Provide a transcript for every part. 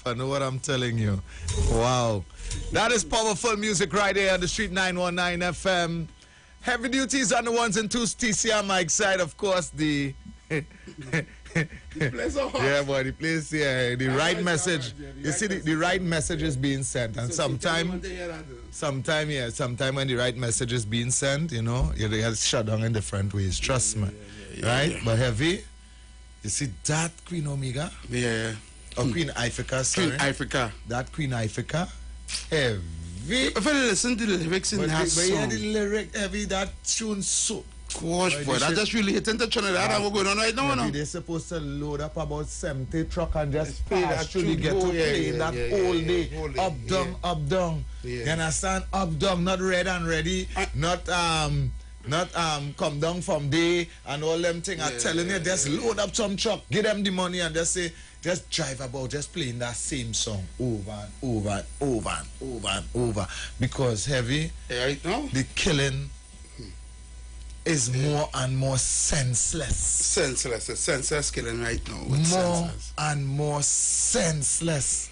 I know what I'm telling you. Wow. That is powerful music right here on the Street 919 FM. Heavy duties on the ones and twos. TCR Mike side, of course, the... Yeah, boy, the place, yeah, the right message. You see, the right message is being sent. And sometime when the right message is being sent, you know, you get shut down in different ways. Trust me. Right? But Heavy, you see that Queen Omega? Yeah. Or Queen Ifrica, sorry. Queen Ifrica. That Queen Ifrica. Heavy. If I listen to the lyrics in that song. But the lyric, Heavy, that tune so... Gosh, boy, that just really hitting the Trinidad and we're going on right now. Maybe they're supposed to load up about 70 truck and just actually get to play that whole day. Up, down, up, down. You understand? Up, down, not red and ready, not come down from day and all them things. I'm telling you, just load up some truck, give them the money and just say, just drive about, just playing that same song over and over and over and over and over. Because Heavy, right now, the killing is more and more senseless. Senseless. It's senseless killing right now. More senseless. And more senseless.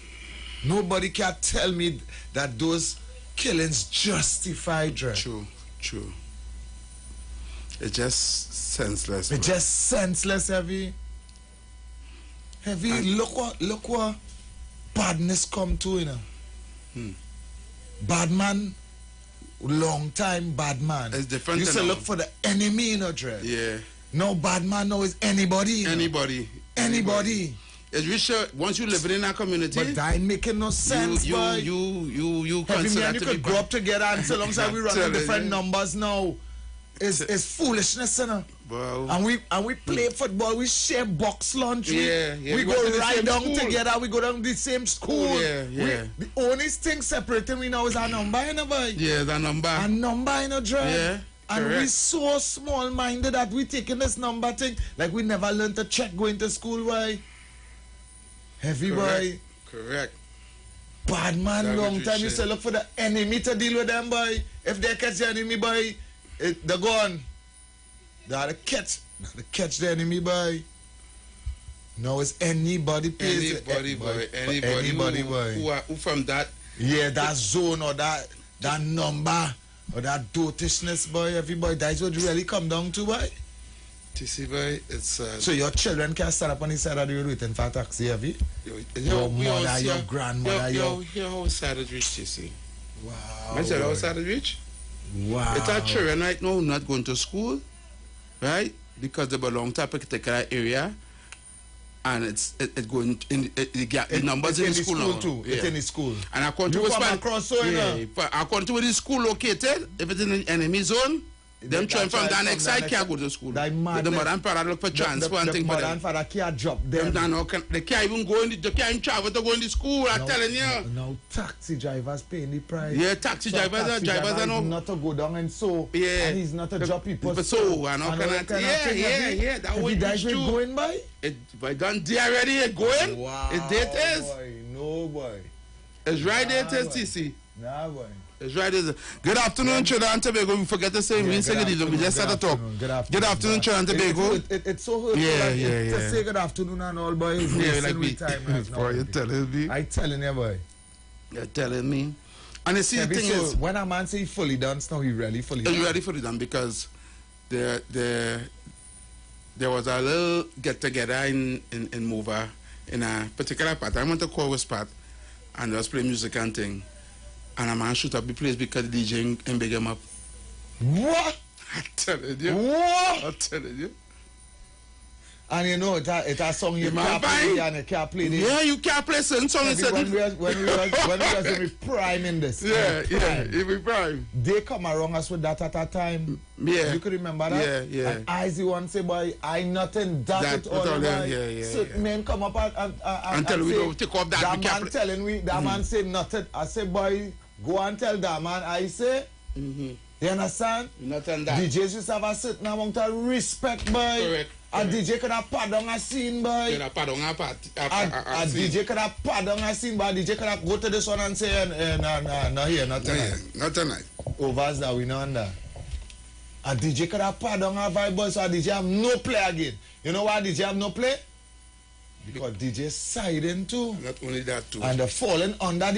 Nobody can tell me that those killings justify Dread. True. It's just senseless. It's just senseless, Heavy. Heavy, look what badness come to, you know. Bad man. Long time bad man. It's different. You used to look for the enemy in a Dread. Yeah. No bad man now is anybody. Anybody. It's rich once you live in a community. But that ain't making no sense, boy. You consider and you could grow up together and so long as we run different numbers now. It's foolishness, you know. Wow. And we play football, we share box lunch. Yeah. We go right down together, we go down the same school. Yeah. The only thing separating we now is our number, you know, boy. Yeah, the number. A number, you know, Dread. Yeah. And correct. we so small-minded that we taking this number thing like we never learned to check going to school, boy. Heavy, boy. Correct. Bad man, long time you say look for the enemy to deal with them, boy. If they catch the enemy, boy, they're gone. They have to catch the enemy, boy. No, it's anybody pays Anybody, boy. Who from that? Yeah, that zone or that number or that dotishness, boy. Everybody, that's what you really come down to, boy. You see, boy, it's... So your children can stand up on the side of the road waiting for a taxi, have you? Your mother, your grandmother, Here how sad it reach, you see. Wow. I said how sad it reach? Wow. It's our children right now not going to school, right? Because they belong to a particular area. And it's going in the numbers in the school now. Too. Yeah. It's in the school. And according to according to where the school located, if it's in the enemy zone, them trying from the next side can't go to school. The mother and father look for transfer and things for them. The mother and father can't drop them. They can't even go in. They can't even travel to go in the school. I'm telling you. Now taxi drivers paying the price. Yeah, taxi drivers are not to go down and so. Yeah. And he's not to drop people. So and all kind of yeah. That way it's true. Going by. It by done there already. It going. Wow. It is. Boy, no boy. It's right there, TC. Nah, boy. It's right there. Good afternoon, Trinidad and Tobago. We forget to say, we just had to talk. Good afternoon, Trinidad and Tobago. It's so hurtful to say good afternoon and all, boy. Like me. Boy, you're telling me. I'm telling you, boy. You're telling me. And you see, the thing is, when a man say he fully done, now he really fully done. He's really fully done because there was a little get-together in Mova in a particular part. I went to Corwus part and they was playing music and thing. And a man shoot up the place because the DJ and big him up. What? I'm telling you. What? I'm telling you. And you know, it's a song you can't play and you can't play this. Yeah, you can't play certain songs. When we was in prime in this. Yeah, we prime. They come around us with that at a time. Yeah. You could remember that? Yeah. And I see one say, boy, I nothing that all. Yeah. So men come up and tell we don't take off that. That man telling me, that man say nothing. I say, boy, go and tell that man. I say, you understand? Nothing that. DJs used to have a certain amount of respect, boy. Correct. A DJ could have pardon a scene, boy. A DJ could have pardon a scene, but a DJ could have go to this one and say, no here, not tonight. Not tonight. Overs that we know under. A DJ could have pardon a vibe, boy, so a DJ have no play again. You know why DJ have no play? Because DJ siding too. Not only that too. And the falling under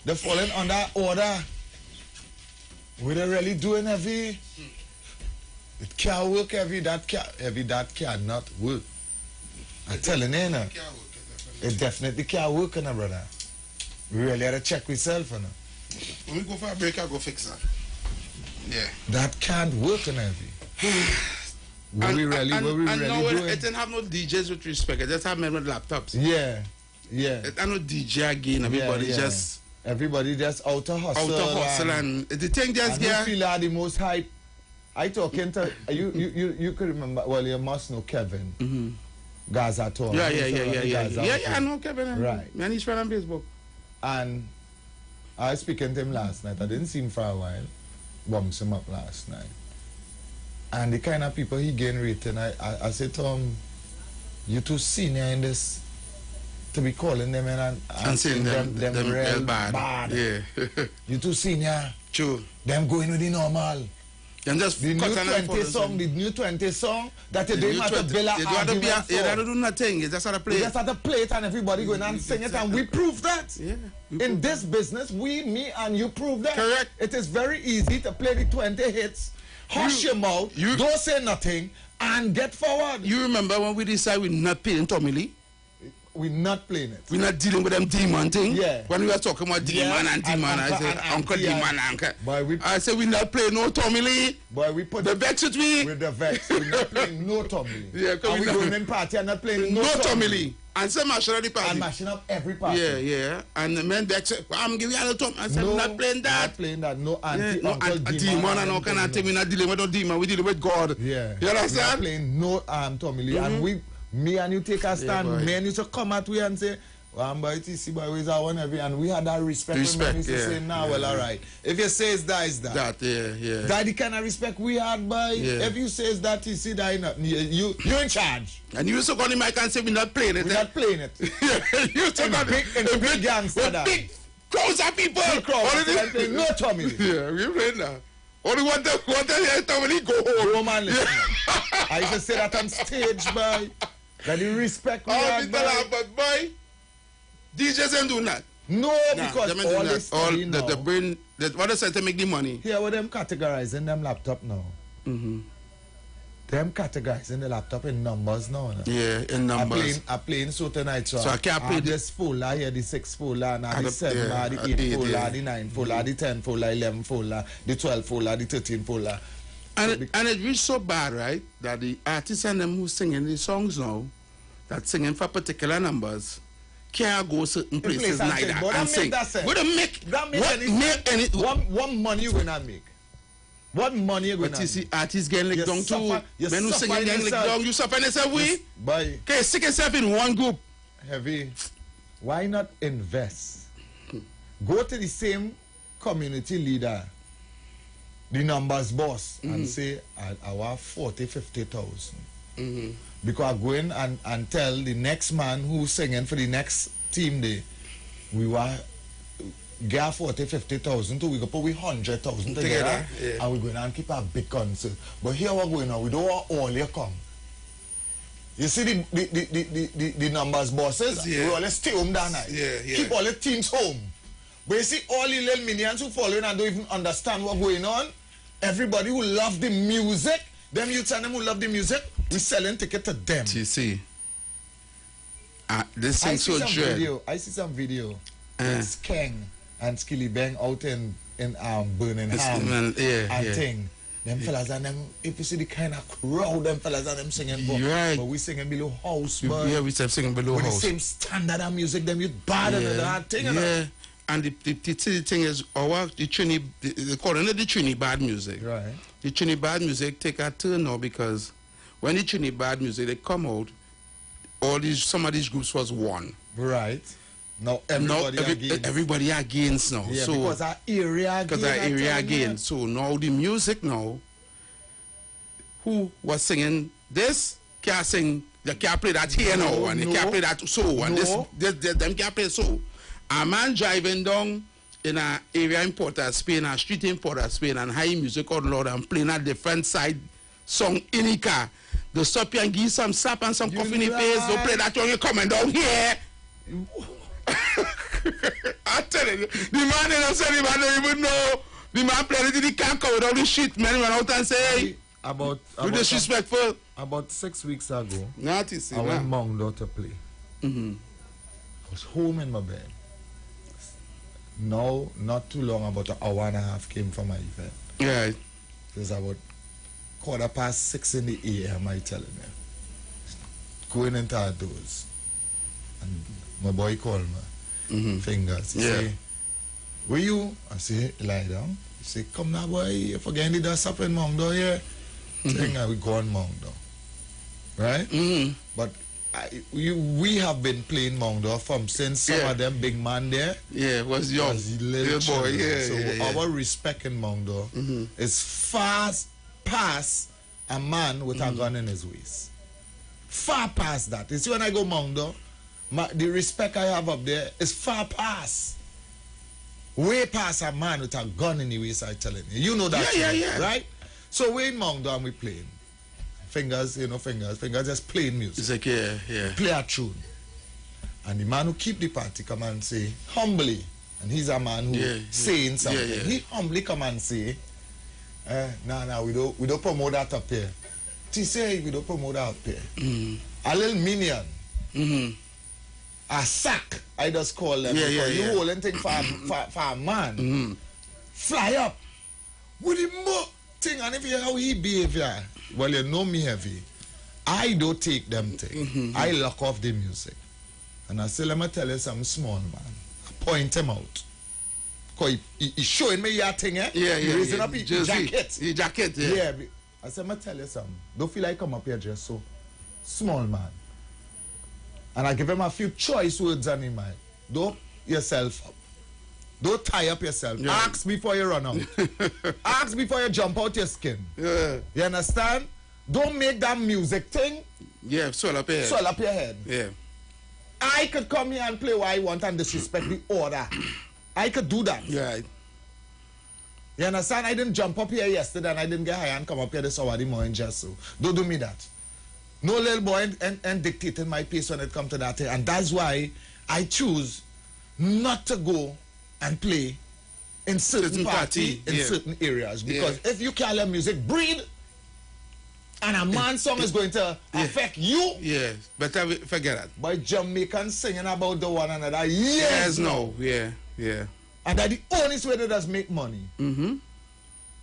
the falling under order. We don't really doing heavy. It can't work heavy. That cannot work. I'm telling you, no. It definitely can't work, no, brother. We really have to check ourselves, no. When we go for a break, I'll go fix that. Yeah. That can't work, no, heavy. And we really now doing? It didn't have no DJs with respect. It just have men with laptops. Yeah. It had no DJ again. Everybody just out to hustle. And the thing just get. And you feel the most hype. I talking to you could remember. Well, you must know Kevin. Gaza Tom. Yeah. I know Kevin. Right. And he's friend on Facebook. And I was speaking to him last night. I didn't see him for a while. Bumps him up last night. And the kind of people he gain rating, I said to him, you too senior in this to be calling them and saying them real bad. Yeah. You too senior. True. Them going with the normal. And just the new 20 song that you don't have to build an argument for. You don't do nothing. You just have to play it. You just have to play it and everybody going and sing it, and we prove that. Yeah. In this business, me and you prove that. Correct. It is very easy to play the 20 hits. Hush your mouth, don't say nothing, and get forward. You remember when we decided we're not playing Tommy Lee? We're not playing it. We're not dealing with them demon thing. Yeah. When we were talking about demon and demon, I said, Uncle Demon, Uncle. I said, we're not playing no Tommy Lee. Boy, we put the Vex with me. With the Vex. We're not playing no Tommy Lee. Yeah, and we're going in party and not playing no Tommy Lee. And some mashing up the party. And mashing up every party. Yeah. And the men Vex said, I'm giving you a Tommy. I said, we're not playing that. Not playing that. No Uncle Demon and all kind of thing. We're not dealing with no demon. We're dealing with God. Yeah. You understand? We're not playing no Tommy Lee. And me and you take a stand. Me and you to come at we and say, boy, TC boy, we are one every, and we had that respect. When we say, well, all right. If you say it's that, it's that. That the kind of respect we had, boy. If you say it's that, TC, that not. You in charge. And you took on the mic and say, we're not playing it. We're not playing it. You took on the big gangster. Big crowds of people. Big crowds. No Tommy. Yeah, we're playing now. Only one time Tommy Lee go home. No man, listen. I used to say that on stage, boy. That the respect we had, boy. But boy, DJs ain't doing that. No, because all this study now. The brain, what they say to make the money. Here, what them categorizing them laptop now. Them categorizing the laptop in numbers now. Yeah, in numbers. I playing so tonight, so I can't play this folder here, the 6 folder, and the 7, the 8 folder, the 9 folder, the 10 folder, 11 folder, the 12 folder, the 13 folder. And it reached so bad, right, that the artists and them who singing these songs now, that singing for particular numbers, can't go certain places neither and sing. What money you gonna make? What money you gonna make? But you see, artists getting licked down too. Men who singing getting licked down, you suffer yourself, we? Boy. Okay, stick yourself in one group. Heavy. Why not invest? Go to the same community leader, the numbers boss, and say, I want 40, 50,000. Because I go in and tell the next man who's singing for the next team day, we want get 40, 50,000 too. We go put 100,000 together, and we're going to keep a big concert. But here we're going on, we don't want all you come. You see the numbers bosses, we always stay home that night. Keep all the teams home. But you see all the little minions who follow in and don't even understand what's going on. Everybody who love the music, them youths and them who love the music, we selling ticket to them. You see, this thing so dread. I see some video. It's King and Skilly Bang out in Birmingham and thing. Them fellas and them, if you see the kind of crowd them fellas and them singing, but we singing below house, boy. Yeah, we singing below house. With the same standard of music, them you bad and that thing. Yeah. And the thing is, they call it the Trini bad music. Right. The Trini bad music take a turn now because when the Trini bad music they come out, some of these groups was one. Right. Now everybody against now. Yeah, so because our area again. So now the music now, who was singing this can't sing, they can't play that here now, and they can't play that so, and them can't play so. A man driving down in an area in Port of Spain, a street in Port of Spain, and high music out loud and playing a different side song in the car. Go stop you and give some slap and some coffee in the face. Don't play that when you're coming down here. I tell you, the man don't say the man don't even know. The man played it, he can't come with all this shit, man. He went out and say, you disrespectful. About 6 weeks ago, I went Mongdo to play. I was home in my bed. Now, not too long, about an hour and a half came from my event. Yeah. It was about 6:15 in the AM, I telling you. Going into our doors. And my boy called me. Fingers. He say, where you? I say, lie down. He say, come now, boy. You forget the dust up in Mongdo here. We go on Mongdo. Right? But we have been playing Mongdo from since some of them big man there. Yeah, was young. Was little boy. So our respect in Mongdo is far past a man with a gun in his waist. Far past that. You see, when I go Mongdo, the respect I have up there is far past. Way past a man with a gun in his waist, I telling you. You know that. Yeah. Right? So we're in Mongdo and we playing. Fingers just playing music. It's like, yeah. Play a tune. And the man who keep the party come and say, humbly, and he's a man who saying something. He humbly come and say, no, we don't promote that up here. He say, we don't promote that up here. A little minion. A sack, I just call them. You holding thing for a man. Fly up. With the more thing, and if you how he behave, well, you know me heavy. I don't take them thing. I lock off the music. And I say, let me tell you something small, man. I point him out. Because he's showing me your thing, eh? He's raising up his jacket. His jacket, I said, let me tell you something. Don't feel like come up here just so small, man. And I give him a few choice words on him, man. Don't yourself up. Don't tie up yourself. Ask before you run out. Ask before you jump out your skin. You understand? Don't make that music thing. Swell up your head. Swell up your head. I could come here and play what I want and disrespect the order. I could do that. You understand? I didn't jump up here yesterday and I didn't get high and come up here this hour the morning just so. Don't do me that. No little boy and dictating my pace when it comes to that. And that's why I choose not to go and play in certain party in certain areas. Because if you can't let music breathe and a man's song is going to affect you. Better forget that. By Jamaicans singing about the one another. Yes, no. And that's the only way they does make money.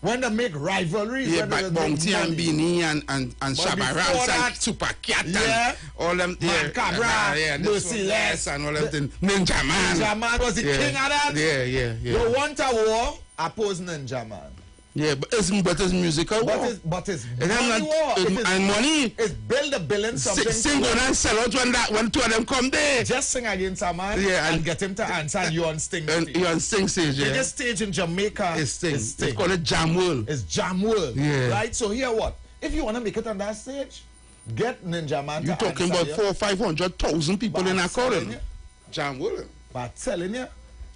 When they make rivalries, but Bounty and Beanie and Shabba Ranks and Super Cat and all them Macabra, Merciless and all them things. Ninja Man. Ninja Man was the king of that. You want a war, oppose Ninja Man. But it's musical war. But it's money war. And money. It's build a billion something. Sing on and sell out when two of them come there. Just sing against a man and get him to answer and you on Sting stage. You on Sting stage, The biggest stage in Jamaica is Sting. They call it Jam World. It's Jam World. Right? So here what? If you want to make it on that stage, get Ninja Man to answer. You're talking about 400,000 or 500,000 people in that column. Jam World. But I'm telling you.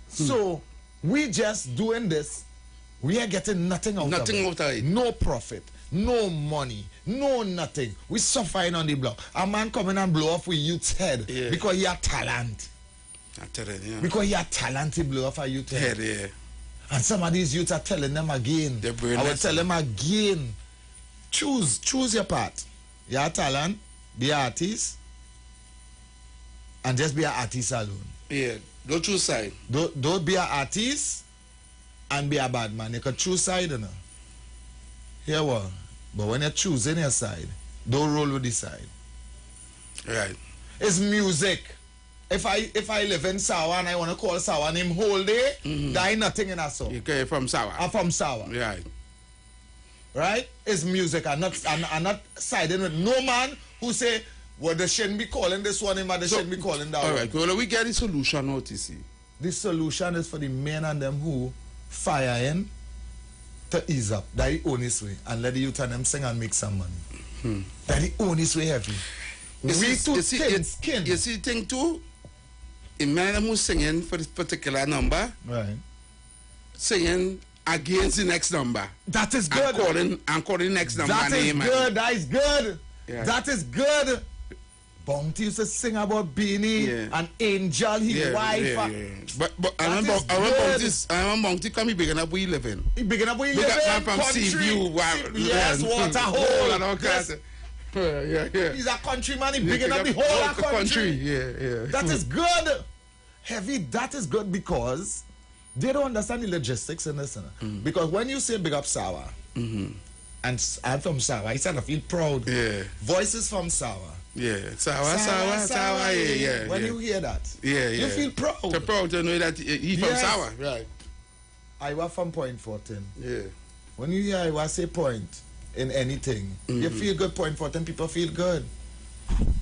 So we just doing this. We are getting nothing out of it. No profit, no money, no nothing. We suffering on the block. A man coming and blow off with youth's head because he has talent. Because he has talent, he blow off a youth's head. And some of these youths are telling them again. I will tell them again. Choose your part. You have talent, be an artist, and just be an artist alone. Don't choose side. Don't be an artist and be a bad man. You can choose side, you know. Here what? But when you're choosing your side, don't roll with the side. Right. It's music. If I live in Sawa and I want to call Sawa name whole day, there ain't nothing in that song. You're from Sawa. I'm from Sawa. Right? It's music. I'm not siding with no man who say, well, they shouldn't be calling this one him and they shouldn't be calling that one. All right. Well, we get the solution out, you see. The solution is for the men and them who fire in to ease up. That's the honest way. And let the youth and them sing and make some money. That's the honest way, heavy. We too thin skin. You see the thing too? A man who's singing for this particular number, singing against the next number. That is good. I'm calling next number. That is good. That is good. Yeah. That is good. Bounty used to sing about Beanie and Angel, his wife. But I remember Bounty come he big up where he living. He big up where he living. From Seaview. Yes, Waterhole. And all kinds. Yeah. He's a countryman. He big up the whole country. Yeah. That is good. Heavy, that is good because they don't understand the logistics in this. Because when you say big up Sawa, and I'm from Sawa, I said I feel proud. Yeah. Voices from Sawa. Yeah, Sawa, yeah. When you hear that, you feel proud. You're proud to know that he's from Sawa, right? Iwer from Point 14. Yeah. When you hear Iwer say point in anything, you feel good. Point 14, people feel good.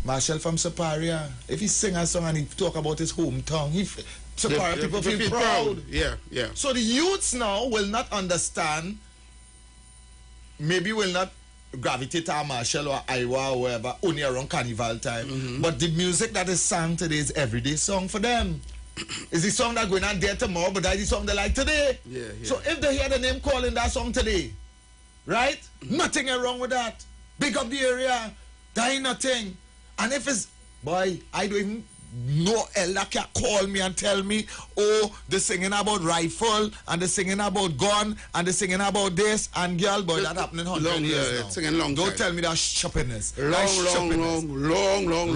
Marshall from Superior, if he sing a song and he talk about his hometown, Superior people feel proud. Yeah. So the youths now will not understand, maybe will not gravitate to Marshall or Iwer or whoever only around carnival time. But the music that is sung today is everyday song for them. It's the song that going on there tomorrow, but that's the song they like today. Yeah. So if they hear the name calling that song today, right? Nothing wrong with that. Big up the area. That ain't nothing. And if it's, boy, I don't even no elder can call me and tell me, oh, they're singing about rifle and they're singing about gun and they're singing about this and girl, boy, that happening 100 years now. Singing long Don't time. tell me that's shoppiness.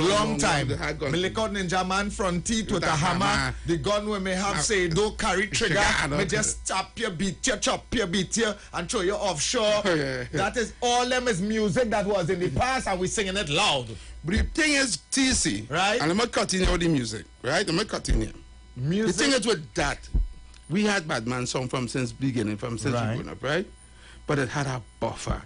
Long time. Me lick out Ninja Man fronty with a hammer. The gun we may have say don't carry trigger. Me just tap your beat you, chop your beat you and throw you offshore. That is all them is music that was in the past and we singing it loud. But the thing is, TC, right? And I'm not cutting out the music, right? I'm not cutting it. Music. The thing is with that, we had Badman song since beginning, since we growing up, right? But it had a buffer.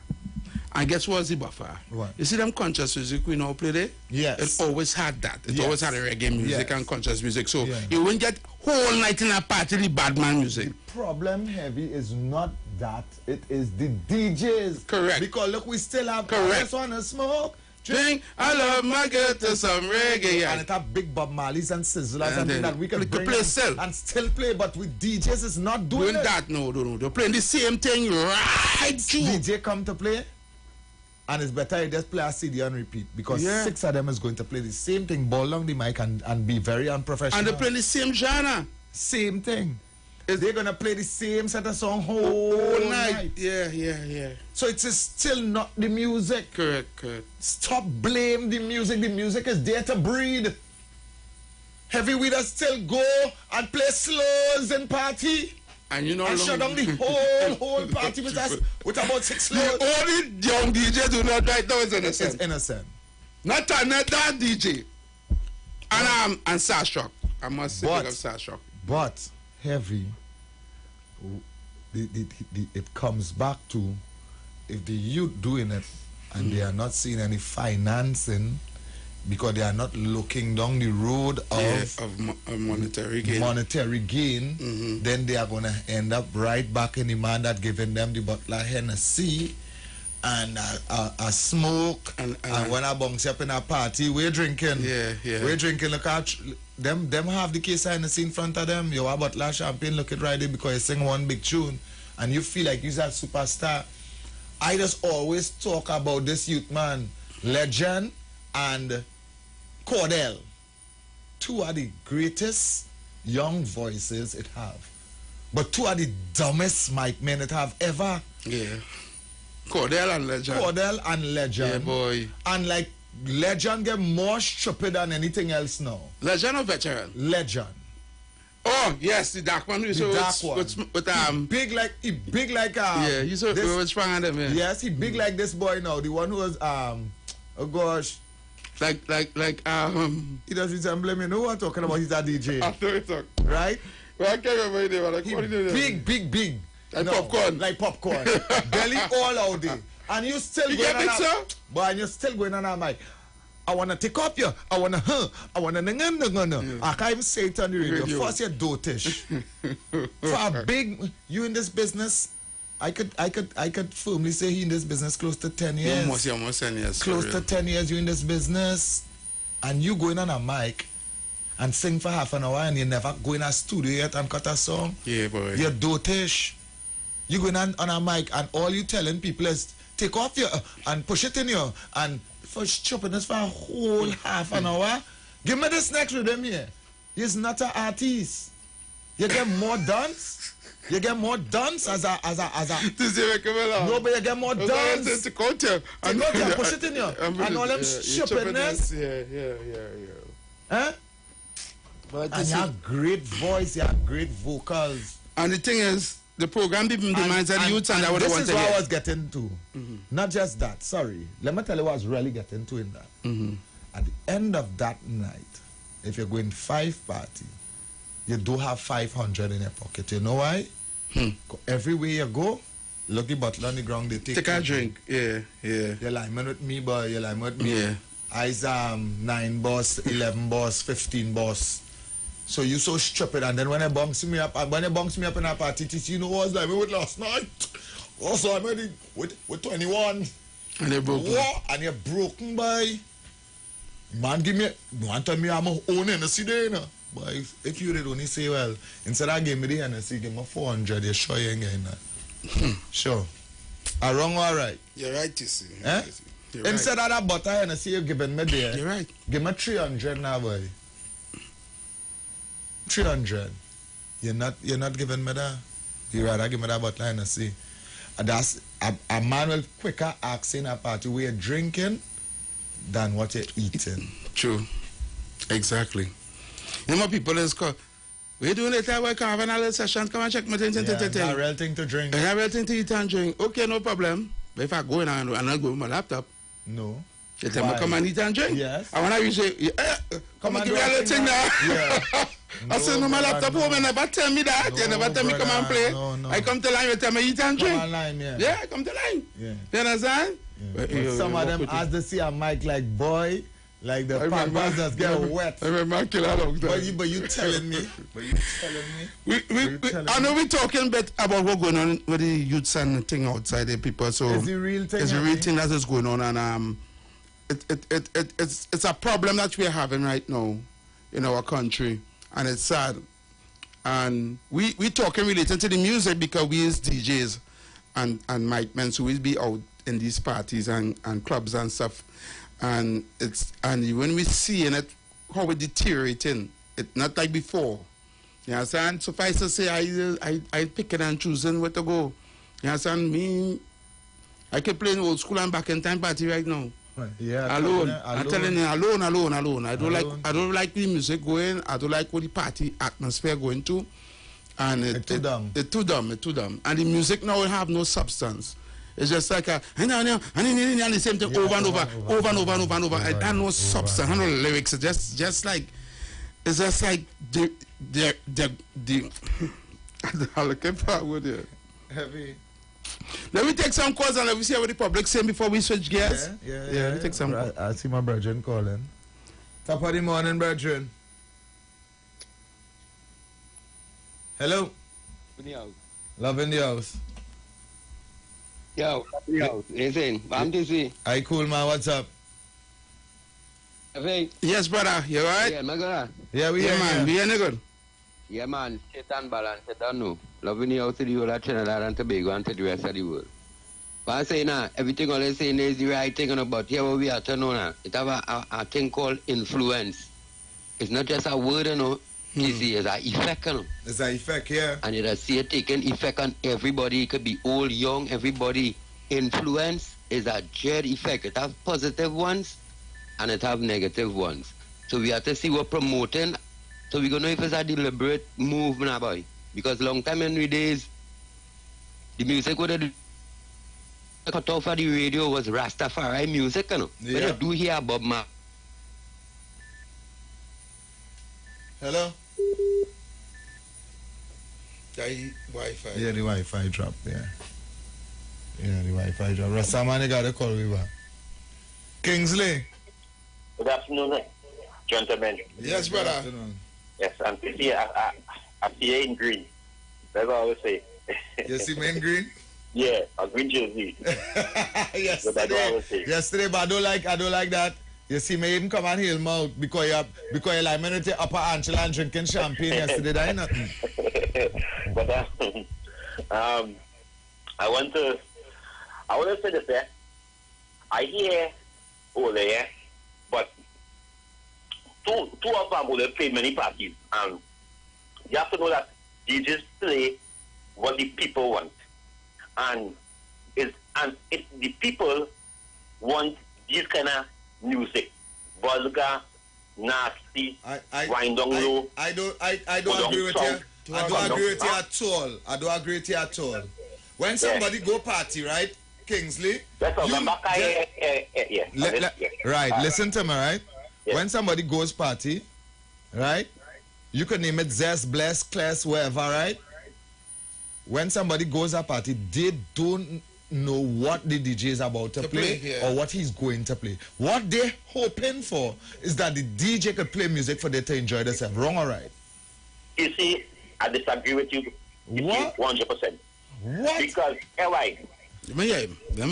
And guess what's the buffer? What? You see them conscious music we now play there? Yes. It always had that. It always had a reggae music and conscious music. So you won't get whole night in a party the Badman music. The problem, Heavy, is not that. It is the DJs. Correct. Because look, we still have I just wanna smoke. Drink, I love my girl to some reggae. And it have big Bob Marleys and Sizzlers and something that we can bring play and still play, but with DJs it's not doing that. No. They're playing the same thing right through. DJ come to play, and it's better you just play a CD and repeat because 6 of them is going to play the same thing, ball along the mic and be very unprofessional. And they play the same genre. Same thing. They're gonna play the same set of song whole night. Yeah. So it's still not the music. Correct. Stop blame the music. The music is there to breed. Heavy we just still go and play slows and party. And you know, and shut down the whole party with about 6 slows. The only young DJ do not right now is innocent. It's innocent. Not that DJ. And Starstruck. I must say of Starstruck. But Heavy, it comes back to if the youth doing it and they are not seeing any financing because they are not looking down the road of monetary gain, then they are going to end up right back in the man that giving them the bottle of Hennessy and a smoke and when I bounce up in a party we're drinking. We're drinking. Look at them have the case of Hennessy in front of them. You have a bottle of champagne, look it right there because you sing one big tune and you feel like you're a superstar. I just always talk about this youth man, Legend and Cordell. 2 are the greatest young voices it have. But 2 are the dumbest mic men it have ever. Yeah. Cordell and Legend. Yeah, boy. And like Legend get more stupid than anything else now. Legend or veteran? Legend. Oh yes, the dark one. The dark one. With big like yeah, he's so strong on them. Yeah. Yes, he big like this boy now. The one who was oh gosh. Like he does resemble me. You know what I'm talking about? He's a DJ. I know it's right? Well, I can't remember his name. He big. Like popcorn. Like popcorn. Belly all out there. And you still going on but you're still going on a mic. I wanna take up you. I wanna I can't even say it on the radio. First you're dotish. For a big you in this business, I could firmly say he in this business close to 10 years. Almost 10 years. Close to 10 years you in this business. And you going on a mic and sing for half an hour and you never go in a studio yet and cut a song. Yeah, boy. You're dotish. You going on a mic and all you telling people is take off your and push it in you and for stupidness for a whole half an hour. Give me this next rhythm here. He's not an artist. You get more dance. You get more dance as a. No, but you get more dance. To counter. Push it in here. And all them stupidness. Yeah. Huh? But and you have great voice, you have great vocals. And the thing is, the program demands that youth and what I want to hear. This is what I was getting to. Not just that, sorry. Let me tell you what I was really getting to in that. At the end of that night, if you're going 5 party, you do have 500 in your pocket. You know why? Everywhere you go, lucky bottle on the ground, they take a drink. Yeah. You're like, man with me, boy. You're like, man with me. Yeah. I's 9 boss, 11 boss, 15 boss. So you so stupid, and then when they bunks me up, in a party, you know what I was like with last night. Also, I'm ready with 21. And you're broken. What? And you're broken, boy. Man, give me one time I'm own Hennessy there, you know. But if you did only say, well, instead of give me the Hennessy, give me 400, you're sure you ain't getting that. Sure. I wrong or right? You're right, you see. Eh? Instead right. of that butter Hennessy you've given me there, you're right. Give me 300 now, boy. 300. You're not giving me that. You rather give me that bottle and see. That's a man will quicker ask in a party where you're drinking than what you're eating. True. Exactly. You know people is called. We're doing it that way, come have another session, come and check my thing. It's a real thing to drink. It's a real thing to eat and drink. Okay, no problem. But if I go in and I go with my laptop. No. You tell me come and eat and drink? Yes. And when I say, come and give me a little thing now. Yeah. I said, no, my laptop home, you never tell me that. You never tell me come and play. No. I come to line, you tell me eat and drink. Come line, yeah. Yeah, I come to line. Yeah. You understand? Yeah. But some of them, as they see a mic like, boy, like the pampers just get wet. I remember kill a long time. But you telling me. I know we're talking about what's going on with the youths and thing outside the people. So it's the real thing. It's the real thing that is going on, and it's a problem that we're having right now in our country, and it's sad. And we talking related to the music because we as DJs and mic men, so we'll be out in these parties and clubs and stuff. And when we see in it how we're deteriorating, it's not like before. You understand? Suffice to say, I picking and choosing where to go. You understand? Me, I can play in old school and back in time party right now. Yeah, alone. I'm telling you, alone. I don't like the music going. I don't like what the party atmosphere going to. And it's too dumb. It's too dumb. And the music now will have no substance. It's just like and the same thing over and over. And no substance, no lyrics. It's just like the I'm looking forward here. Heavy. Let me take some calls and let me see what the public saying before we switch gears. Yeah. Let me take some calls. I see my brethren calling. Top of the morning, brethren. Hello. Love in the house. Yo, listen, I'm busy. Hi, cool man, what's up? Hey. Yes, brother, you alright? Yeah, my God. Yeah, we are, man. We are good. Yeah, man. Sit and balance, sit and know. Loving you out to the whole of Trinidad and Tobago and to the rest of the world. But I say now, everything all I say is the right thing, but here where we are to know now, it have a thing called influence. It's not just a word, you know. It's an effect, you know. It's an effect, yeah. And it has taken effect on everybody. It could be old, young, everybody. Influence is a jet effect. It have positive ones and it have negative ones. So we have to see what promoting. So we gonna know if it's a deliberate move, now, boy. Because long time in the days, the music what they cut off of the radio was Rastafari music, you know. Yeah. When you do hear Bob Marley. Hello? The Wi-Fi. Yeah, the Wi-Fi dropped, yeah. Yeah, the Wi-Fi dropped. Rasamani got a call me back. Kingsley. Good afternoon, gentlemen. Yes, brother. Afternoon. Yes, I'm busy. I see you in green. That's what I always say. You see me in green? Yeah, a green jersey. Yesterday, but I don't like that. You see me even come and heal me out because you like me to take upper ankle and drinking champagne yesterday. That ain't nothing. But I want to say this there. I hear over there, but two of them will play many parties, and you have to know that DJs play what the people want, and if the people want this kind of music, vulgar, nasty, wind down low. I don't agree with you. I don't agree with you at all. I don't agree with you at all. When somebody go party, right, Kingsley? Right, listen to me, right? Yeah. When somebody goes party, right? You can name it Zest, Bless, Class, wherever, right? When somebody goes a party, they don't know what the DJ is about to play or what he's going to play. What they're hoping for is that the DJ could play music for them to enjoy themselves. Wrong or right? You see, I disagree with you. What? 100%. What? Because, why? Let me hear him. Go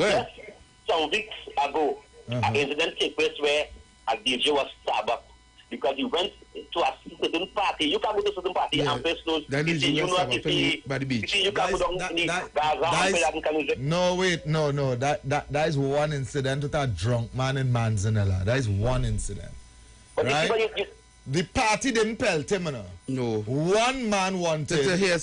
ahead. Just some weeks ago, an incident took place where a DJ was stabbed up because he went to a certain party. You can go to a certain party and play those. By the beach. You can go down the Gaza. No, wait, no. That is one incident with a drunk man in Manzanilla. That is one incident. But right? The party didn't pelt him, No. One man wanted to hear a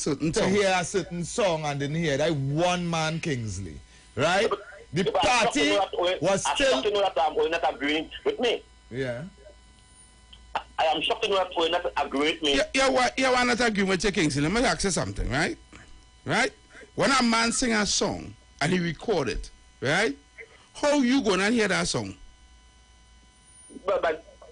certain song and didn't hear that. One man, Kingsley. Right? The party was still... I'm shocked to know that I'm not agreeing with me. Yeah. I am shocked to know that you're not agreeing with me. Yeah, why not agreeing with you, Kingsley? Let me ask you something, right? Right? When a man sing a song and he record it, right? How you gonna hear that song?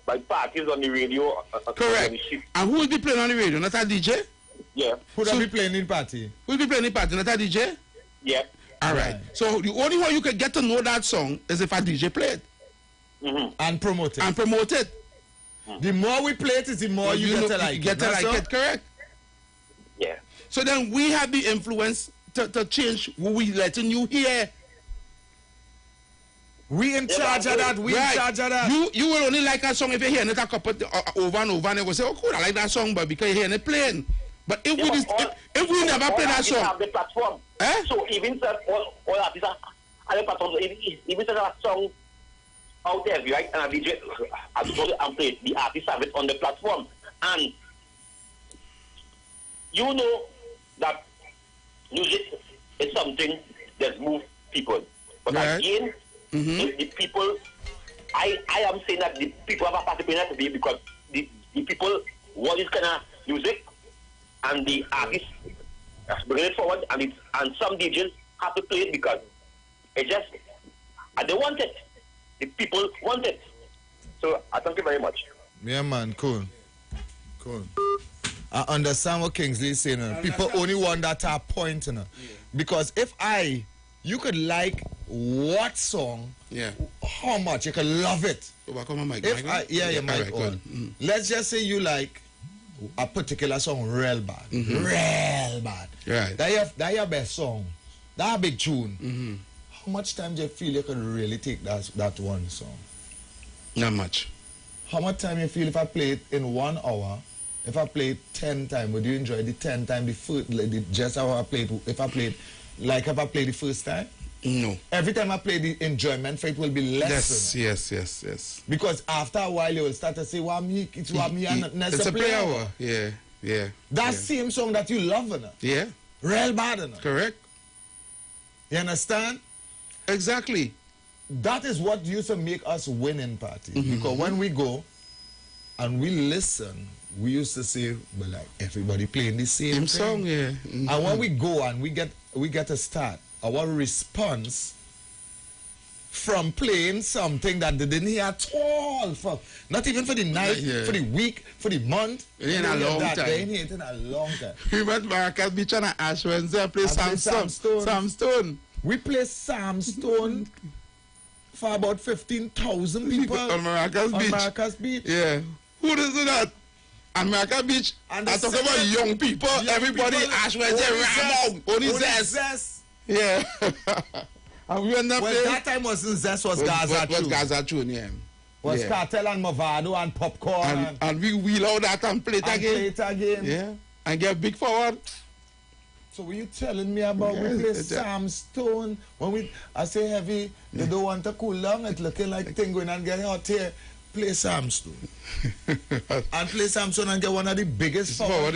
By parties on the radio. Correct. And who will be playing on the radio? Not a DJ? Yeah. Who will be playing in party? Who will be playing in party? Not a DJ? Yeah. All right. So the only way you can get to know that song is if a DJ play it. And promote it. The more we play it, is the more you get to like it. Get to like it, correct? Yeah. So then we have the influence to change who we letting you hear. We in charge of that. We in charge of that. You will only like a song if you hear it a couple over and over, and you will say, "Oh, cool, I like that song," but because you hear it playing. But if we never play that song, have the platform. So even all artists have the platform. Even a song out there, right? And a DJ and play, the artists have it on the platform, and you know that music is something that moves people. But again. The people, I am saying that the people have a participation in it because the people want this kind of music and the artists bring it forward and some DJs have to play it because it just, they want it. The people want it. So I thank you very much. Yeah, man, cool. I understand what Kingsley is saying. People only want that point, because if you could like what song, how much you can love it. Let's just say you like a particular song real bad. Real bad. Right. That your best song. That big tune. How much time do you feel you can really take that one song? Not much. How much time you feel if I play it in 1 hour? If I play it 10 times, would you enjoy the 10 times just how I played? If I played the first time? No. Every time I play, the enjoyment for it will be less. Yes. Because after a while, you will start to say, it's a play hour. Yeah. That same song that you love, yeah. Real bad, Correct. You understand? Exactly. That is what used to make us win in party. Because when we go and we listen, we used to say, well, like everybody playing the same song, yeah. And when we go and we get a start, our response from playing something that they didn't hear at all, not even for the night, for the week, for the month. They ain't a long time. They ain't hear it in a long time. We went Maracas Beach on Ash Wednesday and play Sam Stone. We play Sam Stone for about 15,000 people on Maracas Beach. Yeah. Who does do that? On Maracas Beach, and I talk about young people, everybody Ash Wednesday, Ramon, only Zest. Yeah. And we end up that time wasn't Zest, was Gaza Tune. Was Gaza Tune, yeah. Was Cartel and Movado and Popcorn. And we wheel out that and play it again. Yeah. And get big forward. So were you telling me about we play Sam Stone? When I say heavy, you don't want to cool down, it's looking like thing going and get hot here. Play Sam Stone. And play Sam Stone and get one of the biggest songs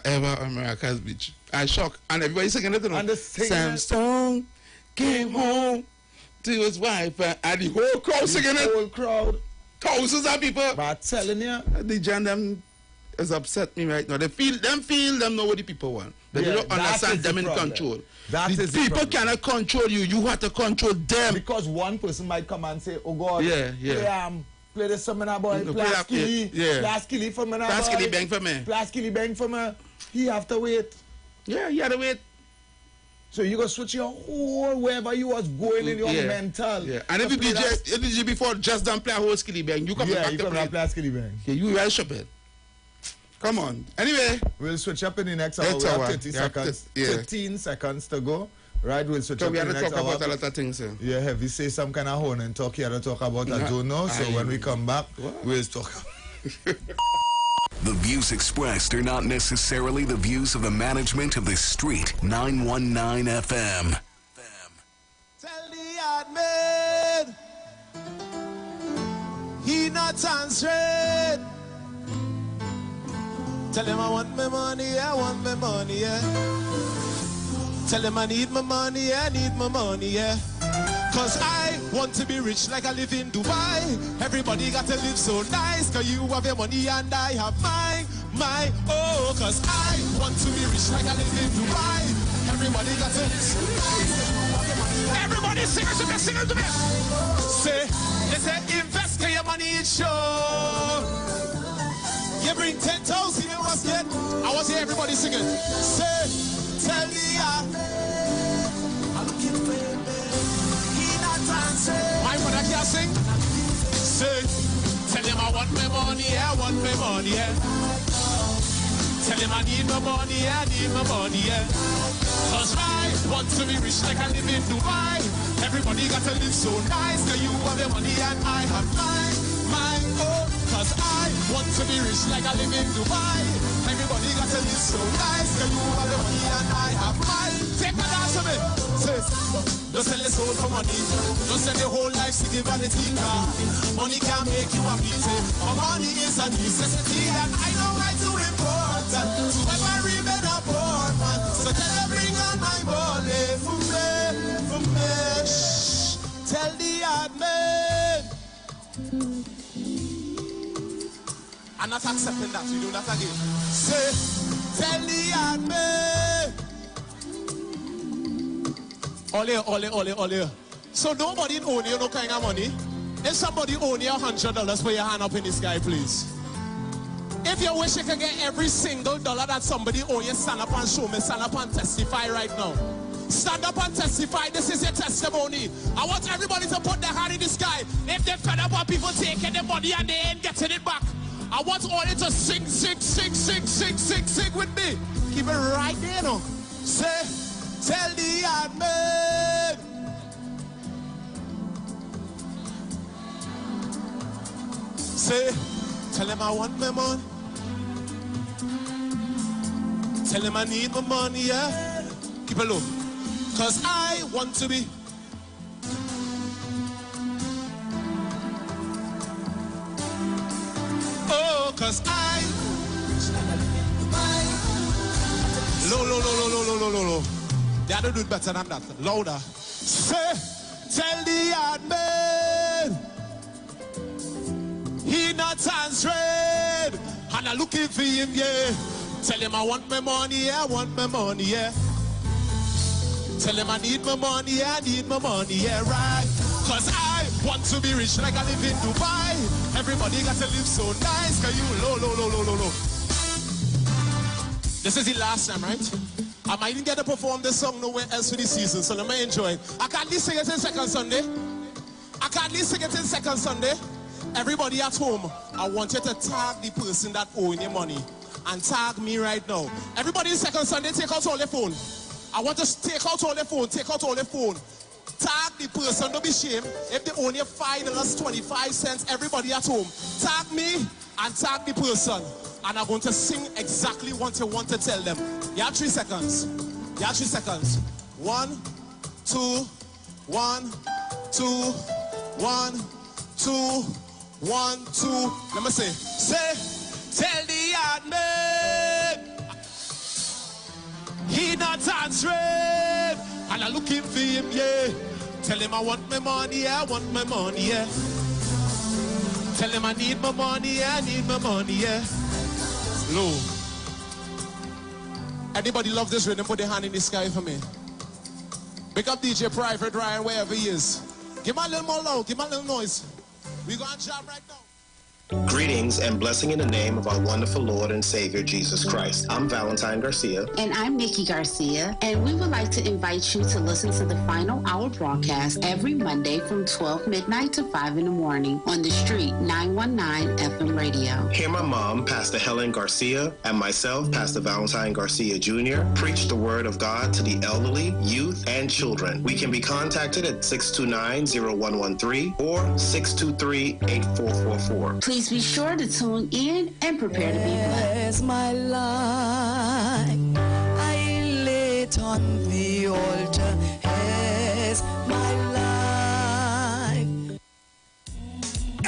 ever America's Beach. I shocked. And everybody singing it. And the Sam Stone came home to his wife and the whole crowd singing it. The whole crowd. Thousands of people. But I'm telling you. The John them has upset me right now. They feel them know what the people want. They don't understand them in control. The people cannot control you. You have to control them. Because one person might come and say, oh God, play the summoner boy, play Skilly for me. Play Skilly bang for me. Play Skilly bang for me. He have to wait. Yeah, he had to wait. So you gonna switch your whole wherever you was going in your mental. Yeah. And if the DJ before just don't play a whole Skilly bang, you come back to play Skilly bang. Yeah, you well shopping. Come on. Anyway, we'll switch up in the next hour. We have 30 seconds. 15 seconds to go. Right, we'll switch up in the next hour. We have to talk about a lot of things. Yeah, have you say some kind of horn and talk here to talk about I don't know. So when we come back, we'll talk. The views expressed are not necessarily the views of the management of the Street 919 FM. Tell the admin he not answering. Tell him I want my money, I want my money, yeah. Tell him I need my money, I need my money, yeah. Cause I want to be rich like I live in Dubai. Everybody got to live so nice. Cause you have your money and I have mine. Oh, cause I want to be rich like I live in Dubai. Everybody got to live so nice. Everybody sing it to me, sing it to me. Say, they say invest your money in show. You bring 10,000, you must get. I want to hear everybody singing. Say, tell me I'm looking for you, he not answering. My brother can't sing. Say, tell him I want my money, I want my money, yeah. Tell him I need my money, I need my money, yeah. Cause I want to be rich like I live in Dubai. Everybody got to live so nice. Cause you have your money and I have mine. Oh, cause I want to be rich like I live in Dubai. Everybody got to live so nice. Cause you have your money and I have mine. Take my dance to me. Say, don't sell your soul for money. Don't sell your whole life to give vanity car. Money can't make you happy. But money is a necessity and I know why too important to ever remain a poor man. So tell them bring on my money for me. Shh. Tell the admin. I'm not accepting that. We do that again. Say, tell the admin. Ole. So nobody own you no kind of money. If somebody own you $100, put your hand up in the sky, please. If you wish you could get every single dollar that somebody owe you, stand up and show me. Stand up and testify right now. Stand up and testify. This is your testimony. I want everybody to put their hand in the sky. If they're fed up on people taking the money and they ain't getting it back, I want all you to sing with me. Keep it right there, no. Say, tell the admin. Say, tell him I want my money. Tell him I need my money, yeah. Keep it low. Cause I want to be. Oh, cause I. Low. They had to do it better than that. Louder. Say, tell the admin. He not answering. And I'm looking for him, yeah. Tell him I want my money, yeah. I want my money, yeah. Tell him I need my money, yeah. I need my money, yeah, right. Cause I want to be rich like I live in Dubai. Everybody got to live so nice. Cause you low. This is the last time, right? I might even get to perform this song nowhere else for this season, so let me enjoy it. I can't least sing it in second Sunday. Everybody at home, I want you to tag the person that owing you money. And tag me right now. Everybody in second Sunday, take out all their phone. I want to take out all their phone. Tag the person, don't be ashamed. If they owe you $5.25, everybody at home, tag me and tag the person. And I'm going to sing exactly what you want to tell them. You have 3 seconds. Yeah, 3 seconds. 1, 2, 1, 2, 1, 2, 1, 2. Let me say, tell the yard man he not answering, and I looking for him, yeah. Tell him I want my money, yeah, I want my money, yeah. Tell him I need my money, yeah, I need my money, yeah. Low. Anybody love this rhythm? Put their hand in the sky for me. Pick up DJ Private Ryan wherever he is. Give me a little more loud, give me a little noise. We gonna jam right now. Greetings and blessing in the name of our wonderful Lord and Savior, Jesus Christ. I'm Valentine Garcia. And I'm Nikki Garcia. And we would like to invite you to listen to the Final Hour broadcast every Monday from 12 midnight to 5 in the morning on the street 919 FM radio. Hear my mom, Pastor Helen Garcia, and myself, Pastor Valentine Garcia Jr., preach the word of God to the elderly, youth, and children. We can be contacted at 629-0113 or 623-8444. Please be sure to tune in and prepare to be blessed. My life, I lay it on the altar. As my life.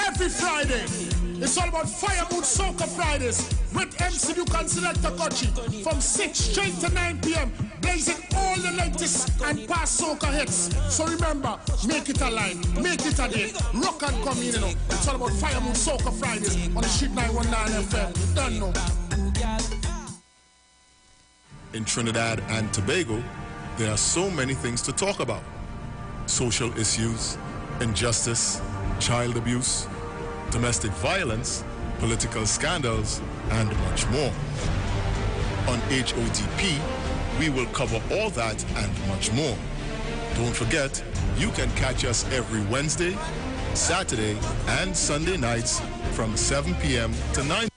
Every Friday, it's all about Fire Mood Soca Fridays with MC Duke and Selector Kochi from 6 straight to 9 p.m. blazing all the latest and past soca hits. So remember, make it a line, make it a day, rock and come in, you know. It's all about Fire Mood Soca Fridays on the street 919 FM. Don't know. In Trinidad and Tobago, there are so many things to talk about. Social issues, injustice, child abuse, domestic violence, political scandals, and much more. On HOTP, we will cover all that and much more. Don't forget, you can catch us every Wednesday, Saturday, and Sunday nights from 7 p.m. to 9.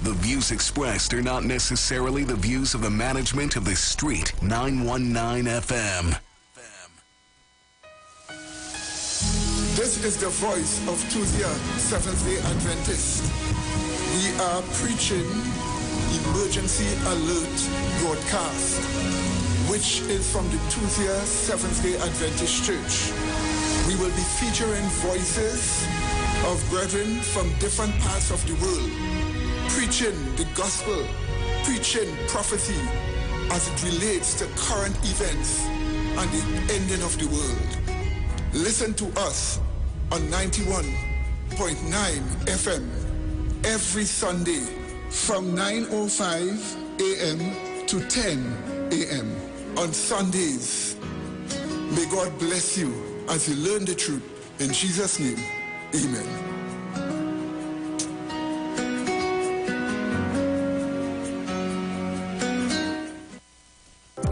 The views expressed are not necessarily the views of the management of the Street 919 FM. This is the voice of Tuesday, Seventh-day Adventist. We are preaching Emergency Alert broadcast, which is from the Tuesday, Seventh-day Adventist Church. We will be featuring voices of brethren from different parts of the world, preaching the gospel, preaching prophecy as it relates to current events and the ending of the world. Listen to us on 91.9 FM every Sunday from 9:05 a.m. to 10 a.m. on Sundays. May God bless you as you learn the truth. In Jesus' name, amen.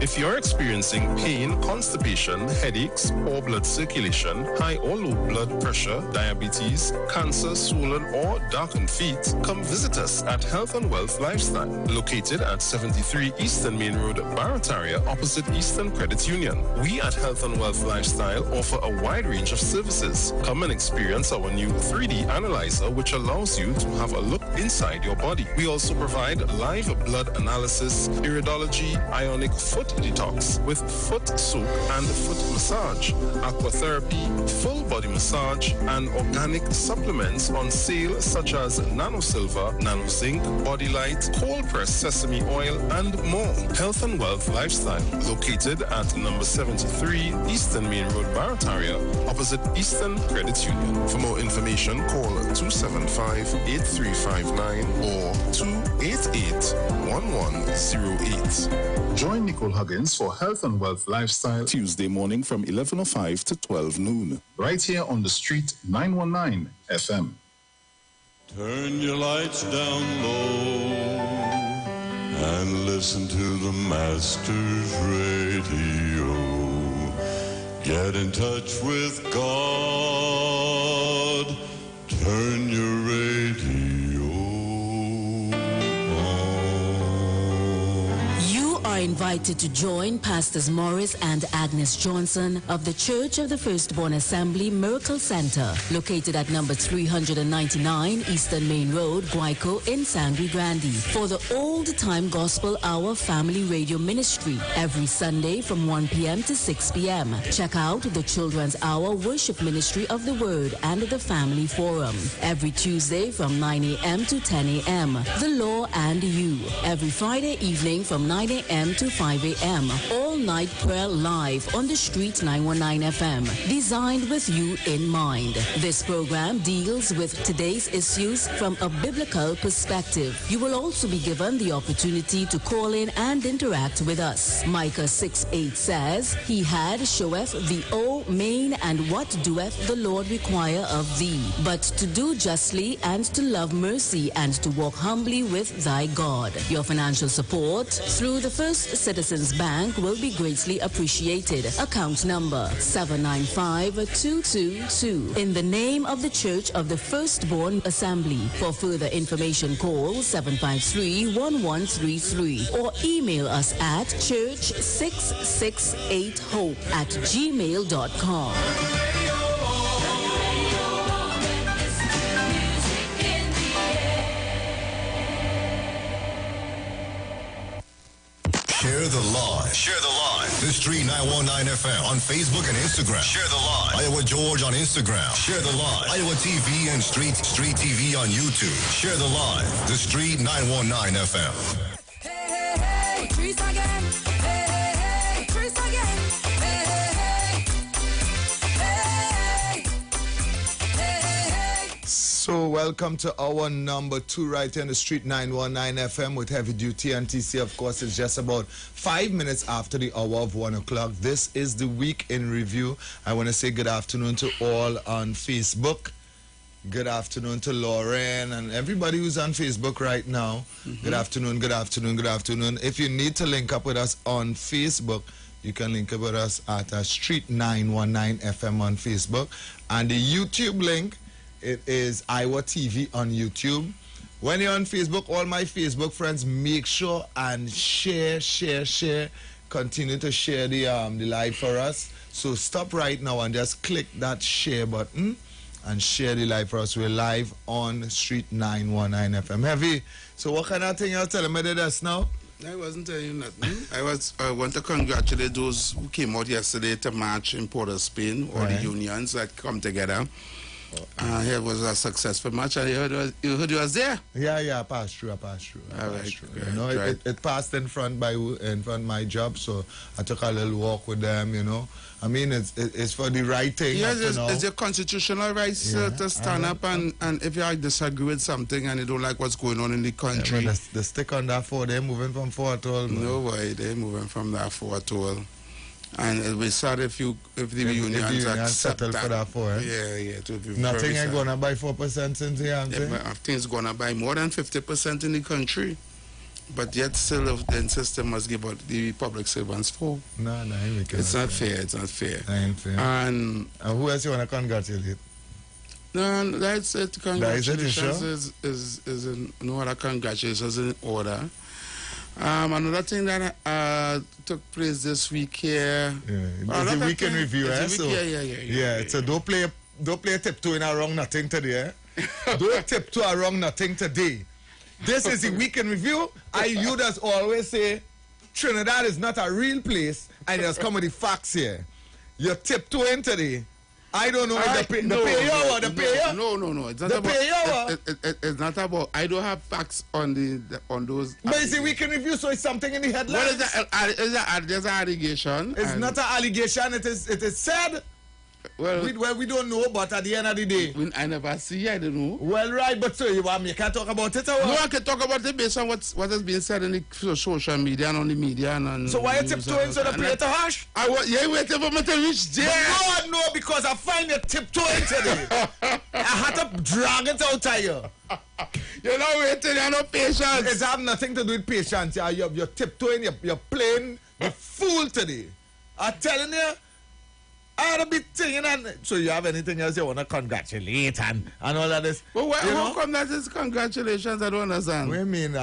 If you're experiencing pain, constipation, headaches, poor blood circulation, high or low blood pressure, diabetes, cancer, swollen or darkened feet, come visit us at Health and Wealth Lifestyle, located at 73 Eastern Main Road, Barataria, opposite Eastern Credit Union. We at Health and Wealth Lifestyle offer a wide range of services. Come and experience our new 3D analyzer, which allows you to have a look inside your body. We also provide live blood analysis, iridology, ionic foot detox with foot soak and foot massage, aquatherapy, full body massage, and organic supplements on sale such as Nano Silver, Nano Zinc, Body Light, cold pressed sesame oil, and more. Health and Wealth Lifestyle, located at number 73 Eastern Main Road, Barataria, opposite Eastern Credit Union. For more information, call 275-8359 or 288-1108. Join Nicole Huggins for Health and Wealth Lifestyle Tuesday morning from 11:05 to 12 noon. Right here on the street 919 FM. Turn your lights down low and listen to the Master's radio. Get in touch with God. Turn your radio on. You are invited to join Pastors Morris and Agnes Johnson of the Church of the Firstborn Assembly Miracle Center, located at number 399 Eastern Main Road, Guayco in Sangre Grande, for the Old Time Gospel Hour Family Radio Ministry every Sunday from 1 p.m. to 6 p.m. Check out the Children's Hour Worship Ministry of the Word and the Family Forum every Tuesday from 9 a.m. to 10 a.m. The Law and You every Friday evening from 9 a.m. to 5 a.m. All night prayer live on the Street 919 FM, designed with you in mind. This program deals with today's issues from a biblical perspective. You will also be given the opportunity to call in and interact with us. Micah 6:8 says, He had showeth thee, O main, and what doeth the Lord require of thee, but to do justly and to love mercy and to walk humbly with thy God. Your financial support through the First Citizens Bank will be greatly appreciated. Account number 795222. In the name of the Church of the Firstborn Assembly. For further information, call 753-1133 or email us at church668hope@gmail.com. Share the live. Share the live. The Street 919 FM on Facebook and Instagram. Share the live. Iowa George on Instagram. Share the live. Iowa TV and Street TV on YouTube. Share the live. The Street 919 FM. Hey, hey, hey, trees again. Hey, hey, hey, trees again. Hey, hey, hey. Hey, hey, hey. So welcome to our number 2 right here in the Street 919 FM with Heavy Duty NTC. Of course, it's just about 5 minutes after the hour of 1 o'clock. This is the week in review. I want to say good afternoon to all on Facebook. Good afternoon to Lauren and everybody who's on Facebook right now. Good afternoon, good afternoon, good afternoon. If you need to link up with us on Facebook, you can link up with us at Street 919 FM on Facebook. And the YouTube link, it is Iwer TV on YouTube. When you're on Facebook, all my Facebook friends, make sure and share. Continue to share the live for us. So stop right now and just click that share button and share the live for us. We're live on Street 919 FM. Heavy, so what kind of thing you're telling me to us now? I wasn't telling you nothing. I want to congratulate those who came out yesterday to march in Port of Spain, all the unions that come together. It was a successful match, and you heard you was there. Yeah, I passed through. You know, it passed in front of my job, so I took a little walk with them. You know, I mean, it's for the right thing. Yes, it's your constitutional rights to stand up, and if you disagree with something and you don't like what's going on in the country, they stick on that 4. They're moving from 4 at all. No way, they're moving from that 4 at all. And we saw if the unions settle for that 4, Yeah. Nothing ain't gonna buy 4% since the answer. Things gonna buy more than 50% in the country, but yet still the system must give out the public servants 4. No, it's not fair. It's not fair. Ain't fair. And who else you wanna congratulate? No, that's it. Congratulations is in no other congratulations in order. Another thing that took place this week here. It's a week in review, Yeah. So don't play tiptoeing around nothing today. Don't tiptoe around nothing today. This is the week in review. You just always say Trinidad is not a real place, and you just come with the facts here. You're tiptoeing today. I don't know the payover. No. It's not it's not about. I don't have facts on those. But it's a weekend review, so it's something in the headlines. What is that? There's an allegation. It's not an allegation. It is said. Well, we don't know, but at the end of the day, I never see. I don't know. Well, right, but so you can't talk about it. Or what? No, I can talk about it based on what has been said in the social media and on the media and. So why you tiptoeing so the plate to hash? You waiting for me to reach there. No, because I find you tiptoeing today. I had to drag it out of you. You're not waiting. You're not patient. It has nothing to do with patience. You're tiptoeing. You're playing the fool today. I'm telling you. I had a big thing, and so you have anything else you want to congratulate and all of this? Well, how come that is congratulations? I don't understand. What do you mean?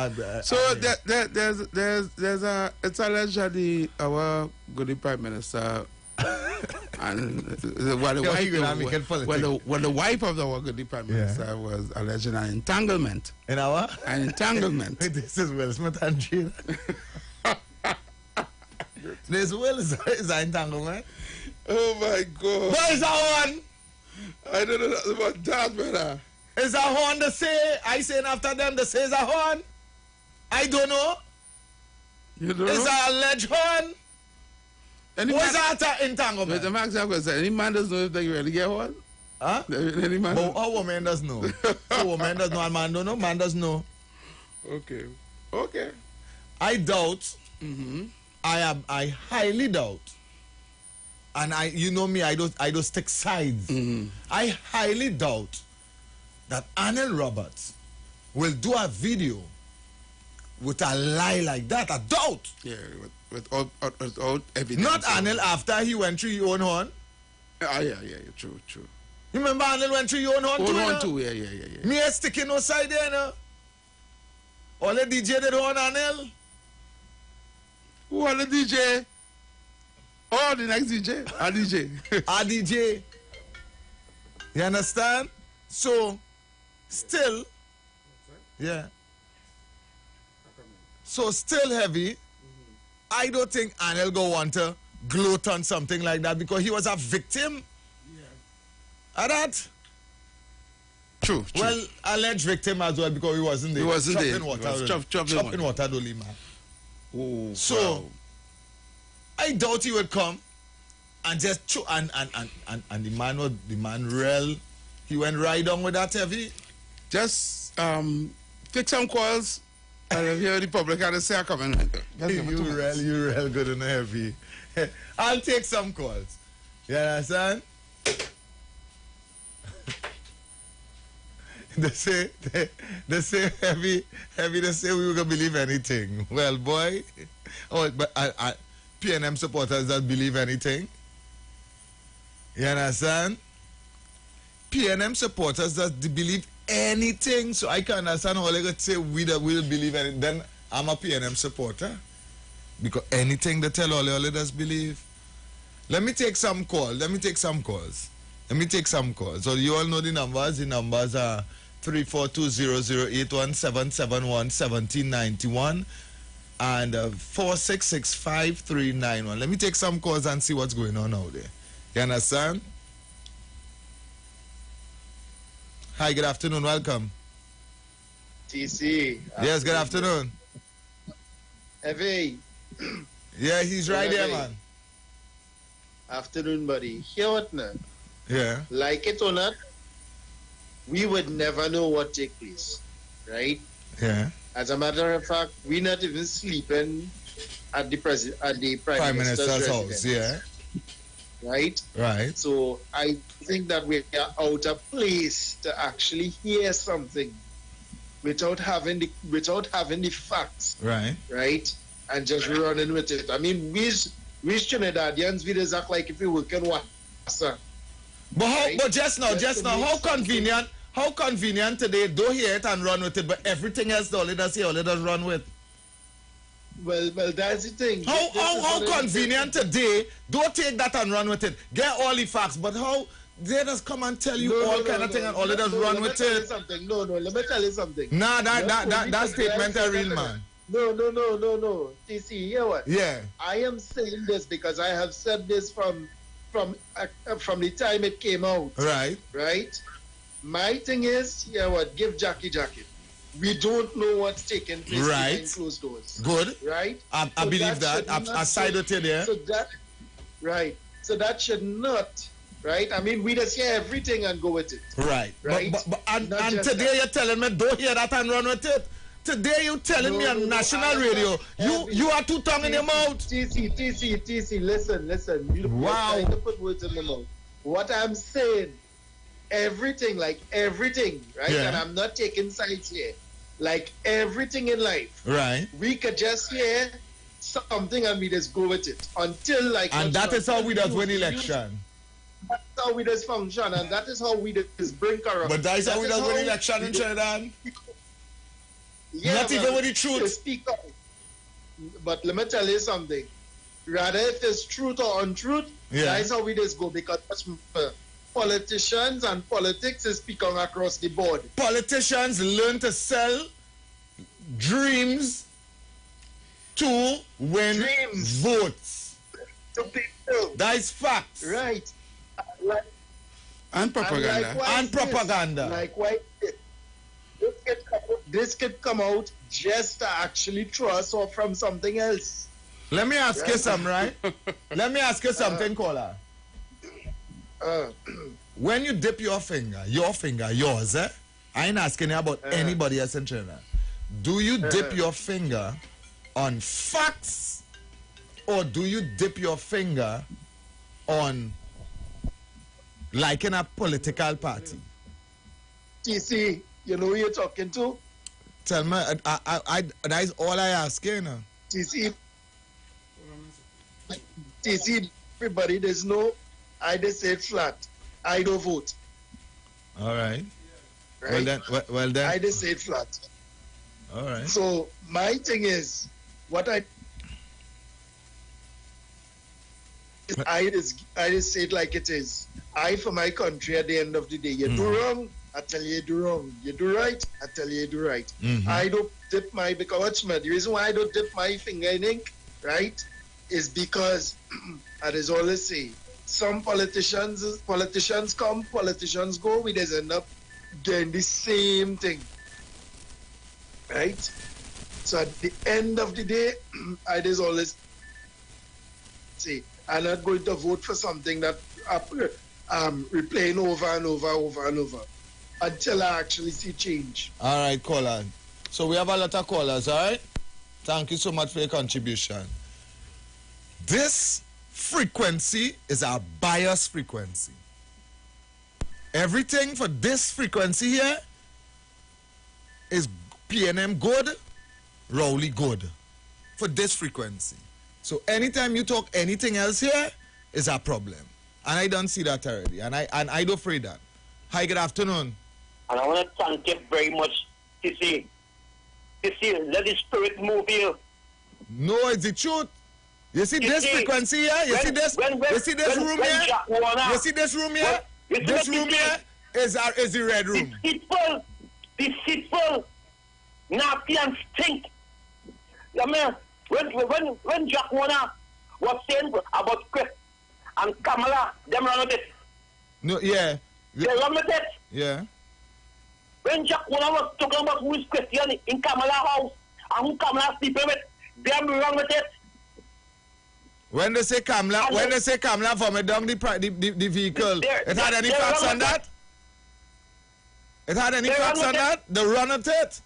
So there's a, it's allegedly our good Prime Minister and when the wife of the good Prime Minister was alleging an entanglement. In our? An entanglement. This is Will Smith and Gina. This Will is an entanglement. Oh my God. What is that one? I don't know nothing about that, brother. Is that horn the say? I saying after them the say is a horn? I don't know. You don't is know? That alleged horn? What is that entanglement? But the max have say any man doesn't know if they really get horn? Huh? Any man? A woman does know. A woman does know and man don't know. Man does know. Okay. Okay. I doubt. Mm-hmm. I highly doubt. And you know me, I don't take sides. Mm-hmm. I highly doubt that Arnold Roberts will do a video with a lie like that. I doubt. Yeah, without evidence. Not Arnold after he went through your own horn. Yeah, true. You remember Arnold went through your own horn too? Yeah. Me ain't sticking no side there, no. All the DJ did horn, Arnold. Who are the DJ? Oh, the next DJ. A DJ. A DJ. You understand? So, still, yeah. So, still heavy. I don't think Anel go want to gloat on something like that because he was a victim. Yeah. Of that. True. Well, alleged victim as well because he wasn't there. He wasn't there. Chopping water, Dolly, man. Oh, so, wow. I doubt he would come and just and the man real. He went right on with that heavy. Just fix some calls and if you're the public and say I come in. You real good and heavy. I'll take some calls. You understand? They say heavy, they say we gonna believe anything. Well, boy, but PNM supporters that believe anything. You understand? PNM supporters that believe anything. So I can understand how they could say we will believe anything. Then I'm a PNM supporter. Because anything they tell all the others believe. Let me take some calls. So you all know the numbers. The numbers are 342-0081771-1791 and 4665391. Let me take some calls and see what's going on out there. You understand? Hi, good afternoon. Welcome. TC. Yes, good afternoon. Evie. Yeah, he's right there, man. Afternoon, buddy. Hear what now? Yeah. Like it or not, we would never know what take place, right? Yeah. As a matter of fact, we're not even sleeping at the Prime Minister's house. Yeah. Right. Right. So I think that we are out of place to actually hear something without having the facts. Right. Right. And just running with it. I mean, we Trinidadians, we just act like if we work in Wassa. But just now, how convenient today, don't hear it and run with it, but everything else, all it does run with. Well, that's the thing. How convenient today, don't take that and run with it. Get all the facts, but how they just come and tell you all kind of thing and all it does run with it. No, let me tell you something. Nah, that statement a real man. No. TC, hear what? Yeah. I am saying this because I have said this from the time it came out. Right. Right? My thing is, hear what? Give Jackie jacket. We don't know what's taking place behind closed doors. Good. Right? I believe that. I side with you there. So that should not, right? I mean, we just hear everything and go with it. Right. Right? And today you're telling me don't hear that and run with it. Today you telling me on national radio, you are two tongue in your mouth. TC, listen. You're trying to put words in the mouth. What I'm saying, everything, right? Yeah. And I'm not taking sides here. Like everything in life. Right. We could just hear something and we just go with it. Until and that is how we does win election. That's how we just function, and that is how we just bring corruption. But that is how we just win election in Trinidad. Yeah, not even with the truth. Speak up. But let me tell you something. Rather if it's truth or untruth, that is how we just go, because politicians and politics is speaking across the board. Politicians learn to sell dreams to win votes. To people. That is facts. Right. And propaganda. And propaganda. Likewise, this could come out just to actually throw us off from something else. Let me ask you something, right? Let me ask you something, caller. When you dip your finger, yours, I ain't asking you about anybody else in China. Do you dip your finger on facts, or do you dip your finger on liking a political party? TC, you know who you're talking to? Tell me, that is all I ask you now. TC, everybody, there's no, I just say it flat. I don't vote. All right. Well then. I just say it flat. All right. So my thing is, what I just say it like it is. I for my country at the end of the day. You do wrong, I tell you do wrong. You do right, I tell you do right. I don't dip my, because the reason why I don't dip my finger in ink, right, is because I just always say, some politicians come, politicians go, we just end up doing the same thing. Right? So at the end of the day, I just always say, I'm not going to vote for something that I'm replaying over and over until I actually see change. All right, caller. So we have a lot of callers, all right? Thank you so much for your contribution. This frequency is our bias frequency. Everything for this frequency here is PNM good, Rowley good for this frequency. So anytime you talk anything else here is a problem. And I don't see that already. And I don't afraid that. Hi, good afternoon. And I want to thank you very much, TC. Let the spirit move you. No, it's the truth. You see this frequency here? You see this room here? You see this room here? This room here is the red room. Deceitful, nasty and stink. I mean, when Jack Warner was saying about Chris and Kamala, them run with it. No, yeah. They run with it. Yeah. When Jack Warner was talking about who is Christian in Kamala house and who Kamala sleeping with, them run with it. When they say Kamala for me down the vehicle, it had any facts on that? It had any facts on that? They run at it.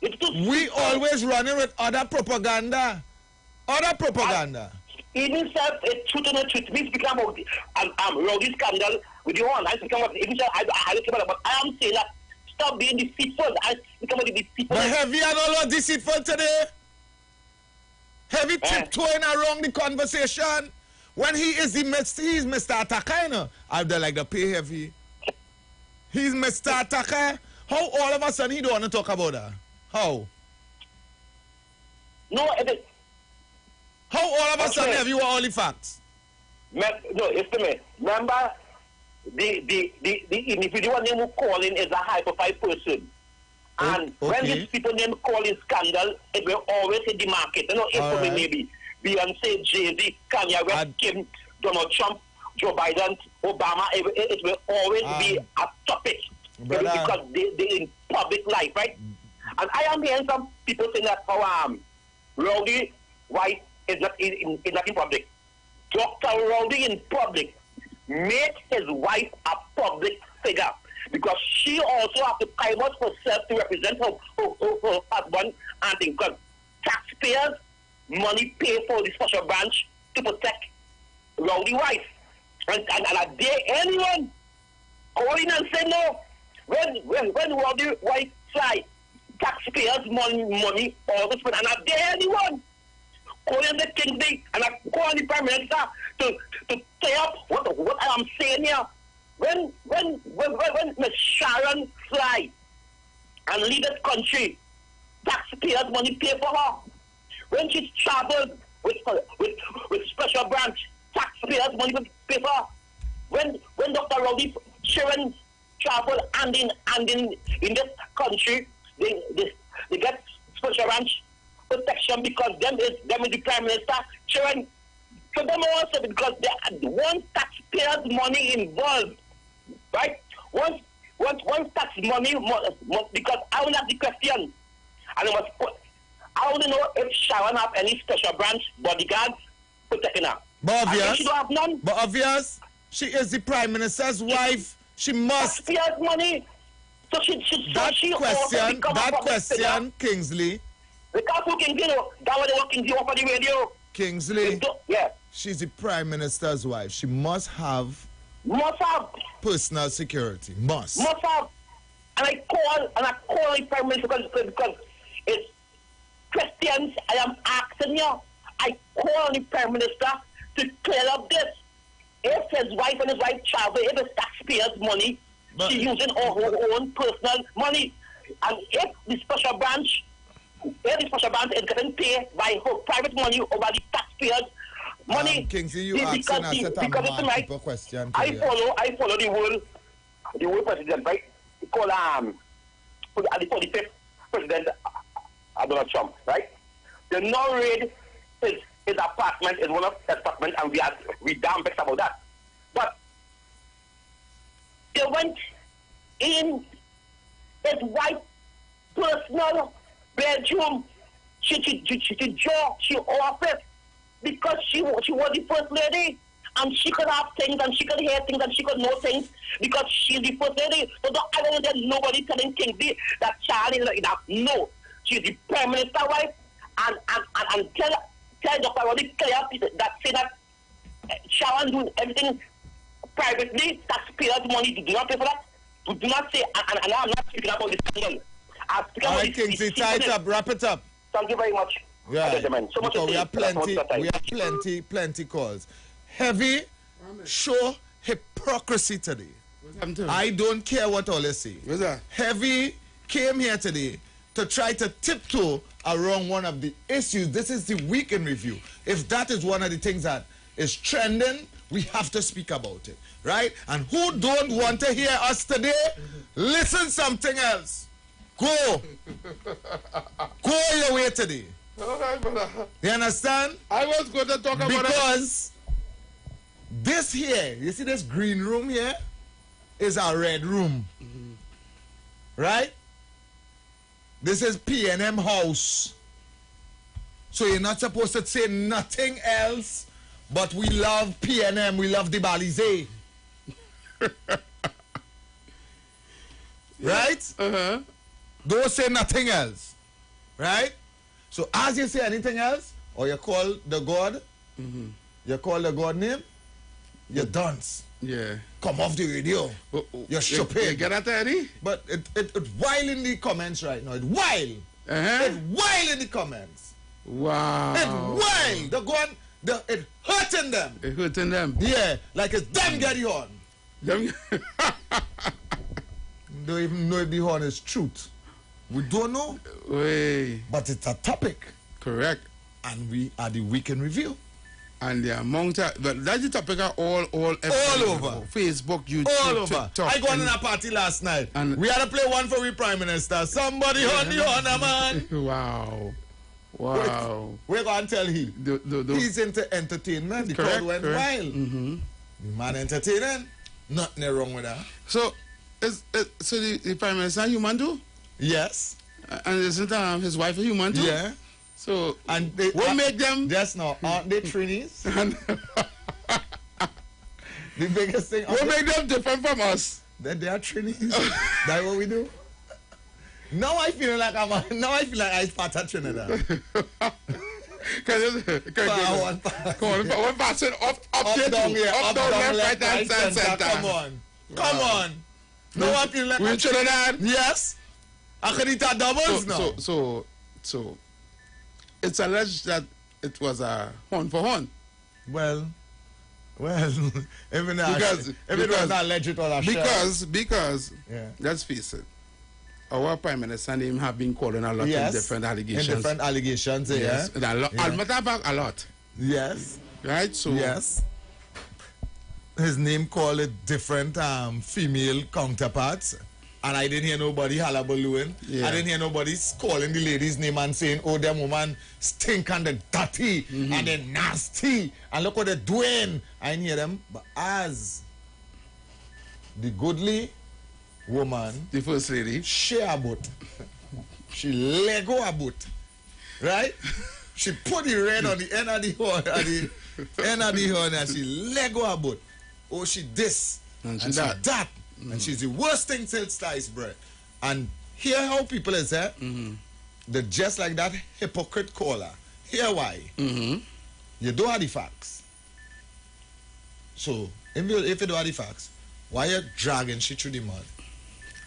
We always running with other propaganda. Even self a truth and a truth. We speak about Rowdy scandal with the online. I don't care about. I am saying that stop being deceitful. I speak about the deceitful. But Heavy and all are deceitful today. Heavy tiptoeing around the conversation when he is he's Mr. Attacker, you know. I would like to pay Heavy. He's Mr. Attacker. How all of a sudden he don't want to talk about that? How? No, how all of a sudden have you all the facts? No, it's to me. Remember, the individual name who calling is a high-profile person. And when these people name calling scandal, it will always hit the market. You know, it maybe Beyonce, Jay-Z, Kanye West, Kim, Donald Trump, Joe Biden, Obama, it will always be a topic. Because they're in public life, right? And I am hearing some people saying that Rowdy White is not in public. Dr. Rowdy in public made his wife a public figure because she also has to time out herself to represent her husband and things. Because taxpayers' money pay for the special branch to protect Rowdy wife. And a day anyone calling and say no. When Rowdy wife fly, taxpayers' money all this, and a day anyone calling the Kingsley and I'm calling the Prime Minister to say up what I am saying here. When Miss Sharon fly and leave this country, taxpayers' money pay for her. When she travels with special branch, taxpayers' money pay for her. When Dr. Rowdy Sharon travel and in this country, they get special branch protection because them is the Prime Minister. Sharon, for them also because they want taxpayers' money involved, right? Once tax money, because I will have the question, and I want to know if Sharon have any special branch bodyguards protecting her. But obvious, she don't have none. But obvious, she is the Prime Minister's wife. She must. Taxpayers' money. So that question, Kingsley. They can't put Kingsley. That was what Kingsley offered the radio. Kingsley. Yeah. She's the Prime Minister's wife. She must have personal security. Must have. And I call the Prime Minister because it's questions I am asking you. I call the Prime Minister to clear up this. If his wife and his wife travel, if it's taxpayers' money, she's using her own personal money. And if the special branch is getting paid by her private money over the taxpayers' money. Kingsley, you asking us a multiple question. I follow the whole president, right? He call the 45th president, Donald Trump, right? They now raid his apartment, is one of his apartments, and we damn vexed about that. But they went in his wife's personal bedroom. She office because she was the first lady, and she could have things, and she could hear things, and she could know things because she's the first lady. So I don't want nobody telling Kingsley that Charlie is like that. No, she's the Prime Minister's wife, and tell Dr. Roddy clear that say that Sharon do everything privately, taxpayers' money, do not pay for that. Do not say, and I'm not speaking about this scandal. I'm speaking about Kingsley, tie it up, wrap it up. Thank you very much. Yeah, gentlemen. So much we have plenty calls. Heavy show hypocrisy today. I don't care what all they say. What's that? Heavy came here today to try to tiptoe around one of the issues. This is the week in review. If that is one of the things that is trending, we have to speak about it, right? And who don't want to hear us today, listen something else. Go your way today. Okay, brother. You understand? I was going to talk about it. Because this here, you see this green room here, is a red room. Right? This is P&M house. So you're not supposed to say nothing else, but we love P&M, we love the Balize. Right? Uh-huh. Don't say nothing else. Right? So as you say anything else, or you call the God, you call the God name, you dance. Yeah. Come off the radio. You're stupid. You get that, Eddie? But it's wild in the comments right now. It's wild. It's wild in the comments. Wow. It's wild. They're going, it's hurting them. It's hurting them? Yeah. Like it's them getting on. Don't even know if the horn is truth. We don't know. But it's a topic. Correct. And we are the weekend review. And the amount of, but that's the topic all over. Facebook, YouTube, all over. TikTok. I got in a party last night. And we had to play one for we Prime Minister. Somebody on the honor, man. Wow. Wow. We're going to tell him. He's into entertainment. The crowd went wild. The man entertaining. Nothing wrong with that. So, so the Prime Minister human too? Yes. And isn't his wife a human too? Yeah. So, and they, what make them? Just now, aren't they Trinis? The biggest thing. What make them different from us? That they are Trinis. That's what we do. Now I feel like I part of Trinidad. One person up down, left, right, center. Come on. No, I feel like we in Trinidad. Yes. I can eat doubles now. So it's alleged that it was a horn for horn. Well, even because it was not alleged or a because let's face it, our Prime Minister and him have been calling a lot of different allegations. In different allegations, yes. A lot. Yes. Right? So yes. His name called it different female counterparts. And I didn't hear nobody hullabalooing. Yeah. I didn't hear nobody calling the lady's name and saying, oh, them woman stink and they're dirty and they're nasty. And look what they're doing. I didn't hear them. But as the goodly woman, the first lady, she about. She Lego about. Right? She put the red on the end of the horn, and she Lego about. Oh, she this and she that. And she's the worst thing till sliced bread. And hear how people is there. They're just like that hypocrite caller. Hear why. You don't have the facts. So, if you don't have the facts, why you dragging shit through the mud?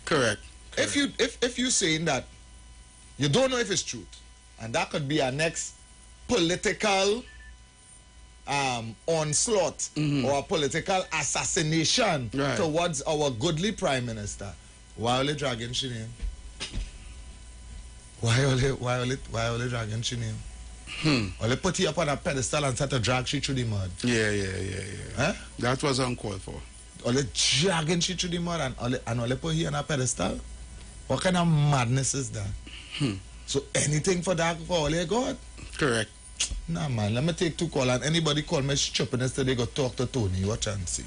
Correct. If you saying that you don't know if it's truth, and that could be our next political onslaught or a political assassination towards our goodly Prime Minister, why are they dragging she name? Why are they dragging she name? Or they put you up on a pedestal and start to drag she through the mud? Yeah. Huh? That was uncalled for. Or they dragging she through the mud and all they put you on a pedestal? What kind of madness is that? So anything for that for all you got? Correct. Nah, man, let me take 2 calls and anybody call me stupidness today, go talk to Tony. Watch and see.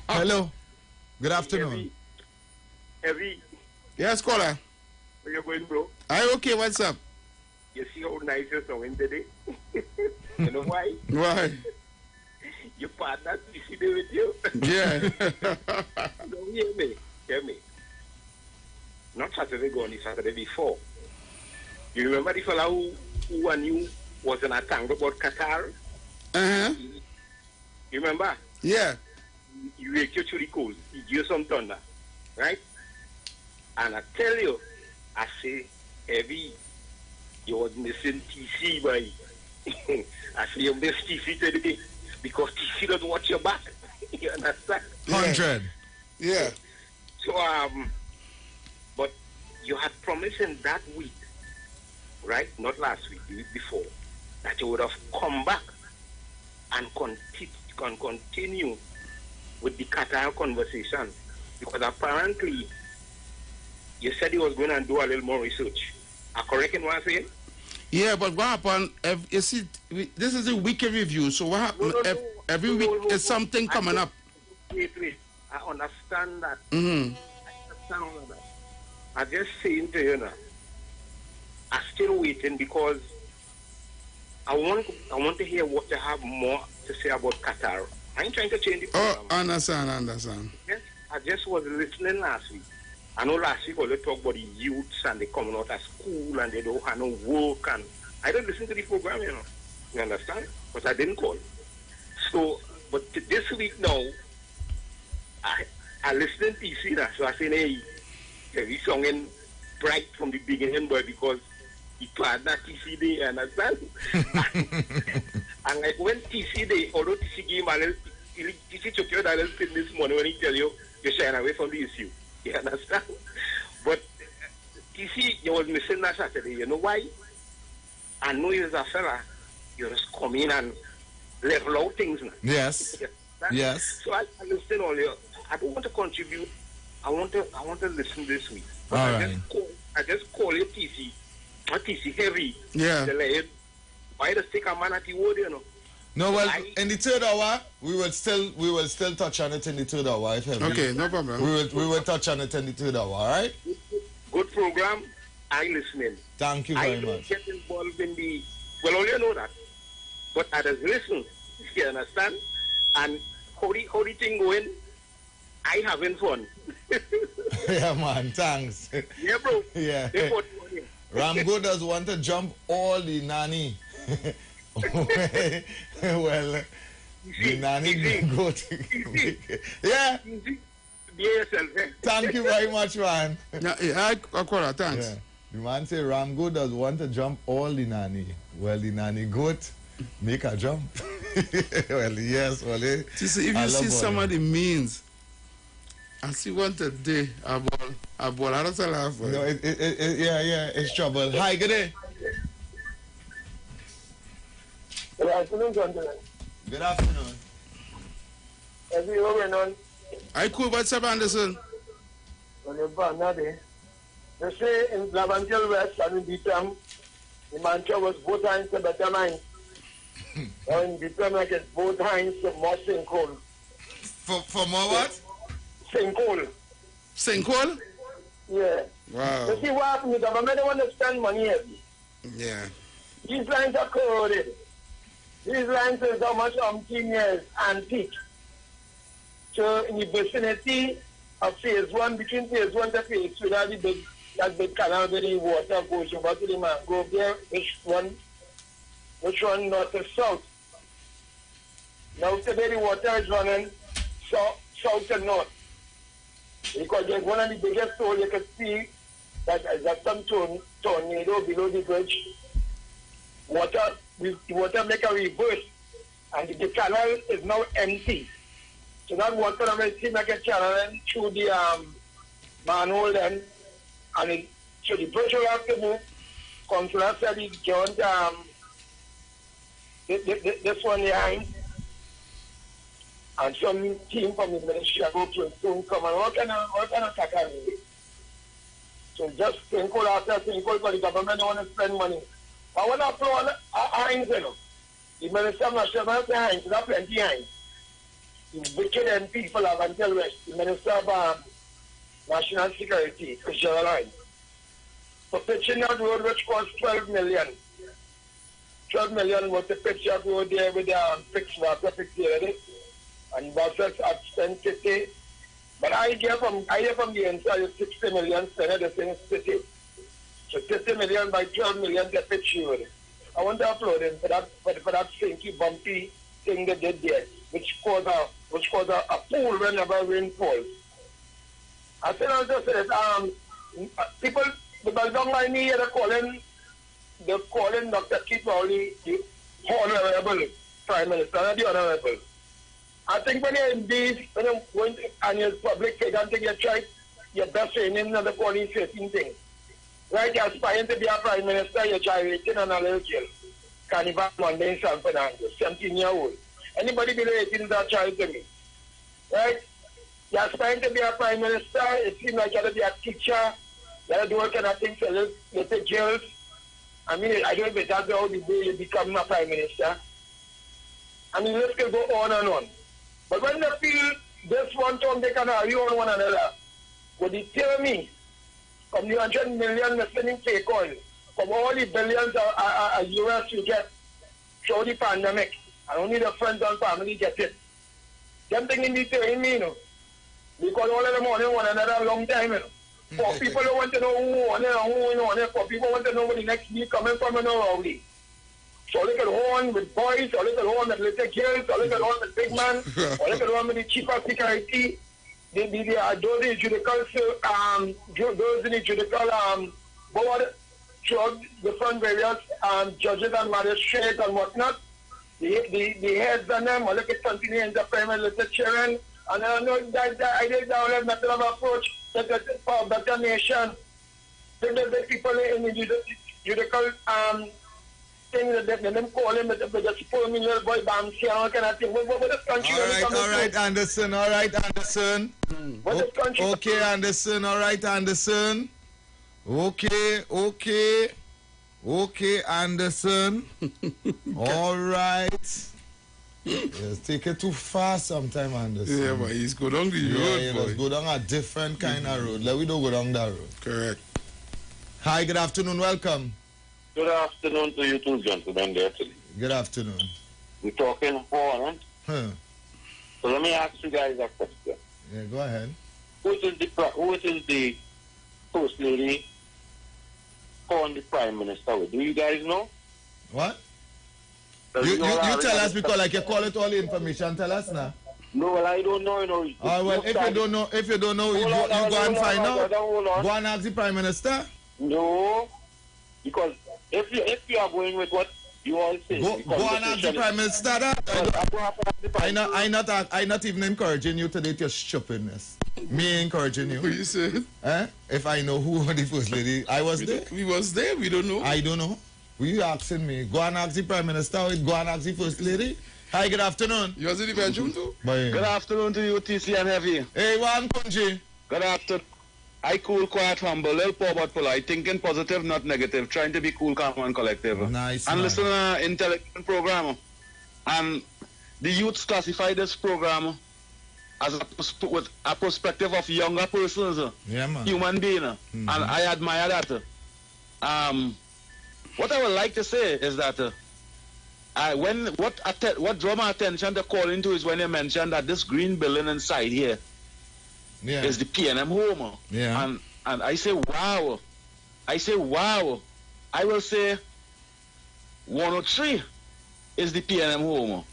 Hello. Good afternoon. Heavy. Yes, caller. Where you going, bro? Okay, what's up? You see how nice your song in today? You know why? Why? Your partner is there with you. Yeah. No, hear me. Not Saturday gone, it's Saturday before. You remember the fellow who and you was in a tango about Qatar? You remember? Yeah. You wake you to the coast. You give some thunder. Right? And I tell you, I say, Heavy, you was missing TC, boy. I say you miss TC today because TC doesn't watch your back. You understand? 100. Yeah. So, but you had promised in that week, right? Not last week, the week before, that you would have come back and continue with the Qatar conversation, because apparently you said you was going to do a little more research. I correct in what I'm saying? Yeah, but what happened? You see, this is a weekly review, so what happened? Every week is something coming up. Wait. I understand that. I understand all of that. I'm just saying to you now, I'm still waiting because I want to hear what you have more to say about Qatar. I ain't trying to change the program. Oh, understand. Yes, I just was listening last week. I know last week all they talk about the youths and they coming out of school and they don't have no work, and I don't listen to the program, you know. You understand? But I didn't call. So, but this week now, I listened to PC now, so I said, hey, he's singing bright from the beginning, boy, because he planned that TC Day, understand? And like when TC Day, although TC gave a little, TC took you that little thing this morning when he tell you, you're shying away from the issue. You understand? But TC, you was missing that Saturday. You know why? I know you're a fella. You just come in and level out things now. Yes. Yes. So I listen all you. I don't want to contribute. I want to listen this week. But all I just call you TC. Not TC heavy. Yeah. Why does take a man at the word, you know? No, well, in the third hour, we will still touch on it in the third hour. Okay, no problem. We will touch on it in the third hour, all right? Good program. I listening. Thank you very much. I don't get involved in the... Well, all you know that. But I just listen. You understand? And how the thing going, I having fun. Yeah, man. Thanks. Yeah, bro. Yeah. Ramgo does want to jump all the nanny. Well, the nanny go to... Yeah. Be yourself, eh? Thank you very much, man. Yeah, I call her. Thanks. Yeah. The man say Ramgo does want to jump all the nanny. Well, the nanny goat make a jump. Well, yes, well, if you see some of the means, I see one today, a ball, I don't laugh. No, it's trouble. Hi, good day. Good afternoon, gentlemen. Good afternoon. As you going on? I cool, what's up, Anderson? On your van, they say in Lavangel West and in Bitam, the mantra was both hands to better minds. Or in Bitam, I get both hands to more sinkhole. For more what? Sinkhole. Sinkhole? Yeah. Wow. You see what happened? The government don't want to spend money heavy. Yeah. These lines are corroded. These lines is how much 10 years antique. So in the vicinity of phase 1, between phase 1 to phase 2, that big canal where the water goes over to the mangrove there, which one north to south. Now today the water is running south to north. Because there's one of the biggest holes you can see that some tornado below the bridge. The water make a reverse and the canal is now empty. So that water will seem like a channel through the manhole then, and so the bridge will have to move. Councillor said he joined this one behind, and some team from the ministry will soon come and what kind of tackle? So just sinkhole after sinkhole, but the government don't want to spend money. I want to applaud Heinz, you know. The Minister of National Health Heinz, there are plenty Heinz. The wicked MP for Lavangel West, the Minister of National Security, Christian Heinz. For pitching that road which cost 12 million. 12 million was the pitch that road there with the fixed water fixed there, and buses at spent 50. But I hear from the inside 60 million spent at the same city. So 50 million by 12 million they pitch you. I want to applaud him for that stinky, bumpy thing they did there, which caused a pool whenever rain falls. I said also that people, the Belgian line here, they're calling Dr. Keith Rowley the Honorable Prime Minister, not the Honorable. I think when you're going and you're public figure, I think you try your best training and the calling certain things. Right, you're aspiring to be a Prime Minister, you're gyrating on a little jail. Carnival Monday in San Fernando, 17-year-old. Anybody below 18 is a child to me. Right? You're aspiring to be a Prime Minister, it seems like you have to be a teacher, you have to do all kind of things for little jails. I mean, I don't know if that's how the day you become a Prime Minister. I mean, let's go on and on. But when they feel this one time they can argue on one another, would they tell me from the 100 million listening fake oil, from all the billions of US you get through the pandemic, and only the friends and family get it. Them thing in the telling me, you know, because all of them want one another a long time, you know. For people who want to know who on it and who on it, for people who want to know where the next week coming from and all rowdy. So little horn with boys, or little horn with little girls, or little horn with big man, or little horn with the chief of security. Those in the judicial board throughout different various judges and magistrates and whatnot. The heads and them, or look at continuing the primary literature, and I know that I did that method of approach for a better nation. The people in the judicial thing that them call him with the spoil me little boy Bamsi and all kind of thing. What this country? All right, Anderson. What this country? Okay, Anderson. All right, Anderson. Okay, Anderson. All right. Yes, take it too fast sometime, Anderson. Yeah, but he's go down the road, boy. Let's go down a different kind of road. Let we don't go down that road. Correct. Hi, good afternoon. Welcome. Good afternoon to you two gentlemen there today. Good afternoon. We're talking horn. Huh? So let me ask you guys a question. Yeah, go ahead. Who is the first lady calling the Prime Minister with? Do you guys know? What? You tell us because like you call it all the information. Tell us now. No, well, I don't know. You know. Well, if you don't know, you go and find out. Go and ask the Prime Minister. No, because if you are going with what you all say, go on ask the Prime Minister that. I not even encouraging you today to your stupidness. Me encouraging you. What you said? If I know who the First Lady, I was there. We was there, we don't know. I don't know. Were you asking me? Go and ask the Prime Minister, go and ask the First Lady. Hi, good afternoon. You was in the bedroom too? Bye. Good afternoon to you, TC and Heavy. Hey, one Kunji. Good afternoon. I cool, quiet, humble, little poor but polite, thinking positive, not negative, trying to be cool, calm, and collective. Nice. And listen to an intelligent program. And the youths classify this program as with a perspective of younger persons, human being, and I admire that. What I would like to say is that what drew my attention to call into is when you mentioned that this green building inside here is the P&M home. Yeah. And I say, wow. I will say 103 is the P&M home.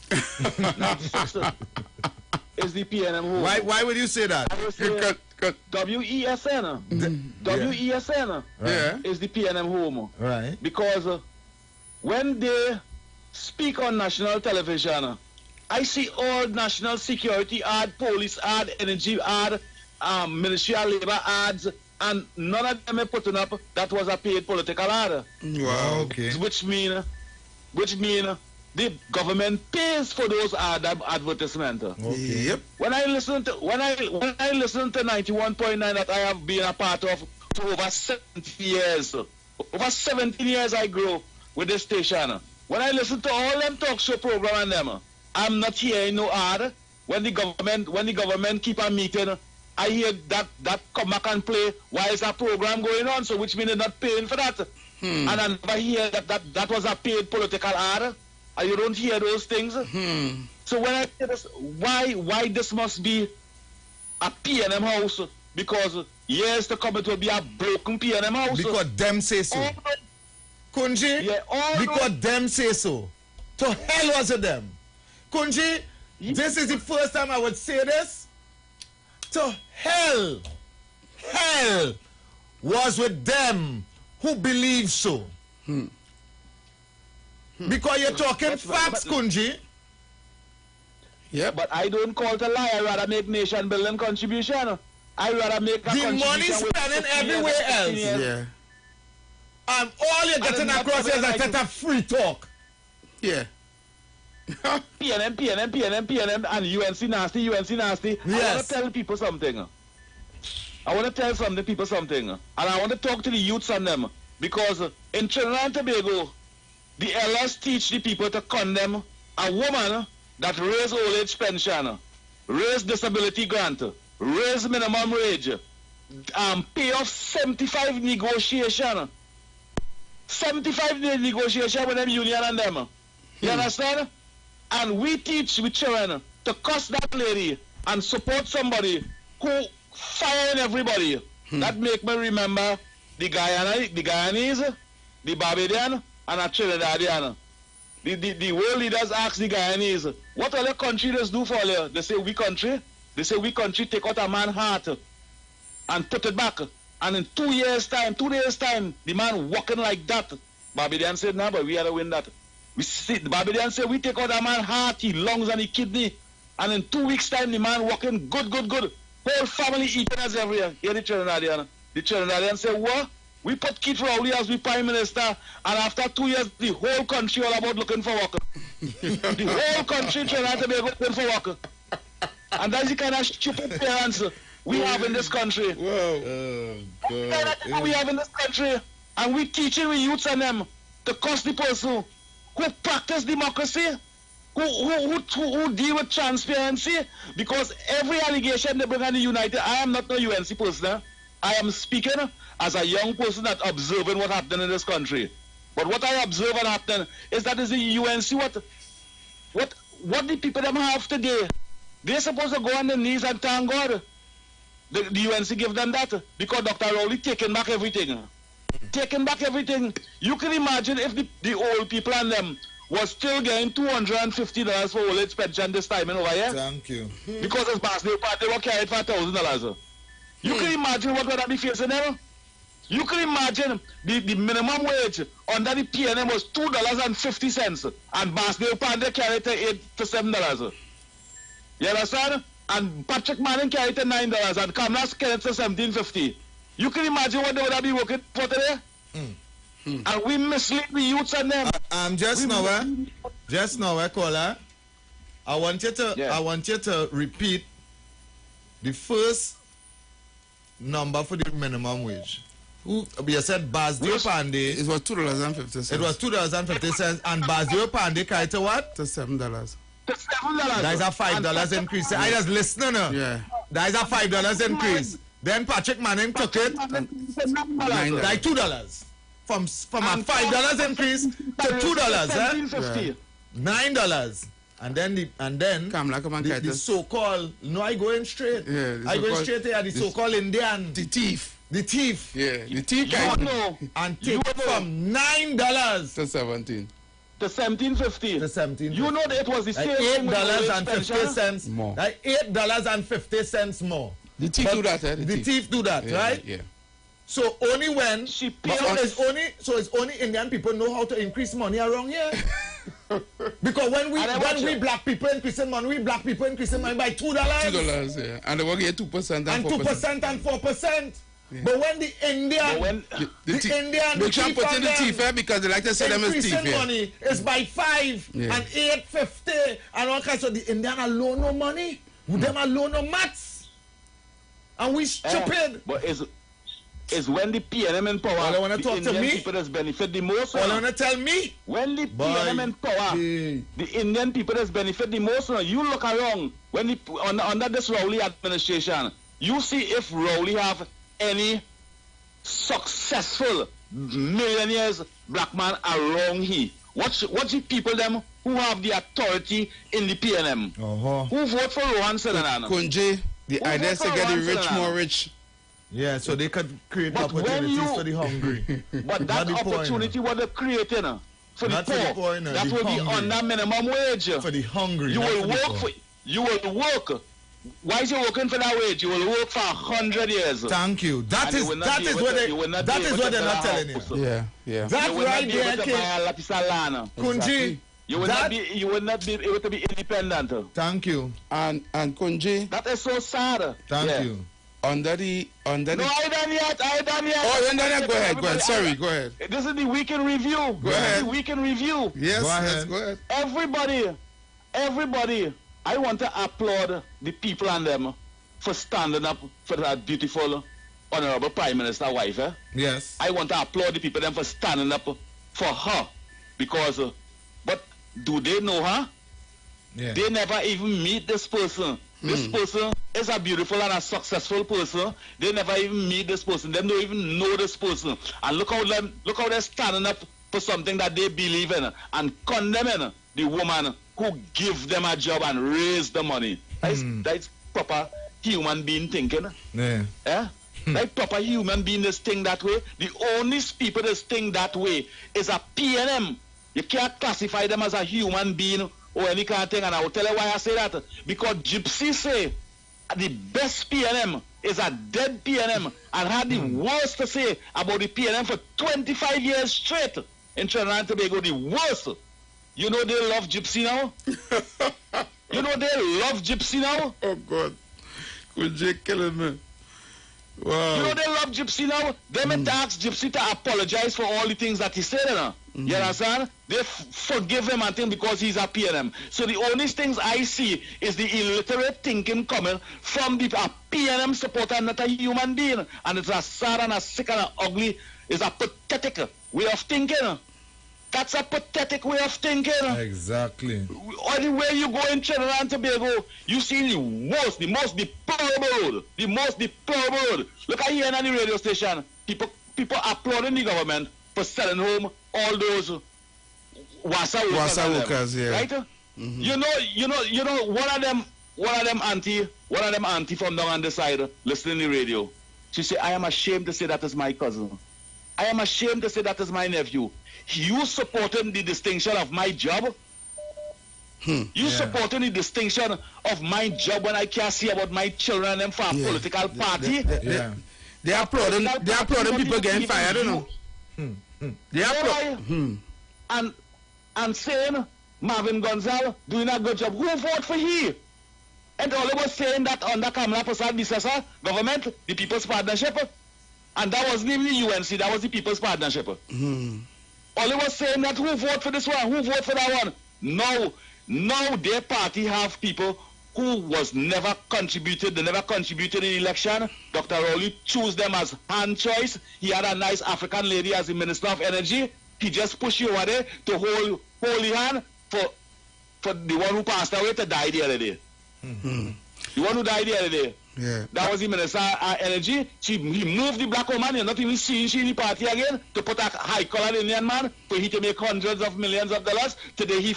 Not 60 is the P&M home. Why would you say that? I will say WESN. WESN is the P&M home. Right. Because when they speak on national television, I see all national security ad, police ad, energy ad, Ministry of Labor ads, and none of them are putting up that was a paid political ad. Wow, okay. Which mean the government pays for those advertisements. Okay. Yep. When I listen to 91.9 that I have been a part of for over 70 years, over 17 years I grow with this station. When I listen to all them talk show program and them, I'm not hearing no ad. When the government keep a meeting, I hear that come back and play while is a program going on, so which means they're not paying for that. And I never hear that was a paid political ad. And you don't hear those things. So when I say this, why this must be a P&M house? Because years to come it will be a broken P&M house. Because them say so. Kunji, because them say so. To hell was it them. Kunji, this is the first time I would say this. To hell was with them who believe so. Because you're talking facts, Kunji. Yeah, but I don't call to lie. I rather make nation building contribution. I rather make a contribution. The money spending everywhere else. Yeah. And all you're getting across is a free talk. Yeah. PNM, and UNC nasty. Yes. I want to tell people something. And I want to talk to the youths on them. Because in Trinidad and Tobago, the elders teach the people to condemn a woman that raise old age pension, raise disability grant, raise minimum wage, pay off 75 negotiation. 75 negotiation with them union and them. You understand? And we teach with children to cuss that lady and support somebody who firing everybody. That make me remember the Guyanese, the Barbadian, and a Trinidadian. The world leaders ask the Guyanese, what other country does do for you? They say, we country. They say, we country take out a man's heart and put it back. And in 2 days' time, the man walking like that. Barbadian said, no, but we had to win that. The Barbadian said, we take out a man's heart, his lungs, and his kidney. And in 2 weeks' time, the man walking good. Whole family eating as everywhere. Here the Trinidadian. The Trinidadian said, what? We put Keith Rowley as we prime minister, and after 2 years, the whole country all about looking for work. The whole country Trinidad to be looking for work. And that's the kind of stupid parents we have in this country. Whoa. We have in this country, and we teaching we youths and them to cost the person who practice democracy, who deal with transparency, because every allegation they bring on the United, I am not no UNC person. I am speaking as a young person that observing what happened in this country. But what I observe and happen is that is the UNC what the people them have today. They're supposed to go on their knees and thank God. The UNC give them that because Dr. Rowley taking back everything. You can imagine if the old people and them was still getting $250 for old age pension this time over here. Thank you. Because it's past their part, they were carried for $1,000. You can imagine what would I be facing them? You can imagine the minimum wage under the PNM was $2.50, and Basdale Pande carried $8 to $7. You understand? And Patrick Manning carried $9, and Kamlas carried $17.50. You can imagine what they would have been working for today? And we mislead the youths and them. Just now, caller. I want you to repeat the first number for the minimum wage. You said Basdeo Pande. It was $2.50. It was $2.50, and Basdeo Pande carried to what? To $7. To $7. That is a $5 increase. I just listen, no? Yeah. That is a $5 increase. Then Patrick Manning took it like $2. From a $5 increase to $2, $9. And then the so-called, I going straight. Yeah, I going straight here, the so-called Indian. The thief. The thief. Yeah, the thief. And take it from $9 to 17. To $17.50. You know that it was the same $8.50 more. Like $8.50 more. The thief do that, eh? The thief do that, right? Yeah. So only when it's only Indian people know how to increase money around here. Because when we black people increasing money by $2. $2, yeah. And they will get 2% and 4%. And 4%. Yeah. But when the Indian, make sure put in the thief, because they like to say them as thief. Increasing money is by 5 and $8.50 and all kinds of the Indian alone no money. Them alone no maths. And we stupid. But is when the PNM in power, all I want to talk to me, people that's benefit the most. All I want to tell me, when the PNM in power, the Indian people that's benefit the most. You look around when under this Rowley administration, you see if Rowley have any successful millionaires black man around here. Watch the people them who have the authority in the PNM. Who vote for Rohan Sedanana? Kunji, the idea is to get the rich more rich. Yeah, so they could create opportunities for the hungry. But that opportunity what they're creating for the poor, that will be under minimum wage. For the hungry. You will work. Why is you working for that wage? You will work for 100 years. Thank you. That is what they're not telling you. Yeah. That right there, Kunji. You will not be able to be independent. Thank you. And Kunji. That is so sad. Thank you. Under the No, I done yet. Oh, you done yet? Go ahead. Sorry, go ahead. This is the weekend review. Go ahead. The weekend review. Yes, go ahead. Everybody, I want to applaud the people and them for standing up for that beautiful, honorable Prime Minister wife. Yes. I want to applaud the people them for standing up for her. Because, but do they know her? Yeah. They never even meet this person. This person is a beautiful and a successful person. They never even meet this person. They don't even know this person. And look how they're standing up for something that they believe in and condemning the woman who give them a job and raise the money. That's proper human being thinking. Yeah. Like proper human being is think that way. The only people that think that way is a PNM. You can't classify them as a human being or any kind of thing, and I will tell you why I say that. Because Gypsy say the best PNM is a dead PNM and had the worst to say about the PNM for 25 years straight in Trinidad and Tobago. The worst. You know they love Gypsy now? You know they love Gypsy now? Oh God. Could you killing me? Wow. You know they love Gypsy now? They may ask Gypsy to apologize for all the things that he said. You understand? They forgive him and think because he's a PNM. So the only things I see is the illiterate thinking coming from the PNM supporter, not a human being. And it's a sad and a sick and a ugly, it's a pathetic way of thinking. That's a pathetic way of thinking. Exactly. Anywhere you go in Trinidad and Tobago, you see the most deplorable road. Look at here on the radio station. People applauding the government for selling home all those Wasa workers, yeah. Right? You know, one of them auntie from down on the side listening to the radio. She said, I am ashamed to say that is my cousin. I am ashamed to say that is my nephew. You supporting the distinction of my job? You supporting the distinction of my job when I can't see about my children and for a political party? They applauding people getting fired, you know. They applaud. And saying Marvin Gonzalez doing a good job. Who voted for he? And all was saying that under Kamala Prasad Bisasa government, the People's Partnership, and that wasn't even the UNC, that was the People's Partnership. All was saying that who voted for this one, who voted for that one. Now their party have people who was never contributed, they never contributed in the election. Dr. Rowley chose them as hand choice. He had a nice African lady as the Minister of Energy. He just pushed you over there to hold the hand for the one who passed away to die the other day. The one who died the other day. Yeah. That was the Minister of Energy. He moved the black woman, you're not even seeing she in the party again, to put a high-collared Indian man for he to make hundreds of millions of dollars. Today he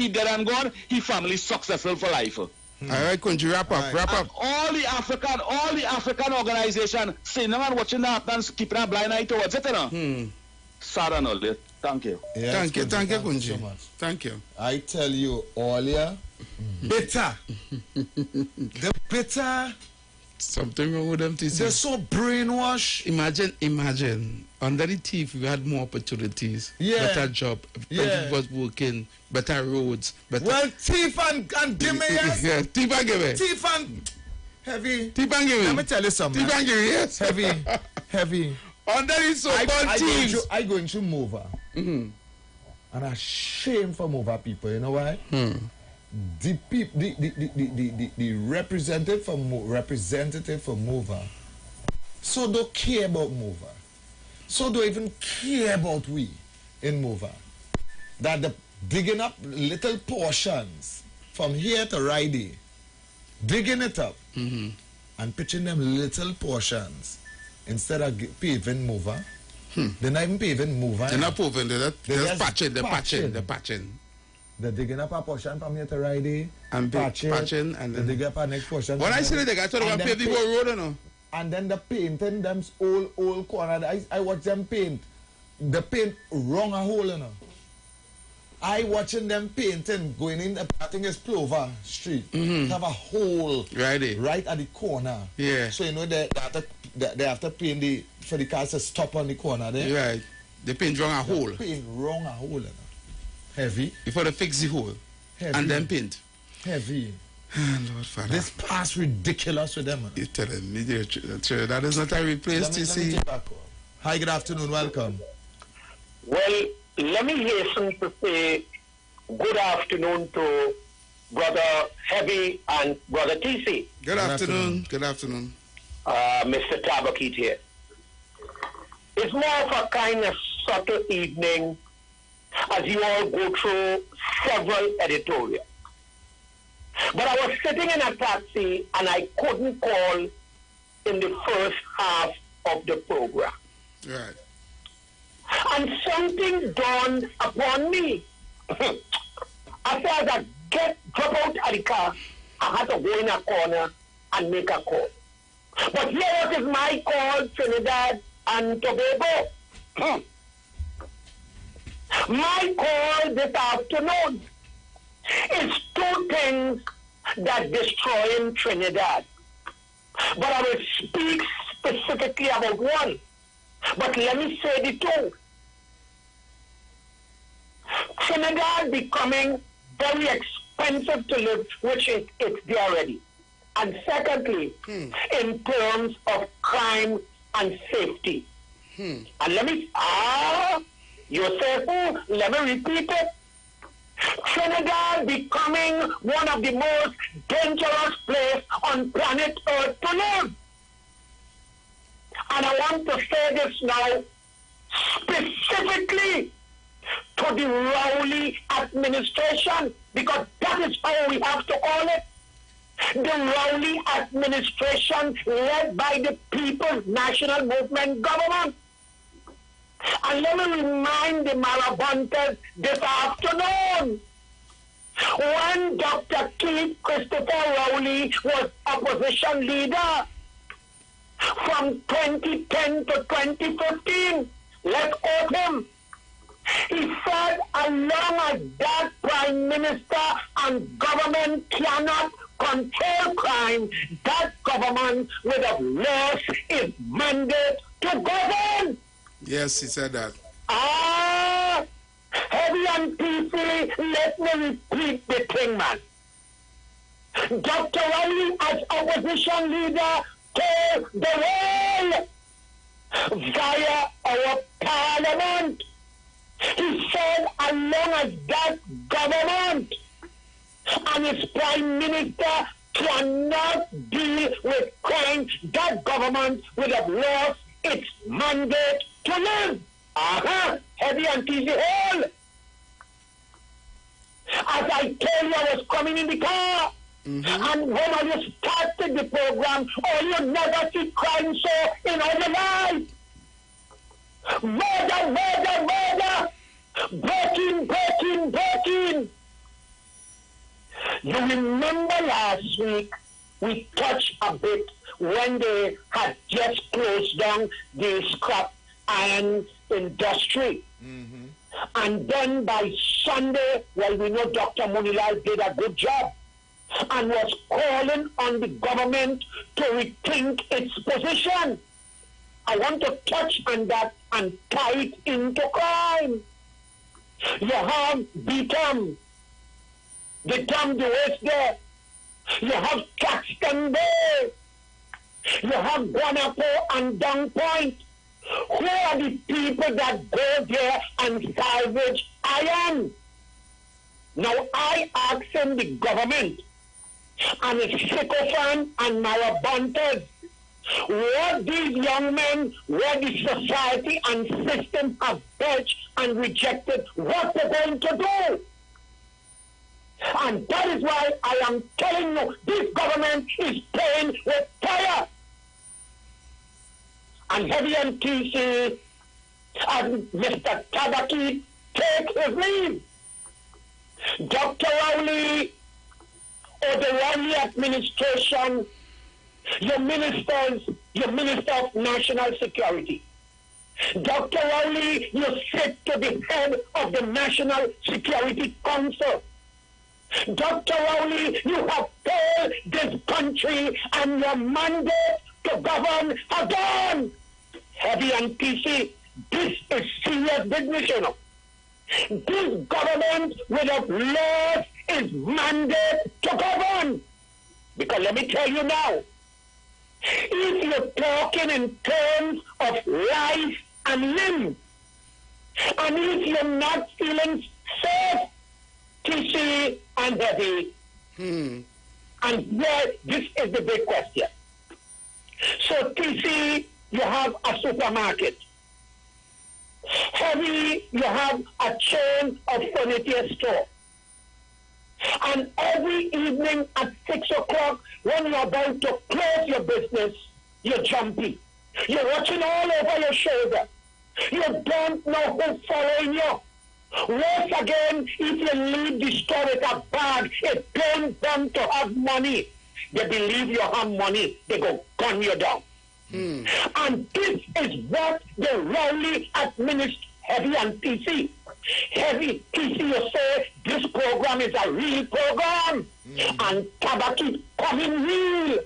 dead and gone, he family successful for life. All right, country, wrap up. And all the African organizations saying, no man watching that and keeping a blind eye towards it, you know. Sad and all that. Thank you. Yes, thank you, Kunji. So much. Thank you. I tell you, Olia, bitter. The bitter. Something wrong with them, TC. They're so brainwashed. Imagine. Under the TIF, we had more opportunities. Yeah. Better job. People was working. Better roads. Well, TIF and Gimme, yes. Yeah, TIF and Gimme. TIF and Heavy. TIF and Gimme. Let me tell you something. TIF and Gimme, yes. Heavy. Under the so-called TIFs. I go into Mova. And I'm ashamed for Mova people. You know why? The representative for Mova so don't care about Mova. So don't even care about we in Mova. That the digging up little portions from here to Rydie, digging it up and pitching them little portions instead of paving Mova. They're not even paving Mova. They're not paving, they're just patching. They're digging up a portion from here to Rydie and patching and then they dig up a next portion. When I say that, I thought they were paving the whole road, you know. And then the painting them old corner. I watch them paint. The paint wrong a hole, you know. I watching them painting going in. I think it's Plover Street. Have a hole right at the corner. Yeah. So you know they have to paint for the cars to stop on the corner there. Right. They paint wrong a hole. Paint wrong a hole, you know. Heavy. Before they fix the hole. Heavy. And then paint. Heavy. Lord Father. This past ridiculous with them. You're telling me that is not a real place to see. Hi, good afternoon. Welcome. Well, let me hasten to say good afternoon to Brother Heavy and Brother TC. Good afternoon. Good afternoon. Mr. Tabakit here. It's more of a kind of subtle evening as you all go through several editorials. But I was sitting in a taxi and I couldn't call in the first half of the program. Right. And something dawned upon me. As I drop out of the car, I had to go in a corner and make a call. But here what is my call, Trinidad and Tobago. My call this afternoon is two things that destroying Trinidad. But I will speak specifically about one. But let me say the two. Trinidad becoming very expensive to live, which it's there already. And secondly, in terms of crime and safety. And let me, you say, let me repeat it. Trinidad becoming one of the most dangerous places on planet Earth to live. And I want to say this now specifically to the Rowley administration, because that is how we have to call it. The Rowley administration led by the People's National Movement government. And let me remind the Marabuntas this afternoon, when Dr. Keith Christopher Rowley was opposition leader from 2010 to 2015, let's quote him. He said, as long as that prime minister and government cannot control crime, that government would have lost its mandate to govern. Yes, he said that. Heavy and peacefully, let me repeat the thing, man. Dr. Rowley, as opposition leader, told the world via our parliament. He said, as long as that government and its prime minister cannot deal with crime, that government would have lost its mandate to live. Heavy and easy hole. As I told you, I was coming in the car. And when I started the program, you never see crime so in all your life. Murder. Breaking. You remember last week, we touched a bit when they had just closed down the scrap iron industry. And then by Sunday, well, we know Dr. Munilal did a good job and was calling on the government to rethink its position. I want to touch on that and tie it into crime. You have Beaton, the waste there. You have Caxton Bay. You have Guanapo and Dung Point. Who are the people that go there and salvage iron? Now I ask him, the government and its sycophant and Marabontas, what these young men, what the society and system have begged and rejected, what they're going to do. And that is why I am telling you, this government is playing with fire. And Heavy MTC and Mr. Tabaki take his leave. Dr. Rowley or the Rowley administration, your minister of national security. Dr. Rowley, you sit to the head of the National Security Council. Dr. Rowley, you have failed this country and your mandate to govern have gone. Heavy and PC, this is serious business, you know. This government will have lost its mandate to govern. Because let me tell you now, if you're talking in terms of life and limb, and if you're not feeling safe, TC and Heavy, and this is the big question. So TC, you have a supermarket. Heavy, you have a chain of furniture store. And every evening at 6 o'clock, when you're about to close your business, you're jumpy. You're watching all over your shoulder. You don't know who's following you. Once again, if you leave the store with a bag, it pains them to have money. They believe you have money, they go gun you down. And this is what the Rowley administration, Heavy and PC. Heavy PC, you say this program is a real program. And Tabaki coming real.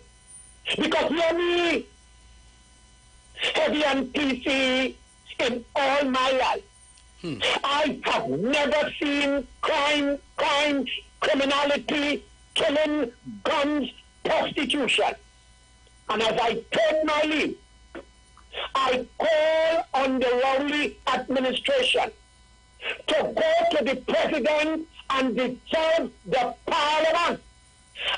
Because hear me, Heavy and PC, in all my life, I have never seen crime, criminality, killing, guns, prostitution. And as I take my leave, I call on the Rowley administration to go to the president and dissolve the parliament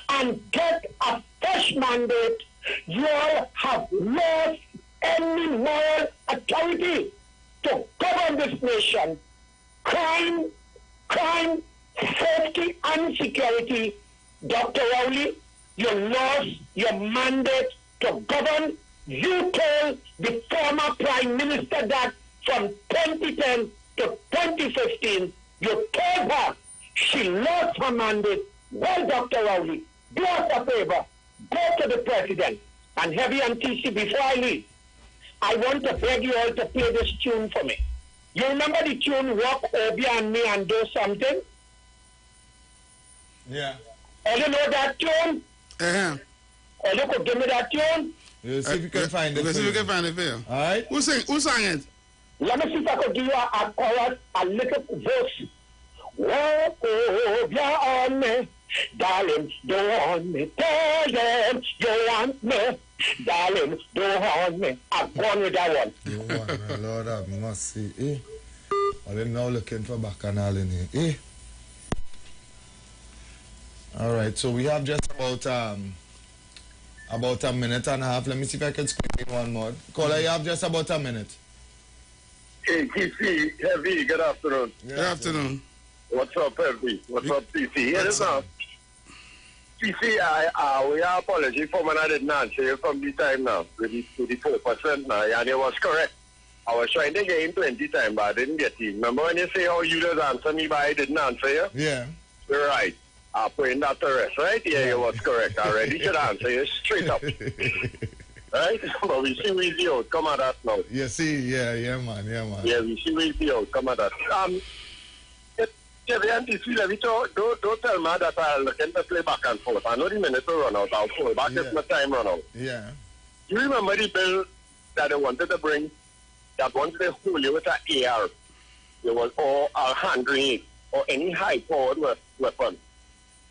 and get a fresh mandate. You all have lost any moral authority to govern this nation. Crime, safety and security. Dr. Rowley, you lost your mandate to govern. You told the former Prime Minister that from 2010 to 2015, you told her she lost her mandate. Well, Dr. Rowley, do us a favor. Go to the president and Heavy and TC before I leave. I want to beg you all to play this tune for me. You remember the tune Walk Obia and Me and Do Something? Yeah. you know that tune? You could give me that tune? You see if you can find it. Let's see if we can find it for you. All right. Who sang it? Let me see if I could give you a chorus, a little verse. Walk over on me, darling, don't want me. Tell them you want me, darling, don't want me. I'm going with that one. You want me, Lord have mercy. I'm now looking for bacchanal in here. All right, so we have just about a minute and a half. Let me see if I can squeeze in one more. Caller, you have just about a minute. Hey, TC, Heavy, good afternoon. Good afternoon. What's up, Heavy? What's up, TC? Here is now. TC, we are apology for when I didn't answer you from the time now, with the 4% now, and it was correct. I was trying to get in 20 times, but I didn't get you. Remember when you say, oh, you just answer me, but I didn't answer you? Yeah. You're right. I put that to rest, right? Yeah, you was correct. I already should answer you straight up. Right? But we see we the outcome of that now. Yeah, see, yeah, man. Yeah, we see we the outcome of that. Don't tell me that I'll look into play back and forth. I know the minute will run out. I'll pull back if my time run out. Yeah. You remember the bill that they wanted to bring, that once they hold you with an AR, there was all a hand grenade or any high-powered weapon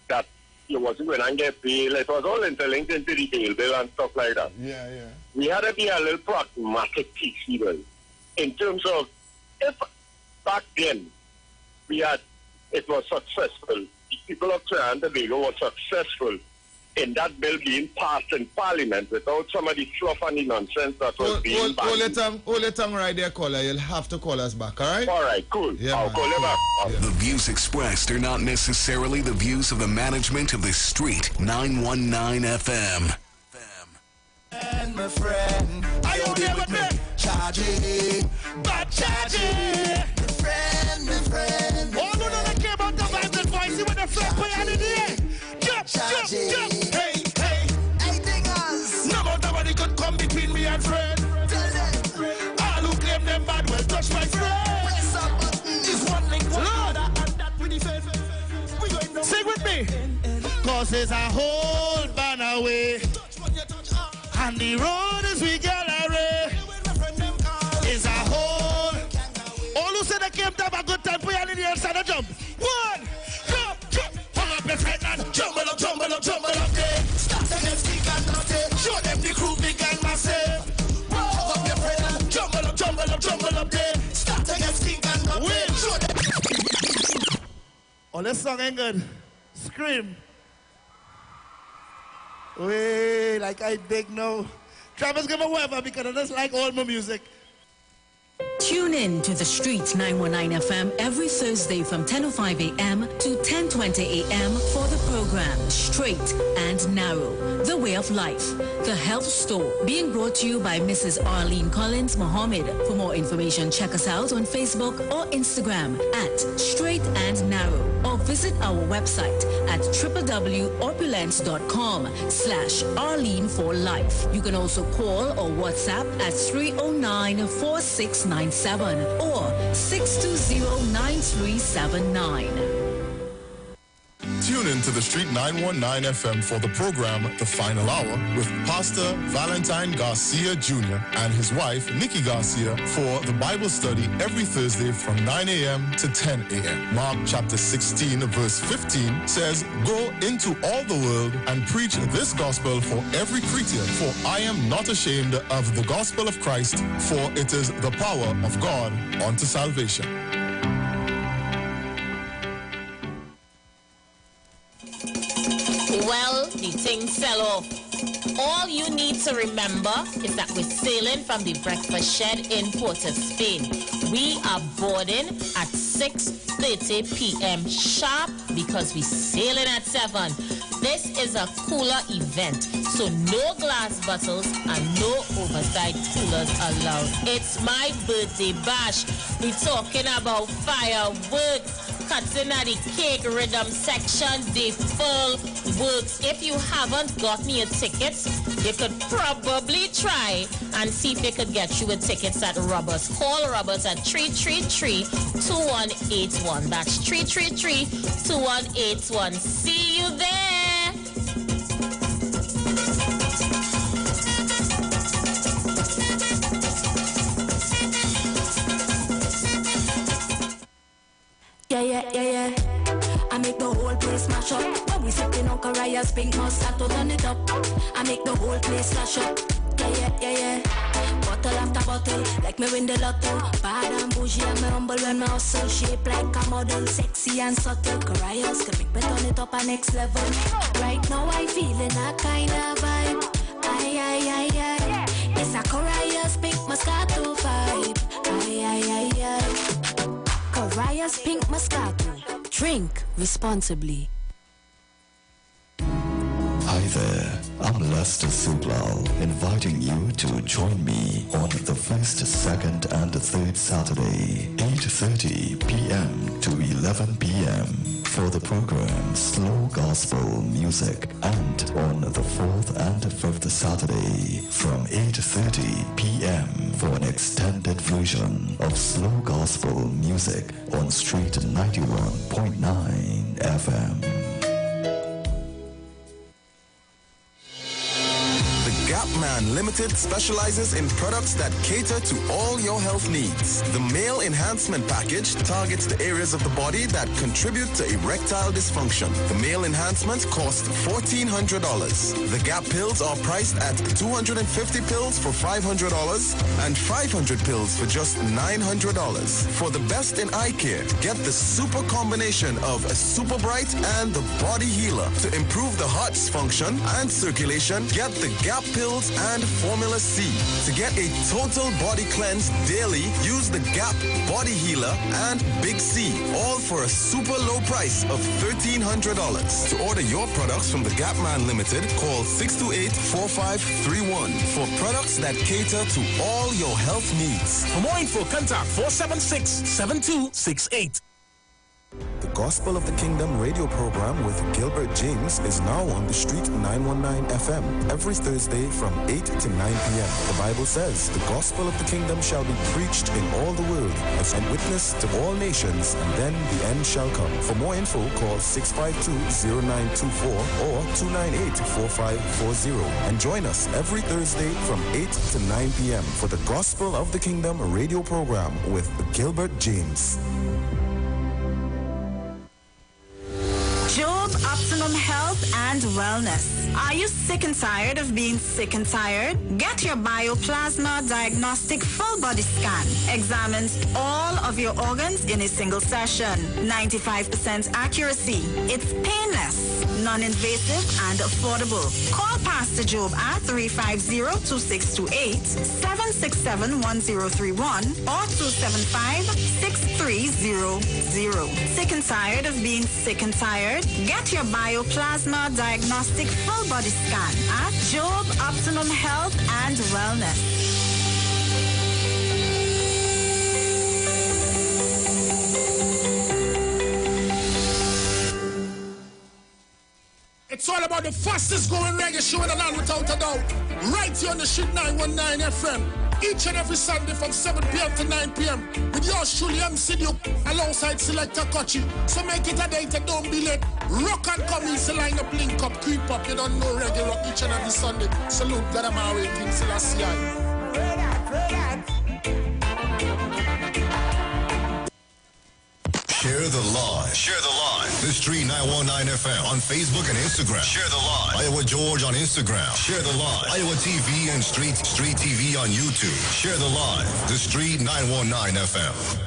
that you wasn't going to get bail. It was all interlinked into the bail bill and stuff like that. Yeah. We had to be a little pragmatic, people, in terms of if back then it was successful. The people of Trinidad and Tobago were successful in that bill being passed in Parliament without some of the fluff and the nonsense that was being banned. Hold it right there, caller. You'll have to call us back, all right? All right, cool. Yeah, I'll call you back. Yeah. The views expressed are not necessarily the views of the management of the Street 919 FM. And my friend, I owe you with me. Charging, but charging. My friend. Oh, no, I care about the vibrant voice with the friend boy out in the air. Jump. Hey, dingers. Nobody could come between me and friend. Tell them. All who claim them bad will touch my friend. This one link, one other, and that with the faith. Sing with me. Cause there's a whole banner way. And the road is we gallery. Is a whole. All who said they came to have a good time, put your hand in the air, start a jump. One, jump. Pull up your friend and jumble up there. Start against big and naughty. Show them the crew big and massive. Pull up your friend and jumble up there. Start against big and naughty. Show them. Oh, this song ain't good. Scream. Wait, like I big no. Travis, give a whatever because I just like all my music. Tune in to the Street 919 FM every Thursday from 10:05 a.m. to 10:20 a.m. for the program Straight and Narrow, The Way of Life, The Health Store, being brought to you by Mrs. Arlene Collins Mohammed. For more information, check us out on Facebook or Instagram at Straight and Narrow, or visit our website at www.opulence.com/Arlene for Life. You can also call or WhatsApp at 309-4697 or 620-9379. Tune in to the Street 919 FM for the program The Final Hour with Pastor Valentine Garcia Jr. and his wife Nikki Garcia for the Bible study every Thursday from 9 a.m. to 10 a.m. Mark chapter 16 verse 15 says, "Go into all the world and preach this gospel for every creature, for I am not ashamed of the gospel of Christ, for it is the power of God unto salvation." Well, the thing sell off. All you need to remember is that we're sailing from the breakfast shed in Port of Spain. We are boarding at 6:30 p.m. sharp because we're sailing at 7. This is a cooler event, so no glass bottles and no oversized coolers allowed. It's my birthday bash. We're talking about fireworks, cutting at the cake rhythm section, the full works. If you haven't gotten your tickets, you could probably try and see if you could get you a tickets at Roberts. Call Roberts at 333-2181. That's 333-2181. See you there. yeah. I make the whole place smash up. When we sipping on Caria's pink Moscato, turn it up. I make the whole place flash up. Yeah. Bottle after bottle, like me win the lotto. Bad and bougie, I'm humble when my hustle. Shape like a model, sexy and subtle. Caria's can make me turn it up a next level. Right now I feeling a kind of vibe. Aye. It's a Caria's pink Moscato vibe. Aye. Caria's pink Moscato. Drink responsibly. Hi there, I'm Lester Sublal, inviting you to join me on the first, second, and third Saturday, 8:30 p.m. to 11 p.m. for the program Slow Gospel Music, and on the fourth and fifth Saturday from 8:30 p.m. for an extended version of Slow Gospel Music on Street 91.9 FM. Gapman Limited specializes in products that cater to all your health needs. The male enhancement package targets the areas of the body that contribute to erectile dysfunction. The male enhancement costs $1,400. The Gap pills are priced at 250 pills for $500 and 500 pills for just $900. For the best in eye care, get the super combination of a Super Bright and the Body Healer. To improve the heart's function and circulation, get the Gap pills and Formula C. To get a total body cleanse daily, use the Gap Body Healer and Big C, all for a super low price of $1,300. To order your products from the Gapman Limited, call 628-4531 for products that cater to all your health needs. For more info, contact 476-7268. The Gospel of the Kingdom radio program with Gilbert James is now on the Street 919 FM every Thursday from 8 to 9 p.m. The Bible says, the Gospel of the Kingdom shall be preached in all the world and witnessed to all nations, and then the end shall come. For more info, call 652-0924 or 298-4540 and join us every Thursday from 8 to 9 p.m. for the Gospel of the Kingdom radio program with Gilbert James. Job Optimum Health and Wellness. Are you sick and tired of being sick and tired? Get your Bioplasma Diagnostic Full Body Scan. Examines all of your organs in a single session. 95% accuracy. It's painless, non-invasive, and affordable. Call Pastor Job at 350-2628, 767-1031, or 275-6300. Sick and tired of being sick and tired? Get your Bioplasma Diagnostic Full Body Scan at Job Optimum Health and Wellness. It's all about the fastest growing reggae show in the land without a doubt. Right here on the Street 919 FM. Each and every Sunday from 7 p.m. to 9 p.m. with yours truly, MC Duke, alongside Selector Kochi. So make it a date and don't be late. Rock and come in, so line up, link up, creep up. You don't know reggae rock each and every Sunday. Salute, God, I'm away, King Selassie. Share the live. Share the live. The Street 919 FM on Facebook and Instagram. Share the live. Iowa George on Instagram. Share the live. Iowa TV and Street TV on YouTube. Share the live. The Street 919 FM.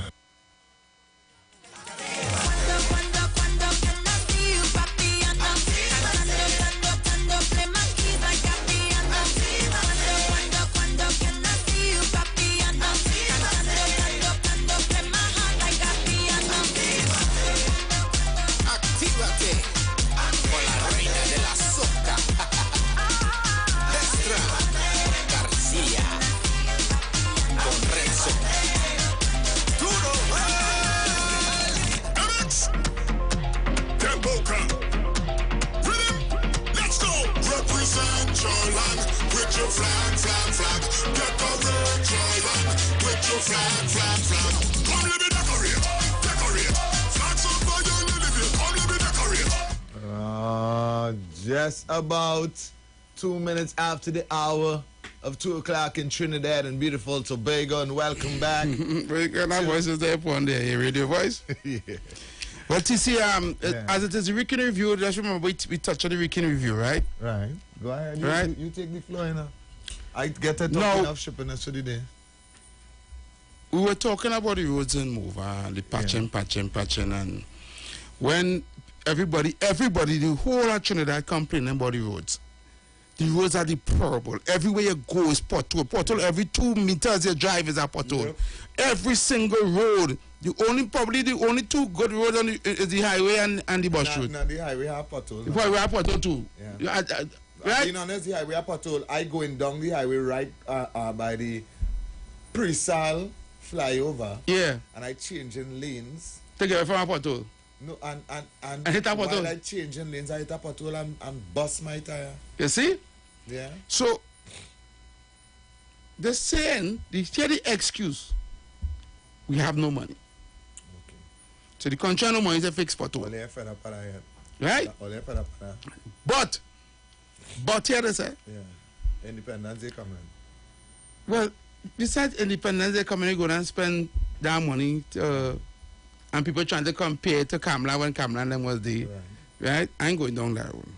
Just about 2 minutes after the hour of 2 o'clock in Trinidad and beautiful Tobago, and welcome back. Very good. That voice is there upon there. Your radio voice? Yeah. Well, TC, as it is a weekend review, just remember we touch on the weekend review, right? Right. Go ahead. Right. You take the floor, you know. I get it talking of shipping us for the day. We were talking about the roads and move, the patching, and when everybody, the whole of Trinidad complaining about the roads. The roads are deplorable. Everywhere you go is pothole. Every 2 meters you drive is a pothole. Yep. Every single road. Probably the only two good roads on is the highway and the bus road. No, the highway have pothole. The highway have pothole too. Yeah. Right? Being honest, the highway have pothole. I going down the highway right by the Pre-Sal flyover. Yeah. And I changing lanes. Take it from a pothole. No, and hit a pothole. While I changing lanes, I hit a pothole and bust my tire. You see? Yeah. So they're saying, they hear the excuse, we have no money. Okay. So the country no money to fix pothole. Right? But here they say. Yeah. Independence Day coming. Well, besides Independence Day coming, you go and spend that money and people trying to compare to Kamla when Kamla and them was the right? I ain't going down that road.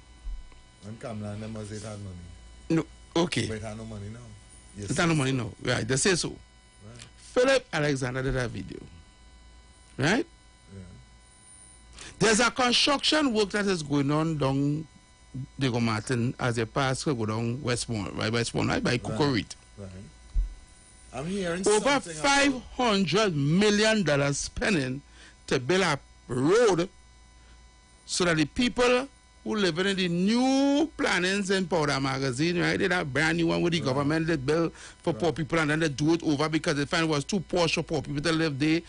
When Kamla and them was it had money. No, okay. But it had no money now. Yes, it had no money now. Right, they say so. Right. Philip Alexander did a video. Right? Yeah. There's a construction work that is going on down Diego Martin as a pass go down Westmont, right? Westmont, right? By Kukurit. Right. I'm hearing over $500 million spending to build a road so that the people who live in the new plannings in Powder Magazine, right? They have brand new one with the government they build for poor people and then they do it over because they find it was too posh for poor people to live there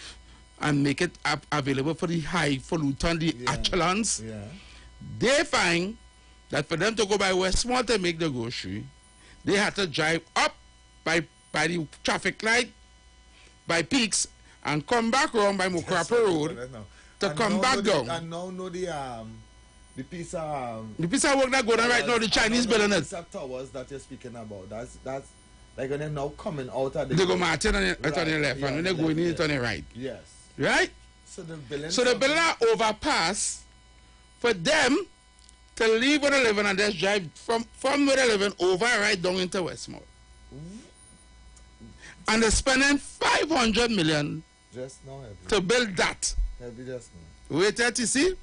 and make it available for the highfalutin, the echelons. Yeah. They find that for them to go by Westmont to make the grocery, they had to drive up by the traffic light, by Peaks, and come back around by Mokrapa Road to come back down. And now know the piece of the piece of work that going on right now, the Chinese building it. The piece of towers that you're speaking about, that's like when they're now coming out of the they go Martin on the left, and when they go in it on the right. Yes. Right? So the building overpass for them to leave where they live and just drive from where they live over right down into Westmont. And they're spending $500 million just now, heavy. To build that. Heavy just now. Wait till you see.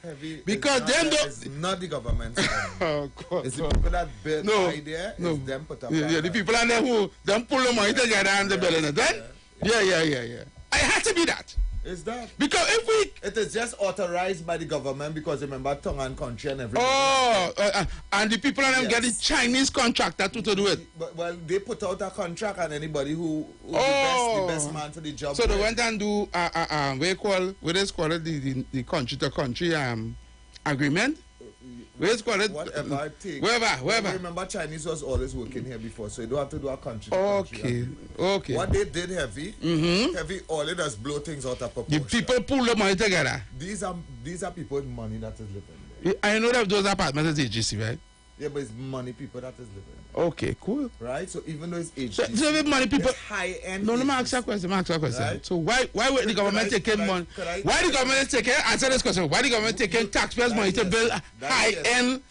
Heavy. Because them don't. It's not the government. Oh, God. It's the people that build the idea. No. It's them put up. Yeah, the people and them who them pull the money together and they're building it. Right? Yeah. I had to be that. Is that? Because if we... It is just authorized by the government because remember tongue and country and everything. Oh, and the people and them get the Chinese contractor to do it. Well, they put out a contract and anybody who the best man for the job. So they went and do, what they call it, the country to country agreement? Whatever it takes. Wherever. Remember, Chinese was always working here before, so you don't have to do a country. Okay. What they did, heavy, all it does blow things out of proportion. The people pull the money together. These are people with money that is living there. I know that those apartments is AGC, right? Yeah, but it's money people that is living there. Okay, cool. Right? So even though it's HDC, so if money people high-end. No, ask that question. Right? So why would the government taking money? Why the government taking? Answer this question. Why the government taking taxpayers' money to build high-end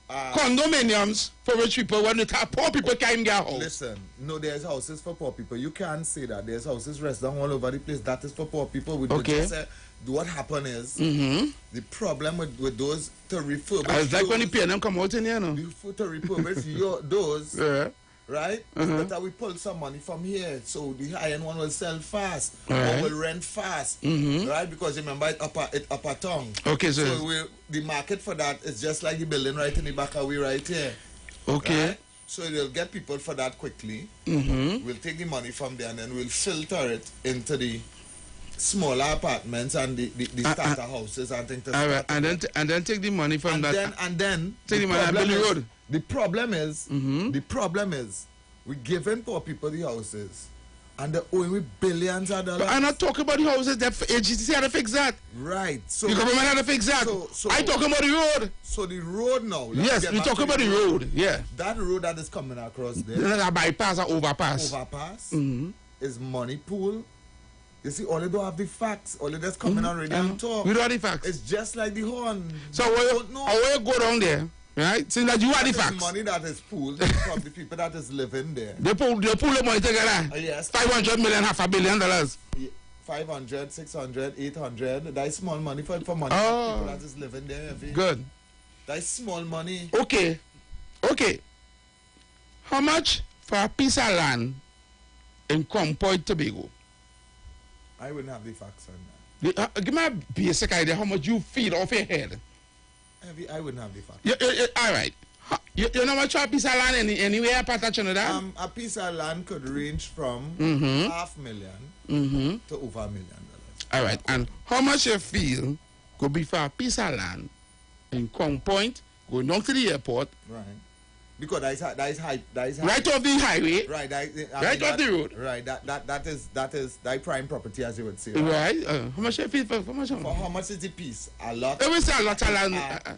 condominiums for rich people when the poor people can't get a house? Listen, no, there's houses for poor people. You can't say that. There's houses rest down all over the place. That is for poor people. What happened is the problem with those to refurbish. It's like when the PNM come out in here, no? To refurbish those, right? But we pull some money from here, so the high-end one will sell fast or will rent fast, right? Because remember it up a tongue. Okay, so the market for that is just like the building right in the back of we right here. Okay. Right? So they'll get people for that quickly. We'll take the money from there and then we'll filter it into the smaller apartments and the starter houses and things. And then take the money from that. And then take the money and build the road. The problem is, we're giving poor people the houses, and they're owing with billions of dollars. But I'm not talking about the houses. The HGC had to fix that. Right. So the government had to fix that. I talking about the road. So the road now. Yes, we talking about the road. Yeah. That road that is coming across there. There's a bypass or overpass. Overpass is money pool You see, all they don't have the facts. All they just come in already and talk. We don't have the facts. It's just like the horn. So where you go down there, right? Since that you have the facts. Money that is pooled from the people that is living there. They pool the money together. Yes. 500 million, $500 million. 500, 600, 800. That is small money for money. Oh. People that is living there. Good. That is small money. Okay. How much for a piece of land in Point Tobago? I wouldn't have the facts on that. Give me a basic idea how much you feed off your head. I wouldn't have the facts. All right. You know how much a piece of land anywhere part of Trinidad? A piece of land could range from $500,000 to over $1 million. All right. And how much you feel could be for a piece of land in Point, going down to the airport? Right. Because that is high. Right off the highway. Right. Right off the road. Right. That is prime property, as you would say. Right. How much you feel for how much is the piece? A lot. It was a lot of land.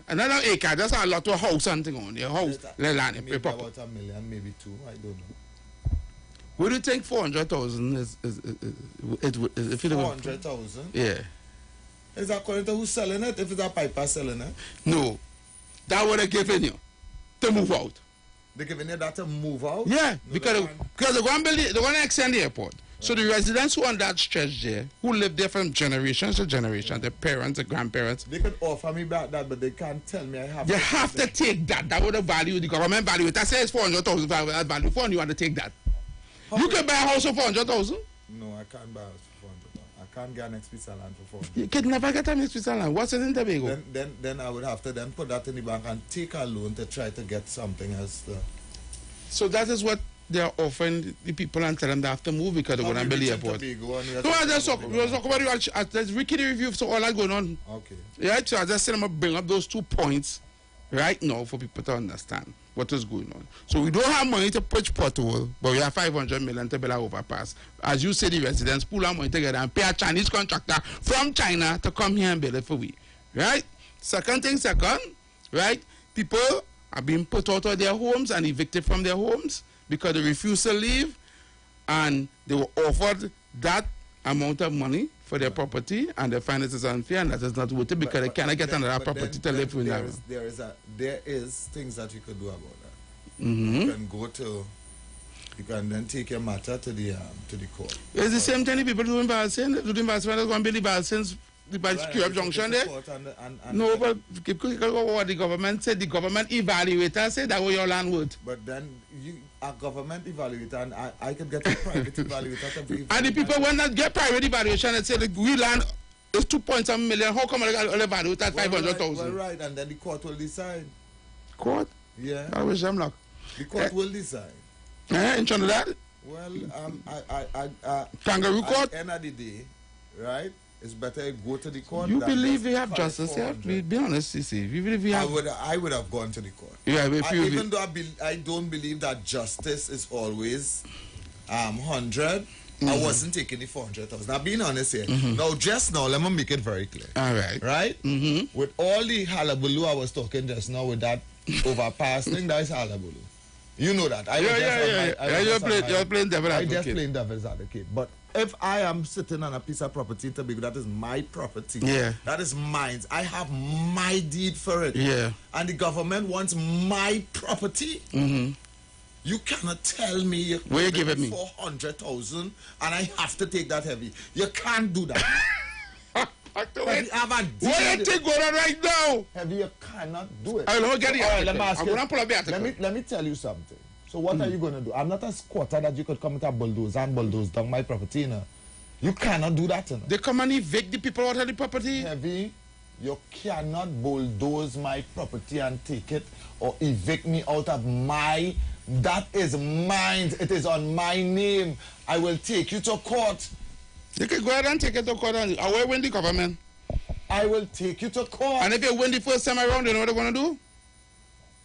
Another acre. That's a lot to a house something on your house. Land. Maybe about $1 million, maybe $2 million. I don't know. Would you think 400,000 is if you 400,000? Yeah. Is that according to who's selling it? If it's a piper selling it? No. That would have given you to move out. They're giving you that to move out? Yeah, no, because they're going to extend the airport. Right. So the residents who on that stretch there, who live there from generations to generation, the parents, the grandparents. They could offer me back that, but they can't tell me I have You have to take that. That would have value, the government value it. I say it's 400,000 value for, and you want to take that. You can buy a house for 400,000? No, I can't buy a house for 400,000. I can't get an next piece of land for 400,000. You can never get a next piece of land. What's it in Tobago? Then I would have to then put that in the bank and take a loan to try to get something else. So that is what they are offering the people and tell them they have to move because they're going to build the airport. No, I just talk about you. There's Ricky the review, so all that going on. Okay. Yeah, so I just said I'm going to bring up those 2 points right now for people to understand what is going on. So we don't have money to pitch pothole, but we have 500 million to build an overpass. As you say, the residents pull our money together and pay a Chinese contractor from China to come here and build it for we. Right? Second, right? People are being put out of their homes and evicted from their homes because they refuse to leave, and they were offered that amount of money for their property, and they find it is unfair and that is not worth it because they cannot get another property to live with. There is things that you could do about that. You can then take your matter to the court. It's the same thing the people do in Balsins. Do in Balsins, they're going to build the Balsins, the Balsins Junction there. No, but what the government said, the government evaluator said that was your land worth. But then a government evaluator, and I could get a private evaluator to be. And the people when not get private evaluation and say that we land is 2.7 million, how come I evaluate at 500,000? Well, right, and then the court will decide. Court? Yeah. I wish I'm luck. The court will decide. In Trinidad? Well, Kangaroo court? At the end of the day, right? It's better go to the court. You believe we have justice here? Be honest, you see. You believe we have... I would have gone to the court. Yeah, even though I don't believe that justice is always 100. I wasn't taking the 400,000. Now, being honest here. Now, just now, let me make it very clear. All right. Right? With all the hullabaloo I was talking just now with that overpass thing, that is hullabaloo. You know that. You're playing devil's advocate. I just playing devil's advocate. But if I am sitting on a piece of property in Tobago, that is my property. Yeah. That is mine. I have my deed for it. Yeah. And the government wants my property. You cannot tell me you're giving me 400,000 and I have to take that heavy. You can't do that. What do you think going on right now? Heavy, you cannot do it. I will get the article. Let me ask I'm going to pull up the article. Let me tell you something. So what are you going to do? I'm not a squatter that you could come with a bulldozer and bulldoze down my property. You know? You cannot do that. You know? They come and evict the people out of the property? Heavy, you cannot bulldoze my property and take it or evict me out of my... That is mine. It is on my name. I will take you to court. You can go ahead and take it to court. And I will win the government. I will take you to court. And if you win the first time around, you know what they're going to do?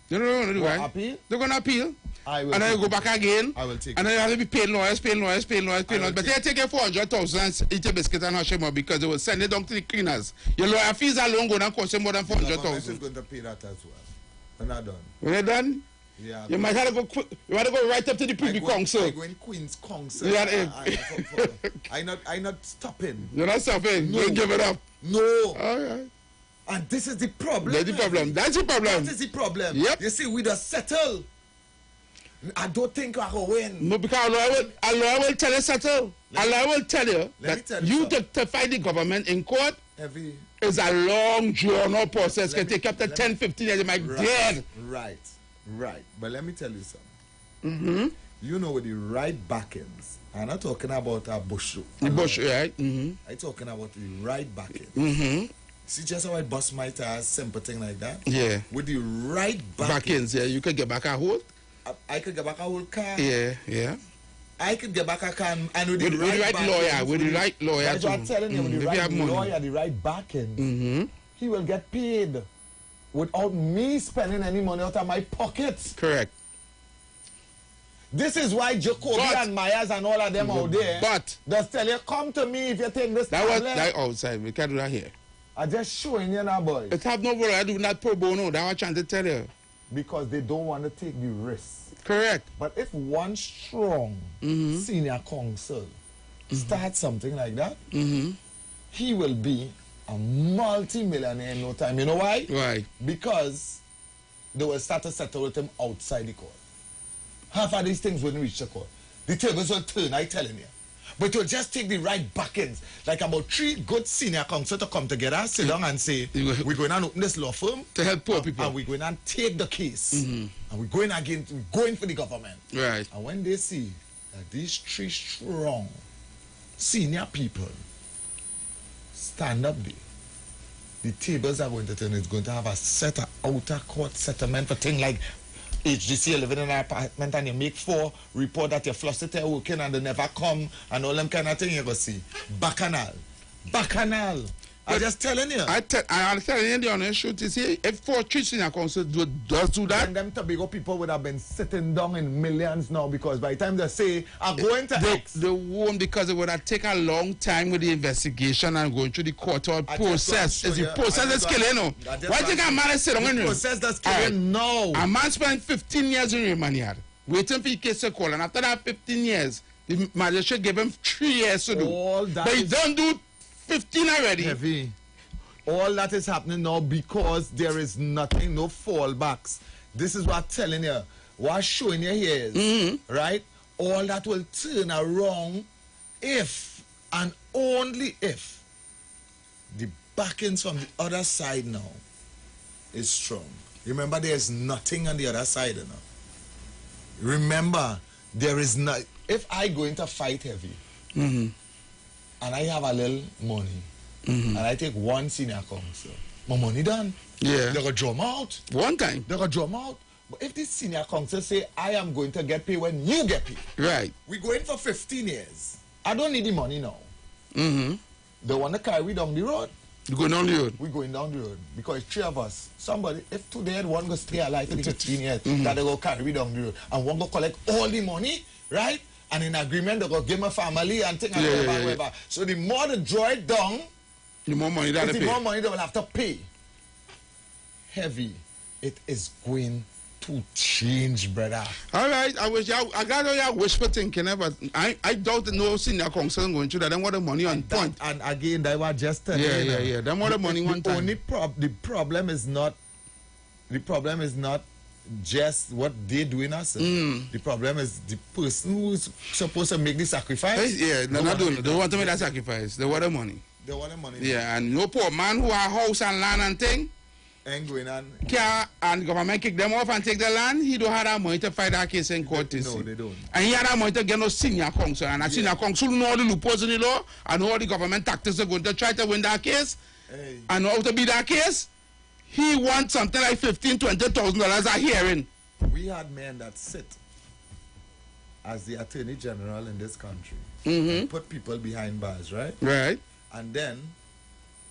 You know what they're going to do, right? Appeal? They're going to appeal. I will. And then you go back again. I will take and then you have to be paying lawyers. But they take 400,000 and eat a biscuit and hush him up because they will send it down to the cleaners. Your lawyer fees alone going to cost you more than 400,000. The government is going to pay that as well. We're not done. When you're done? Yeah. You might have to go. You want to go right up to the Privy Council. I go in Queen's Council. Yeah, I not stopping. You're not stopping. No. Don't give it up. No. All right. And this is the problem. That's the problem. That's the problem. That is the problem. Yep. You see, we just settle. I don't think I will win. No, because Allah will tell you settle. Allah will tell you that you to fight the government in court is a long, drawn-out process. Can take up to 10, 15 years. You might dead. Right. But let me tell you something. You know, with the right backings, I'm not talking about a bush. The bush, right? I'm talking about the right backings. See just how I bust my tires, simple thing like that? Yeah. With the right backings, yeah, you could get back a whole. I could get back a whole car. Yeah. I could get back a car and with the right lawyer. With the right lawyer. That's what I'm telling you, with the right lawyer, the right backing, he will get paid without me spending any money out of my pockets. Correct. This is why Jacoby and Myers and all of them out there just tell you, come to me if you take this tablet. That outside. We can't do that here. I'm just showing you now, boy. It have no worry. I do not pro bono. That's what I'm trying to tell you. Because they don't want to take the risk. Correct. But if one strong senior counsel starts something like that, he will be a multi-millionaire in no time. You know why? Why? Because they will start to settle with him outside the court. Half of these things wouldn't reach the court. The tables will turn, I'm telling you. But you'll just take the right backings. Like about 3 good senior counsel to come together, sit down and say, we're going to open this law firm. To help poor people. And we're going to take the case. And we're going for the government. Right. And when they see that these 3 strong senior people stand up there, the tables are going to turn. It's going to have a set of outer court settlement for things like HGC, you live in an apartment and you make 4 report that your flush it working and they never come and all them kind of thing you go see. Bacchanal. I'm just telling you. I'm telling you the honest truth. You see, if 4 senior council does do that, and them Tobago people would have been sitting down in millions now because by the time they say, I'm going to X. They won't, because it would have taken a long time with the investigation and going through the court or process. It's the process that's killing, you know. Why think a man is sitting on you? The process that's killing now. A man spent 15 years in remand waiting for the case to call, and after that 15 years, the magistrate gave him 3 years to do. But he don't do 15 already. Heavy. All that is happening now because there is nothing, no fallbacks. This is what I'm telling you. What I'm showing you here is, right? All that will turn around if and only if the backings from the other side now is strong. Remember, there's nothing on the other side now. Remember, there is not. If I go into fight heavy, and I have a little money, and I take 1 senior counsel, my money done. Yeah. They're going to drum out. One time. They're going to drum out. But if this senior counsel say, I am going to get paid when you get paid. Right. We go in for 15 years. I don't need the money now. They want to carry me down the road. You going down the road? We're going down the road. Because it's 3 of us. Somebody, if today one go stay alive for the 15 years, that they go carry me down the road. And one go collect all the money, right? And in agreement, they go give my family and things and whatever. So the more they draw it down, the more money they pay. The more money they will have to pay. Heavy. It is going to change, brother. All right. I got all your wishful thinking, but I doubt that no senior council going through that. Then what the money on point. And again, they were just telling Yeah. Then what the money one time. The problem is not just what they doing us. The problem is the person who's supposed to make the sacrifice. Yeah, they don't want to make that sacrifice. They want the money. They want the money. Yeah, and no poor man who have house and land and thing. Ain't going on. And government kick them off and take the land. He don't have that money to fight that case in court. No, they don't. And he had that money to get no senior counsel. And a senior counsel know all the loopholes in the law and all the government tactics are going to try to win that case. And how to beat that case. He wants something like $15,000-$20,000 a hearing. We had men that sit as the Attorney General in this country. Put people behind bars, right? Right. And then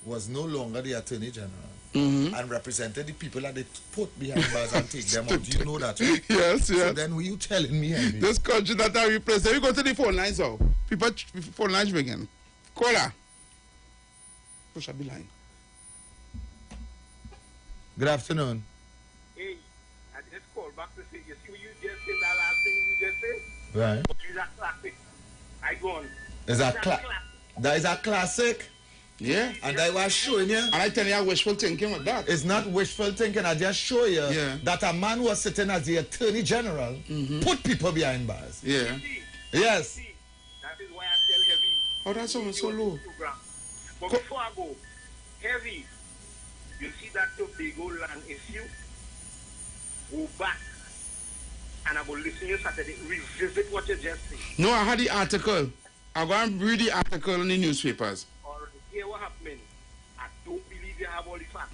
was no longer the Attorney General. And represented the people that they put behind bars and take them out. You know that, right? Yes. So then were you telling me, Henry? This country that I represent, we go to the phone lines now. People, phone lines begin. Caller. Push up the line. Good afternoon. Hey, I just called back to say, yes, Right. It's a classic. I go on. That is a classic. Yeah. And I was showing you. And I tell you, wishful thinking with that. It's not wishful thinking. I just show you that a man who was sitting as the Attorney General put people behind bars. Yeah. Yes. That is why I tell Heavy. Oh, that's almost so low. But before I go, Heavy, you see that Tobago land issue? Go back and I will listen to you Saturday. Revisit what you just said. No, I had the article. I go and read the article in the newspapers. Or hear what happened. I don't believe you have all the facts.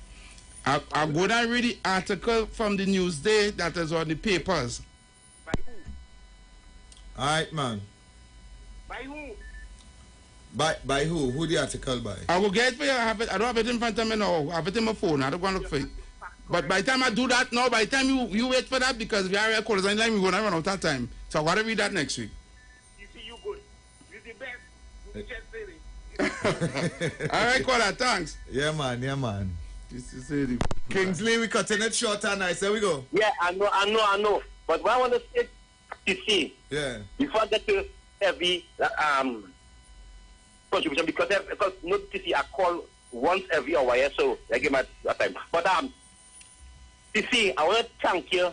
I go and read the article from the Newsday that is on the papers. By who? All right, man. By who? By who? Who the article by? I will get it for you. I don't have it in front of me now. I have it in my phone. I don't want to look for it. But by the time I do that now, by the time you wait for that, because if you are a callers online, we're going to run out of time. So I got to read that next week. You see, you good. You're the best. You just say it. All right, caller, thanks. Yeah, man. Kingsley, we cutting it short and nice. There we go. Yeah, I know. But what I want to say, you see, before I get to every contribution, because no TC, I call once every hour, so I give my time. But TC, I want to thank you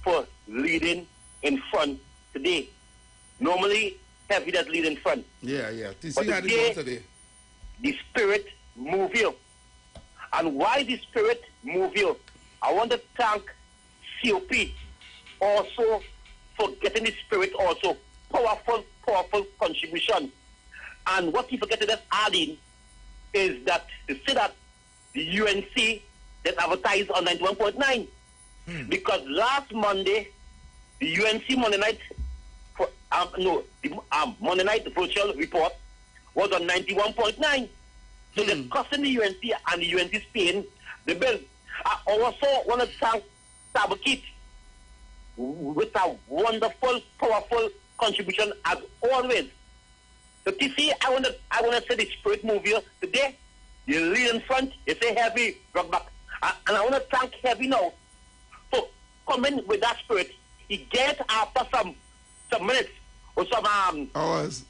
for leading in front today. Normally, Heavy does lead in front. Yeah. TC but had it today. The spirit move you. And why the spirit move you? I want to thank COP also for getting the spirit also. Powerful contribution. And what he forget to adding is that to say that the UNC that advertised on 91.9. Because last Monday, the UNC Monday night, Monday night virtual report was on 91.9. So they're costing the UNC and the UNC Spain the bill. I also want to thank Tabakit with a wonderful, powerful contribution as always. So TC, I want to say the spirit move here today. You lead in front, you say Heavy, rock back. And I want to thank Heavy now for coming with that spirit. He get after some minutes or some hours.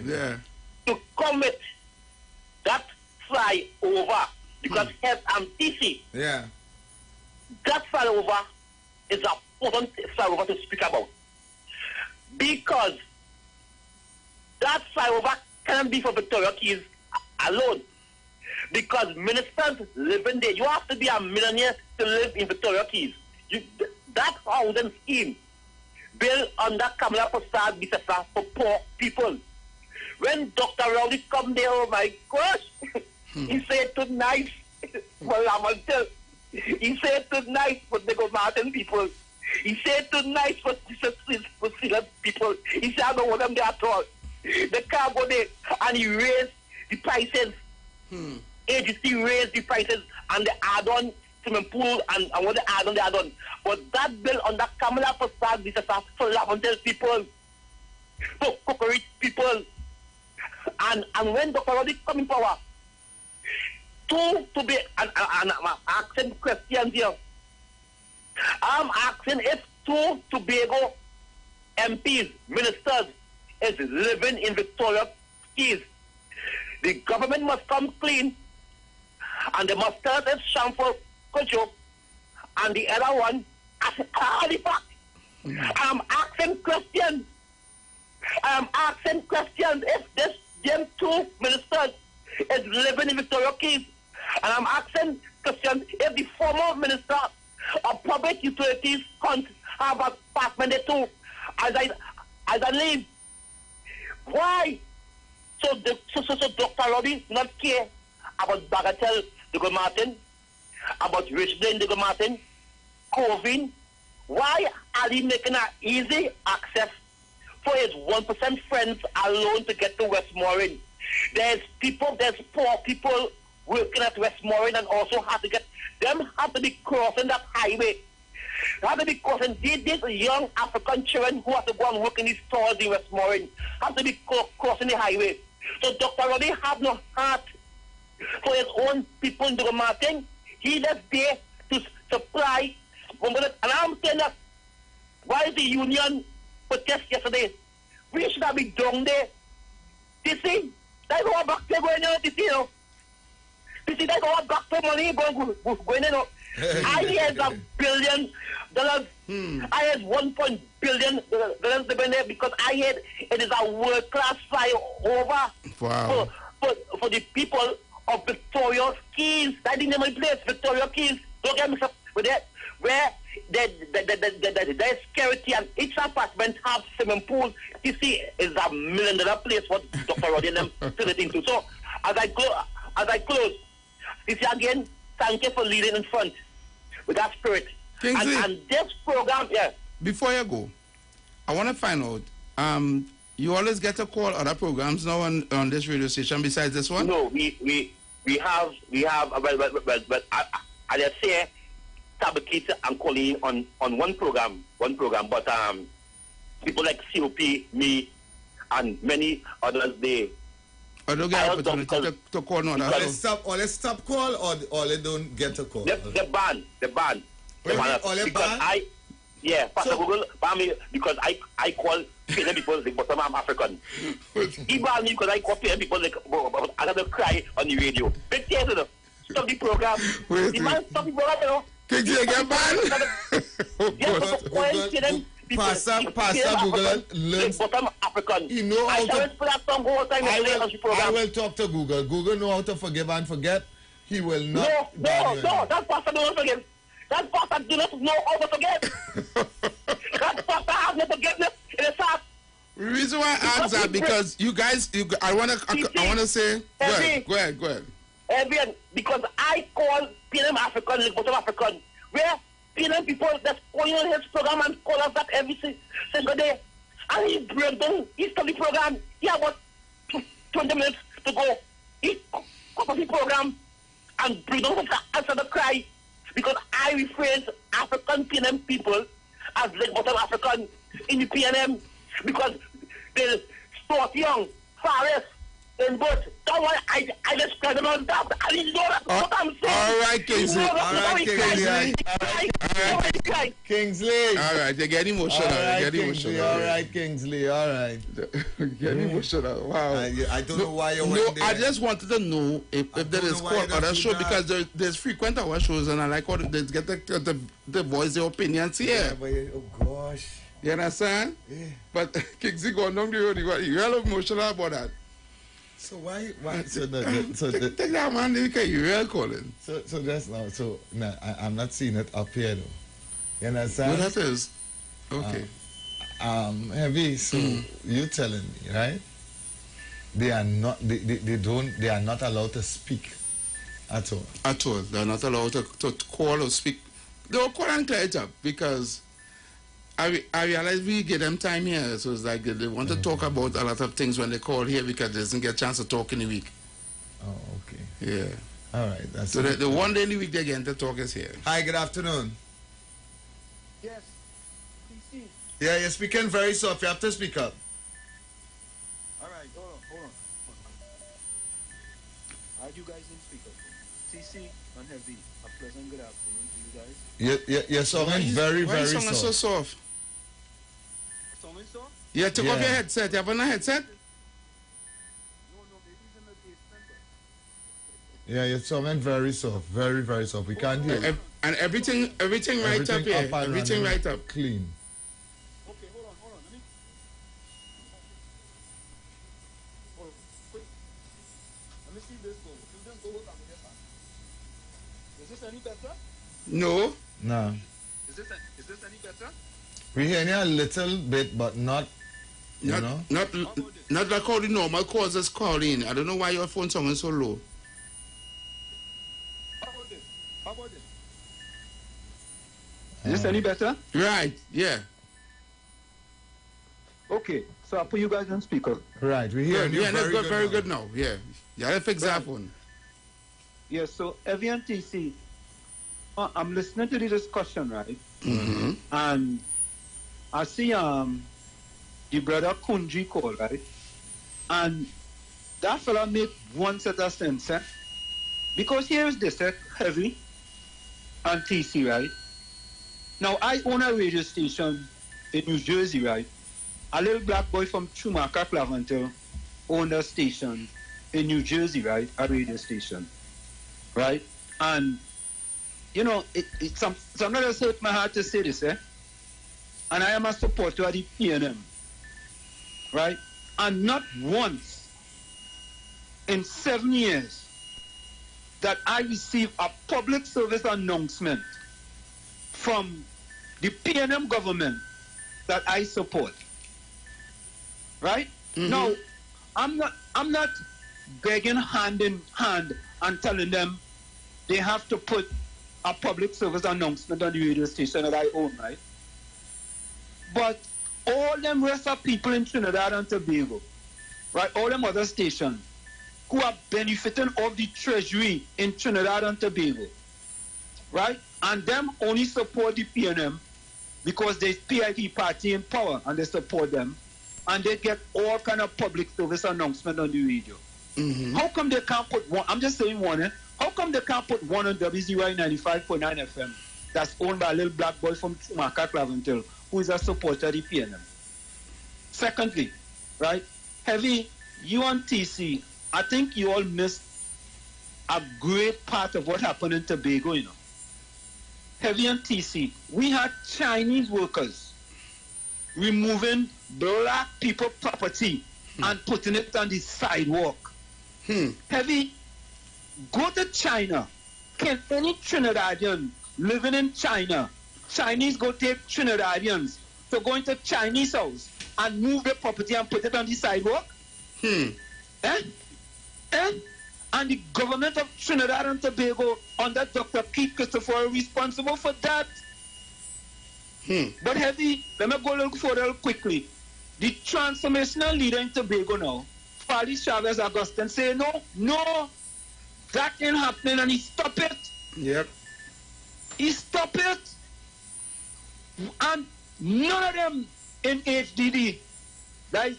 Yeah. To come with that fly over because TC. Yeah. That flyover is an important flyover to speak about. Because that flyover can't be for Victoria Keys alone. Because ministers live in there. You have to be a millionaire to live in Victoria Keys. That housing scheme built under Kamala Prasad Bisesa for poor people. When Dr. Rowley come there, oh my gosh, he said too nice. Well, I'm going to tell. He said too nice for the Martin people. He said too nice for Silas people. He said I don't want them there at all. The car go there and he raised the prices. Agency raised the prices and they add on swimming pool and what they add on. But that bill on that Kamala Prasad Bisesa for Lavendale people, for corporate people. And when Dr. Roddy come in power, to be, and I'm asking questions here. I'm asking if two Tobago MPs, ministers, is living in Victoria Keys. The government must come clean, and they must start as Shamford Kojo, and the other one as Halifax. I'm asking questions. If this them two ministers is living in Victoria Keys. And I'm asking questions if the former minister of public utilities can't have a apartment there too as I live. Why? So Dr. Robbie not care about Bagatelle de Martin, about Richland de Martin, Covin. Why are he making an easy access for his 1% friends alone to get to Westmoreland? There's poor people working at Westmoreland and also have to be crossing that highway. They have to be crossing. These young African children who have to go and work in these stores in Westmoreland have to be crossing the highway. So Dr. Robbie have no heart for his own people in the Martin. He just there to supply. And I'm saying that why is the union protest yesterday. We should have been down there. You see, they go back to going on, you know. You see, they go back to money going on. I had $1 billion. I had $1 billion there because I had it is a world-class flyover for the people of Victoria Keys. I didn't know my place, Victoria Keys. Don't get mixed up with that. Where the security and each apartment have swimming pool. You see, it's $1 million place for Dr. Roddy and them to. So as I close, you see again, thank you for leading in front with that spirit. And this program, yeah. Before you go, I want to find out. You always get to call other programs now on this radio station besides this one? No, we have. But I just say, Tabakita and Colleen on one program. But people like COP, me, and many others, they. I don't get opportunity to call no other. Let's stop call or they don't get a call. The ban. Because Pastor Google ban me because I call people like but I'm African. He ban me because I call people like I have to cry on the radio. Big tears, you know. Stop the program. The man stop the program, you know. Can you get banned? Pastor Google learns. He know how to. I will talk to Google. Google know how to forgive and forget. He will not. No. That pastor don't forgive. That pastor do not know how to forget. That pastor has no forgiveness in his heart. The reason why I ask that because you guys, I wanna say. Go ahead. Everyone, because I call PNM African, like bottom African, where PNM people that's calling on his program and call us that every single day. And he break down, he stop the program. He have about 20 minutes to go. He cut off the program and break down answer the cry. Because I rephrase African PNM people as like bottom African in the PNM because they start young, forest, and both. That's why I describe them on top. I didn't know that's what I'm saying. All right, Kingsley. Kingsley. All right, they get emotional. All right, Kingsley. All right. Get emotional. Wow. I don't know why you went there. I just wanted to know if there is called other show because there's frequent our shows and I like how they get the voice their opinions here. Yeah, but, oh gosh. You understand? Yeah. But Kingsley going down the road, you're real emotional about that. So why take that man, you real calling. So that's now. So no, I'm not seeing it up here though. You understand? What that is? Okay. Heavy. So you telling me, right? They are not. They are not allowed to speak at all. At all. They are not allowed to call or speak. They will call and clear it up because I realize we give them time here, so it's like they want to talk about a lot of things when they call here because they doesn't get a chance to talk in the week. Oh, okay. Yeah. All right. That's so the one day in the week they get to talk is here. Hi, good afternoon. Yes. PC. Yeah, you're speaking very soft. You have to speak up. All right, hold on. All right, you guys in speaker. CC and Heavy. A pleasant good afternoon to you guys. You're sounding very soft. Why so soft? Sounding soft? Yeah, take off your headset. You have on a headset? No, maybe it's in the basement. Yeah, you're sounding very soft. Very soft. We can't hear. And everything right up here. Everything right up. Clean. Okay, hold on. Let me see this go. This go up and get back. Is this any better? No. No. Is this any better? We hear you a little bit, but not. Not like how the normal calls is calling. I don't know why your phone sounding so low. How about this? Is this any better? Right, yeah. Okay, so I'll put you guys on speaker. Right, we hear you very good now. Yeah. Yeah, that's fix that one. Yeah, so Evian TC, I'm listening to the discussion, right? Mm-hmm. And I see the brother Kunji call, right? And that fella make one set of sense, eh? Because here's this, Heavy and TC, right? Now, I own a radio station in New Jersey, right? a little black boy from Schumacher, Claventel, owned a station in New Jersey, right? A radio station, right? And, you know, it's not just hurt my heart to say this, eh? And I am a supporter of the PNM, right? And not once in 7 years that I received a public service announcement from the PNM government that I support. Right? Mm-hmm. Now, I'm not begging hand in hand and telling them they have to put a public service announcement on the radio station that I own, right? But all them rest of people in Trinidad and Tobago, right? All them other stations who are benefiting of the treasury in Trinidad and Tobago, right? And them only support the PNM because there's PIP party in power and they support them, and they get all kind of public service announcement on the radio. Mm-hmm. How come they can't put one? I'm just saying one. Eh? How come they can't put one on WZY 95.9 FM that's owned by a little black boy from Schumacher, Claventel, who is a supporter of the PNM? Secondly, right, Heavy, you and TC, I think you all missed a great part of what happened in Tobago, you know. Heavy and TC, we had Chinese workers removing black people property and putting it on the sidewalk. Heavy, go to China. Can any Trinidadian living in China, Chinese go take Trinidadians to go into Chinese house and move their property and put it on the sidewalk? And the government of Trinidad and Tobago under Dr. Keith Christopher are responsible for that. But Heavy, let me go a little further quickly. The transformational leader in Tobago now, Fali Chavez Augustin, say no, that ain't happening, and he stop it. Yep. He stop it. And none of them in HDD. That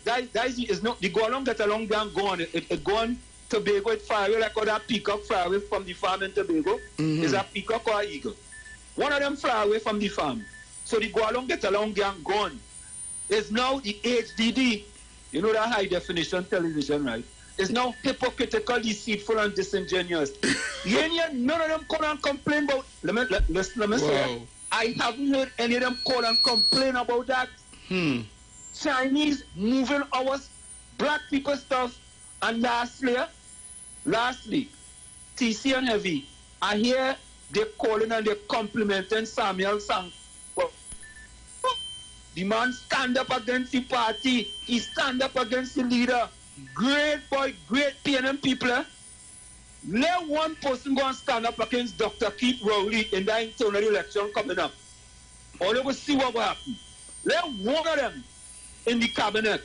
is not, the go along, get along, down, go on. It go on Tobago, it fly away like how that peacock fly away from the farm in Tobago. Is a peacock or an eagle? One of them fly away from the farm. So the go along, get along, gang gone. It's now the HDD, you know that high definition television, right? It's now hypocritical, deceitful, and disingenuous. None of them call and complain about. Let me say, I haven't heard any of them call and complain about that. Chinese moving our black people stuff. And lastly, TC and Heavy, I hear they calling and they complimenting Samuel Sang. The man stand up against the party. He stand up against the leader. Great boy, great PNM people. Let one person go and stand up against Dr. Keith Rowley in the internal election coming up. Or they will see what will happen. Let one of them in the cabinet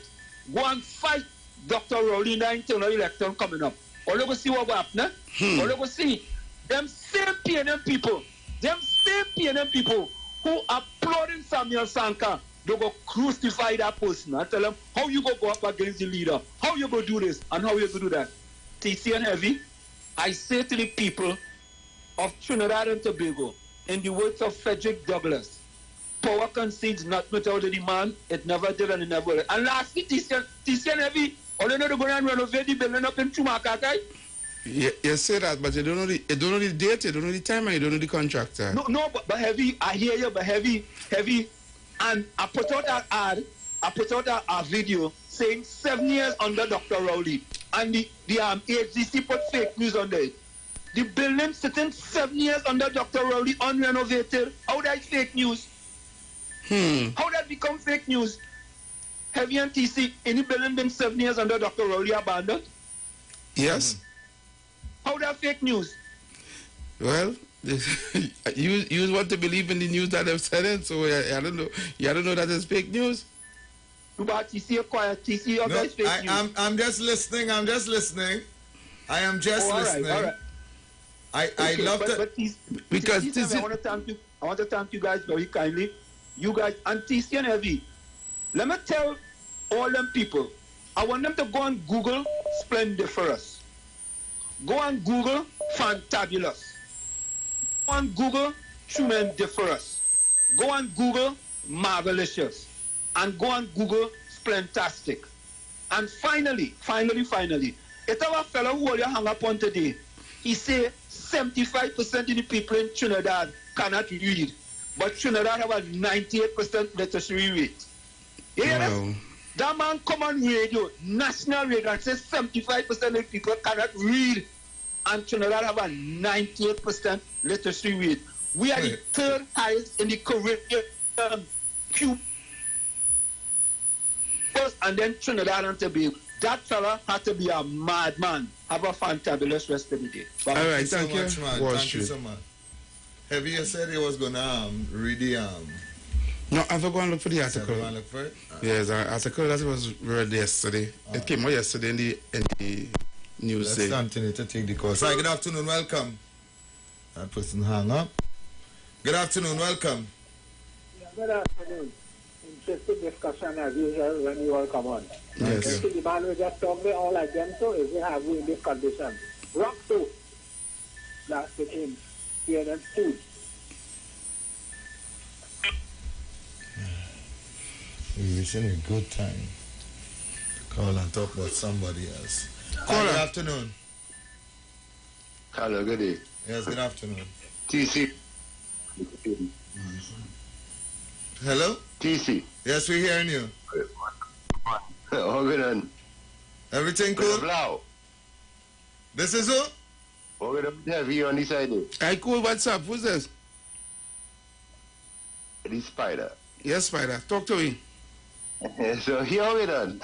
go and fight Dr. Rowley in the internal election coming up. Or they will see what will happen. Or they will see them same PNM people who are applauding Samuel Sanka. They go crucify that person. I tell them, how you go up against the leader? How you go do this? And how you go do that? TC and Heavy, I say to the people of Trinidad and Tobago, in the words of Frederick Douglass, power concedes not without a demand. It never did and it never will. And lastly, TC and Heavy, all you know they're going to renovate the building up in Schumacher, right? You say that, but you don't know the date, you don't know the time, and you don't know the contractor. No, but Heavy, I hear you, but Heavy. And I put out that ad, I put out a video saying 7 years under Dr. Rowley. And the HDC put fake news under it. The building sitting 7 years under Dr. Rowley unrenovated. How that fake news? How that become fake news? Heavy and TC, any building been 7 years under Dr. Rowley abandoned? Yes. How that fake news? Well, you want to believe in the news that they've said it, so I don't know. You don't know that it's fake news. But TC, quiet. TC, your guys fake news. I'm just listening. I am just listening. All right. I love that because TC, I want to thank you guys very kindly. You guys and TC and Heavy. Let me tell all them people. I want them to go and Google Splendiferous. Go and Google Fantabulous. Go and Google Tremendiferous. Go and Google Marvelicious. And go and Google splentastic. And finally, it our fellow who you hang up on today, he say 75% of the people in Trinidad cannot read, but Trinidad have a 98% literacy rate. You hear that? That man come on radio, national radio, and say 75% of the people cannot read, and Trinidad have a 98% literacy rate. We are the third highest in the Caribbean, Cuba, and then Trinidad and Tobago. That fella had to be a madman. Have a fantabulous rest of the day. All right, thank you so much, man. Thank you so much. Have you said he was gonna read the No, I'm going to look for the article. Look for it? Yes, the article that was read yesterday. It came out yesterday in the news. Let's continue to take the course. Hi, good afternoon, welcome. That person hung up. Good afternoon, welcome. Yeah, good afternoon. Interesting discussion as usual when you all come on. Yes. The man who just talked me all again, so is we have you in this condition. Rock too. That's with him. Here and food. We're wishing a good time to call and talk about somebody else. Good afternoon. Hello, good day. Yes, good afternoon. TC. Hello? TC. Yes, we're hearing you. How good on? Everything cool? This is who? How good on? Have you on this side? Hi, cool. What's up? Who's this? The Spider. Yes, Spider. Talk to me. So here we done.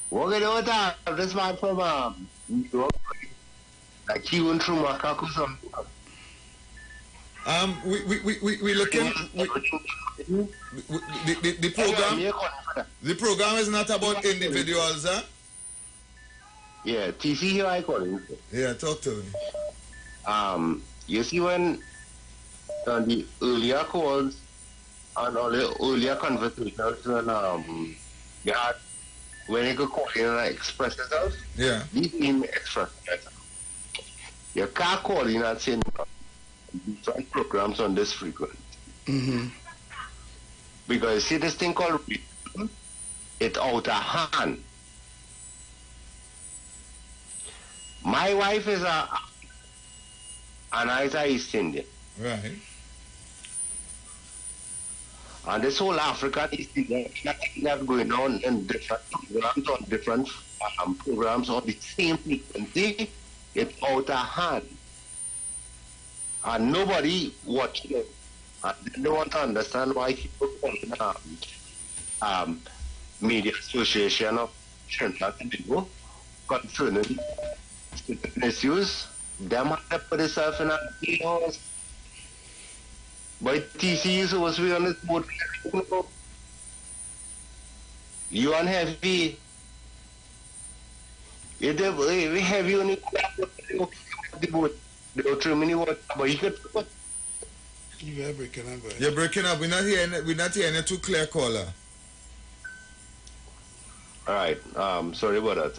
What we do that? This man from like he went through Macaco something. We looking. The program is not about individuals, huh? Yeah, TC here I call him. Yeah, talk to me. You see when on the earlier calls and all the earlier conversations when you had when you could call in and express yourself, yeah, these team express yourself. You can't call in and say different programs on this frequency. Mm-hmm. Because you see this thing called it's out of hand. My wife is an East Indian. Right. And this whole African East Indian that's going on in different programs on the same frequency, it's out of hand. And nobody watching it. And they don't want to understand why people call Media Association of Trinidad and Tobago concerning issues. Them have to put themselves in a chaos. But TC is supposed to be on this boat. You on heavy. We have you on the boat. There are too many water, but you could put. You are breaking up. You're breaking up. We're not hearing a too clear caller. All right. Sorry about that.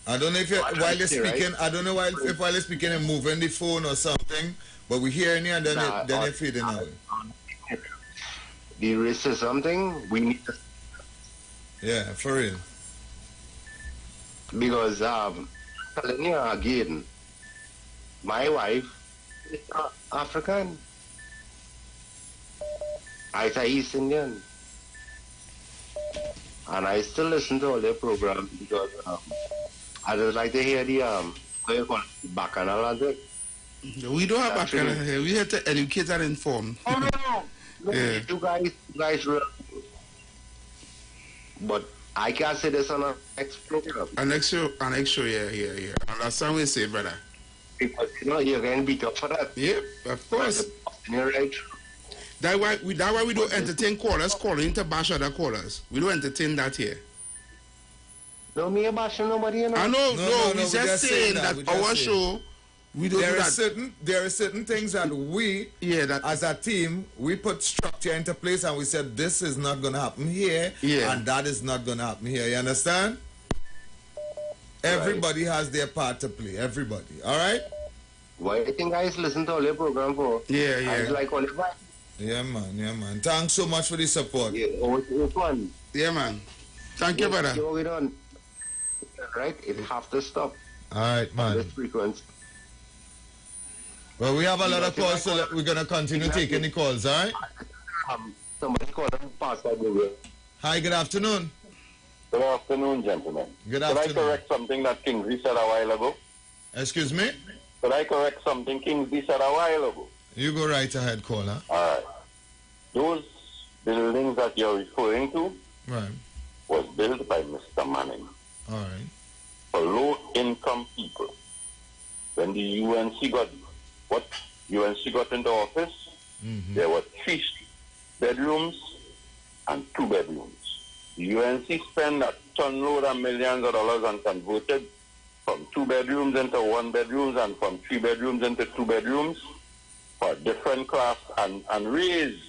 I don't know if you're, while you're speaking. Right? I don't know if while you're speaking and moving the phone or something. But we hearing you and then you're fading away. The risk is something we need to. Yeah, for real. Because telling you again, my wife is African. I say East Indian. And I still listen to all their programs because I just like to hear the what you call it, bacchanal and it. We don't have bacchanal here. We have to educate and inform. Oh no. Yeah. You guys real. But I can't say this on a next program. Our next show, yeah. Understand what you say, brother. Because you're going to beat up for that. Yeah, of course. You're right. That's why we don't entertain callers calling to bash other callers. We don't entertain that here. No, me a bash nobody, you know. I know, no, we just saying that our show, we don't do that. There are certain things that we, as a team, we put structure into place and we said this is not going to happen here, and that is not going to happen here. You understand? Everybody has their part to play. Everybody. All right? Why do you think guys listen to all your program for? Yeah. I like all the Yeah, man. Thanks so much for the support. Yeah, it's fun. Yeah, man. Thank you, brother. Going on, right? It have to stop. All right, man. This frequency. Well, we have a lot of calls, so we're going to continue taking the calls, all right? Somebody called him Pastor Google. Hi, good afternoon. Good afternoon, gentlemen. Good afternoon. Could I correct something that Kingsley said a while ago? Excuse me? Could I correct something Kingsley said a while ago? You go right ahead, caller. All right. Those buildings that you're referring to was built by Mr. Manning. All right. For low-income people. When the UNC got into office, there were 3 bedrooms and 2 bedrooms. The UNC spent a ton load of millions of dollars and converted from 2 bedrooms into 1 bedrooms and from 3 bedrooms into 2 bedrooms for different class and raise.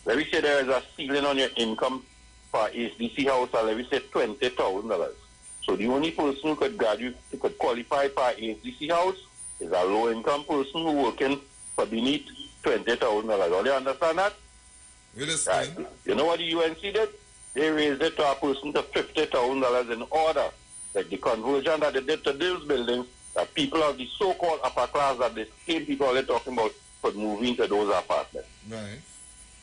Let me say there is a ceiling on your income for HDC house, or let me say $20,000. So the only person who could graduate, who could qualify for HDC house is a low-income person who working for beneath $20,000. Do you understand that? Right. You know what the UNC did? They raised it to a person to $50,000 in order that the conversion that they did to those buildings, that people of the so-called upper class, that the same people they're talking about, could move into those apartments. Right.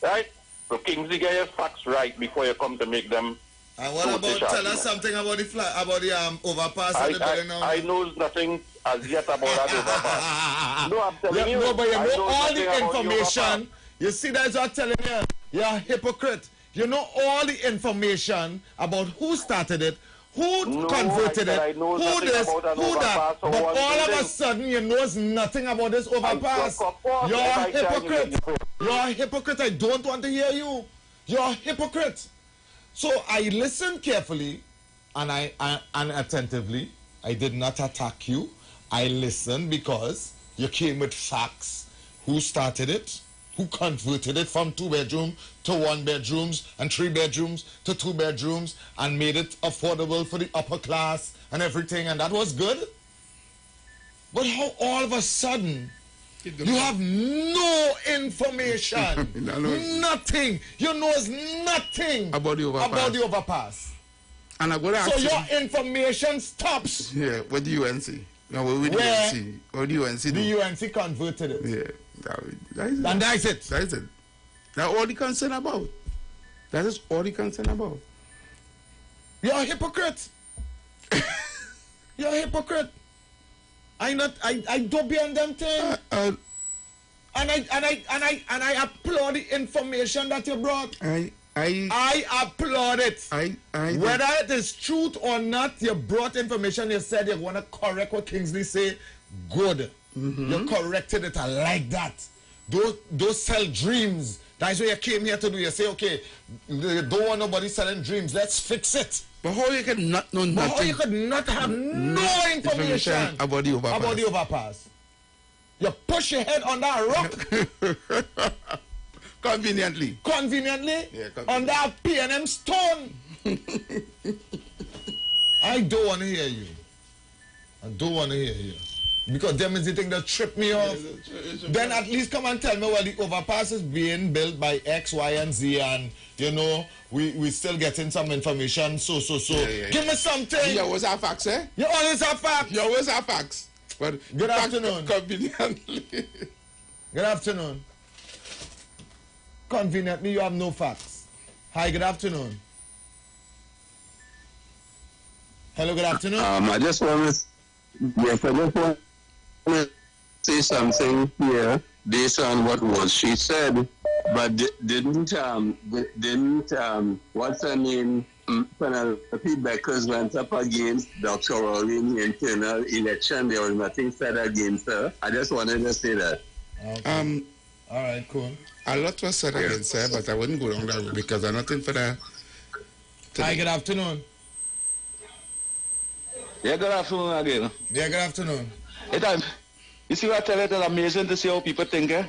Right? So Kingsley, get your facts right before you come to make them. And what about, tell us something about the overpass? I know nothing as yet about that overpass. No, I'm telling you. No, but you know all the information. The you see, that's what I'm telling you. You're a hypocrite. You know all the information about who started it, who converted it, who this, who that. But all of a sudden, you know nothing about this overpass. You're a hypocrite. You're a hypocrite. I don't want to hear you. You're a hypocrite. So I listened carefully and and attentively. I did not attack you. I listened because you came with facts. Who started it? Who converted it from 2 bedroom to 1 bedrooms and 3 bedrooms to 2 bedrooms and made it affordable for the upper class and everything, and that was good? But how all of a sudden you have no information, nothing, you know nothing about the overpass. And I'm going to ask so your information stops. Yeah, with the UNC. No, with the UNC. Or the UNC. The UNC converted it. Yeah. That is and that's it. That is it. That's all the concern about. That is all the concern about. You're a hypocrite. You're a hypocrite. I don't be on them thing. And I applaud the information that you brought. I applaud it. Whether it is truth or not, you brought information. You said you want to correct what Kingsley say. Good. You corrected it. I like that. Those sell dreams. That's what you came here to do. You say, okay, you don't want nobody selling dreams. Let's fix it. But how you could not know nothing? How you could not have no information about the overpass? You push your head on that rock. Conveniently. Yeah, conveniently. On that P&M stone. I don't want to hear you. I don't want to hear you. Because them is the thing that tripped me off. Then at least come and tell me, well, the overpass is being built by X, Y, and Z, and, you know, we still getting some information, so. Yeah. Give me something. You always have facts, eh? You always have facts. You always have facts. But good afternoon. Conveniently. Good afternoon. Conveniently, you have no facts. Hi, good afternoon. Hello, good afternoon. I just want to say something here based on what she said, but didn't what's her name, Penelope Beckers went up against Dr. Rowley in the internal election. There was nothing said against her. I just wanted to say that. Okay. All right, cool. A lot was said against her, but I wouldn't go down that way because I'm nothing for that. Hi, good afternoon. Yeah, good afternoon again. Yeah, good afternoon. You see what I tell you? It's amazing to see how people think, eh?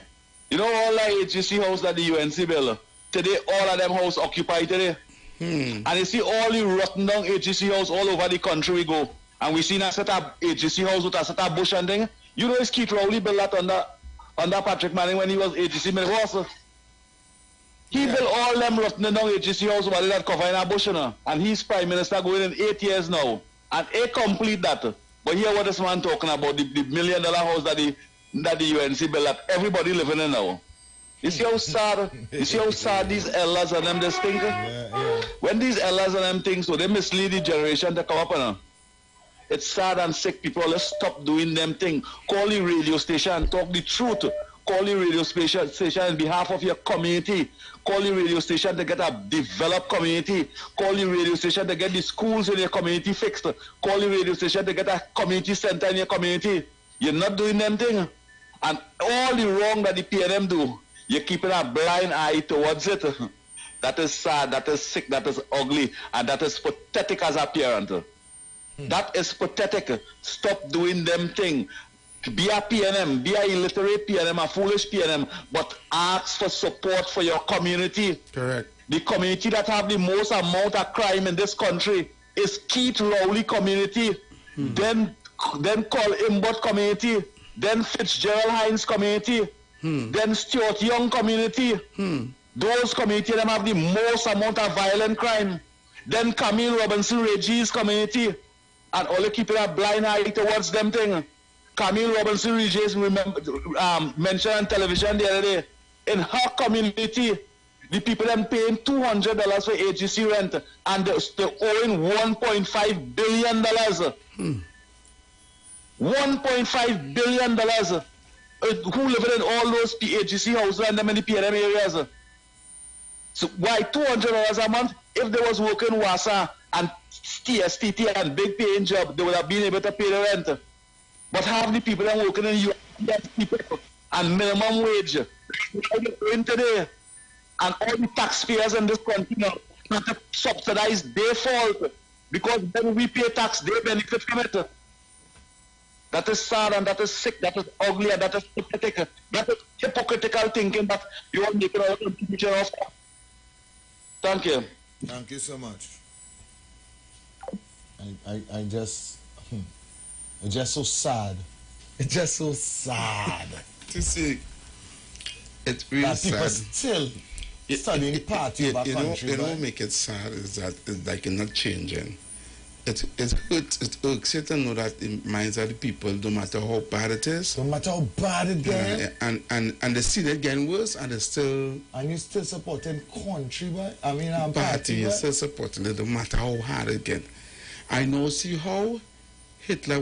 You know all the HGC house that the UNC built? Today, all of them house occupied today. And you see all the rotten down HGC house all over the country we go. And we see a set of HGC house with a set of bush and thing. You know it's Keith Rowley built that under Patrick Manning when he was HGC minister. He built all them rotten down HGC house while that cover in a bush, and he's prime minister going in 8 years now. And he complete that. But hear what this man talking about, the $1 million house that the UNC built that everybody living in now. You see how sad, these elders and them just think? When these elders and them think, so they mislead the generation to come up and it's sad and sick. People, let's stop doing them thing. Call the radio station, talk the truth. Call the radio station on behalf of your community. Call the radio station to get a developed community. Call the radio station to get the schools in your community fixed. Call the radio station to get a community center in your community. You're not doing them thing. And all the wrong that the PNM do, you're keeping a blind eye towards it. That is sad, that is sick, that is ugly, and that is pathetic as a parent. That is pathetic. Stop doing them thing. Be a PNM, be a illiterate PNM, a foolish PNM, but ask for support for your community. Correct. The community that have the most amount of crime in this country is Keith Rowley community, then call Imbot community, then Fitzgerald Hines community, then Stuart Young community. Those community them have the most amount of violent crime. Then Camille Robinson Reggie's community, and only keeping a blind eye towards them thing. Camille Robinson Reggie's mentioned on television the other day. In her community, the people them paying $200 for AGC rent, and they're owing $1.5 billion. $1.5 billion. Who living in all those AGC houses and them in the PNM areas? So why $200 a month? If they was working WASA and TSTT and big paying job, they would have been able to pay the rent. But half the people that are working in US and minimum wage, going today, and all the taxpayers in this country now have to subsidize their fault, because when we pay tax, they benefit from it. That is sad and that is sick, that is ugly and that is pathetic. That is hypocritical thinking that you are making our contribution of. Thank you. Thank you so much. It's just so sad. It's just so sad to see. It's really that people sad. Still studying party of our country. You know what make it sad is that it's like it's not changing. It hurts, it irks you to know that the minds of the people, no matter how bad it is. No matter how bad it gets. And they see it getting worse, and they still. And you still supporting country, but I mean, party, you're still supporting it, no matter how hard it gets. I know, see how Hitler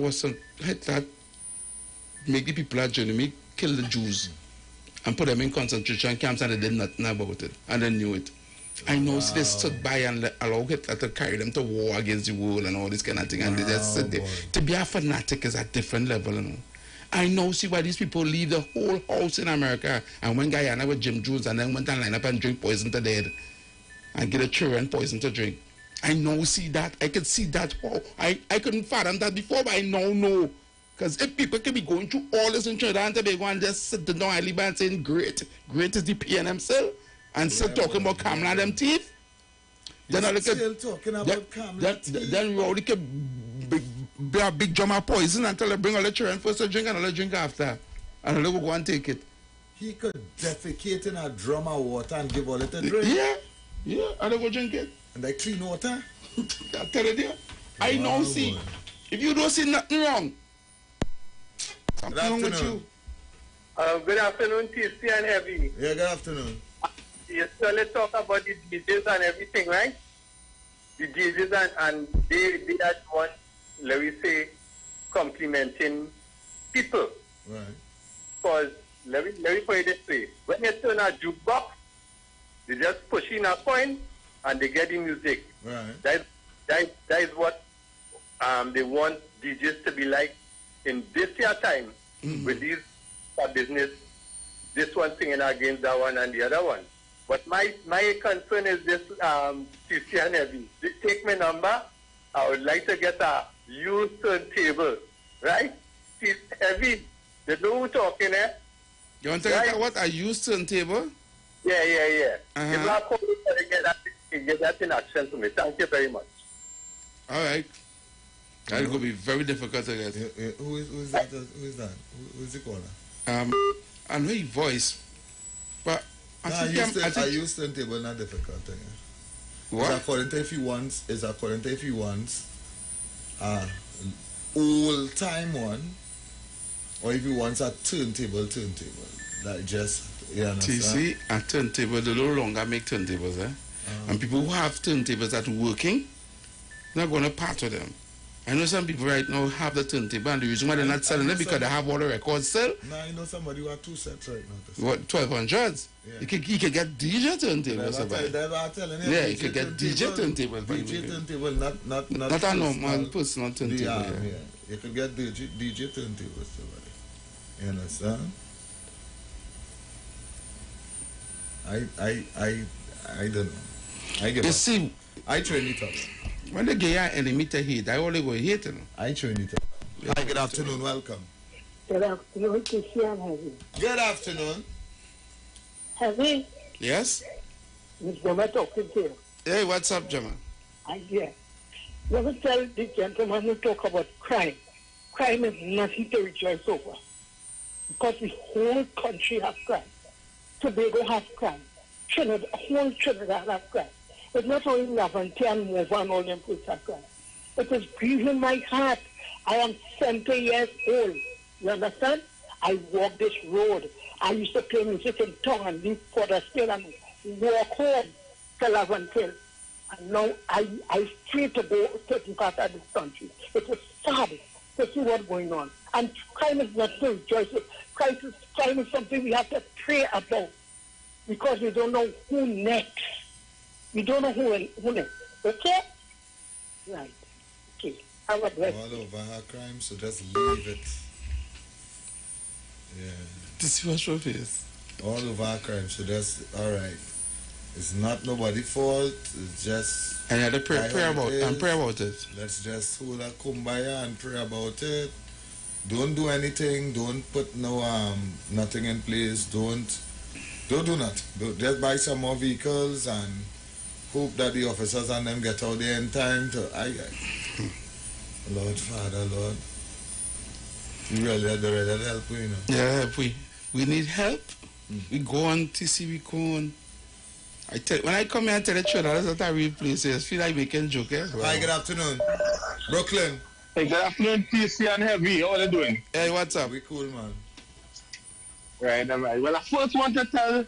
make the people of Germany kill the Jews and put them in concentration camps, and they did nothing about it, and they knew it. I know, so they stood by and allow Hitler to carry them to war against the world and all this kind of thing, and they just sit there. To be a fanatic is a different level, you know. I know, see why these people leave the whole house in America and went Guyana with Jim Jones and then went and line up and drink poison to dead and get a children poison to drink. I know, see that. I could see that. Oh, I couldn't fathom that before, but I now know. Because if people can be going through all this in Trinidad and Tobago and just sit down and saying, great is the PNM still, and still talking about Kamala and them teeth, then I look still talking about Kamala teeth. Then we already can be a big drum of poison until they bring all the children first to drink and all the drink after. And they will go and take it. He could defecate in a drum of water and give all it a drink. Yeah, and they go drink it. And they clean water? I tell you there. I know, see. Boy. If you don't see nothing wrong, something wrong with you. Good afternoon, TC and Heavy. Yeah, good afternoon. Yes, so let's talk about the DJs and everything, right? The DJs and they are one, let me say, complimenting people. Right. Because, let me put it this way. When you turn a jukebox, they just push in a coin and they get the music. Right. That is what they want DJs to be like in this year time with these business, this one singing against that one and the other one. But my concern is this, TC and Heavy. Take my number. I would like to get a used turntable, right? Heavy, you know who talking, eh? You want to get what? A used turntable? Yeah. If you are calling to get that in action to me. Thank you very much. All right. That will be very difficult to get. Who is that? Who is that? Who is the caller? I know his voice, but I use turntable, not difficult thing. What? It's according to if he wants old time one, or if he wants a turntable. Like just, you understand? TC, a turntable, they no longer make turntables, eh? And people who have turntables that are working, not going to part of them. I know some people right now have the turntable, and the reason why they're not selling it because they have all the records still. Nah, I know somebody who have 2 sets right now. What, 1200s? Yeah. You can get DJ turntables. Yeah, you can get DJ turntables. DJ turntable, not a normal personal turntable. Yeah. You can get DJ turntables. You understand? I don't know. I give you up. See, I train it up. When they get your enemy to hate, I only go hate them. I train it up. Yeah. Hi, good afternoon, welcome. Good afternoon, Tisha and Heavy. Good afternoon. Heavy? Yes? Miss Jama talking to you. Hey, what's up, Jama? Yeah. Let me tell the gentleman who talk about crime. Crime is nothing to rejoice over. Because the whole country has crime. Tobago has crime. Whole Trinidad has crime. It's not only Lavente and Mova and all them places have crime. It is grieving my heart. I am 70 years old. You understand? I walk this road. I used to play music in town and leave for the still and walk home to Lavente. And now I fear to go certain parts of this country. It is sad to see what's going on. And crime is not to rejoice. Crime is something we have to pray about. Because we don't know who next. We don't know who next. Okay? Right. Okay. Have a blessed all over her crime, so just leave it. Yeah. This is your face. All over her crime, so just, alright. It's not nobody's fault. It's just... And you have to pray about it. Let's just hold a kumbaya and pray about it. Don't do anything. Don't put nothing in place. Don't do that. Just buy some more vehicles and hope that the officers and them get out there in time to... Lord, Father, Lord. You really help, you know. Yeah, we need help. We go on TC, we go on. When I come here and tell the truth, that's not a real place. I feel like making joke. Eh? Well. Hi, good afternoon. Brooklyn. Hey, good afternoon, TC and Heavy. How are you doing? Hey, what's up? We cool, man. Right, all right. Well, I first want to tell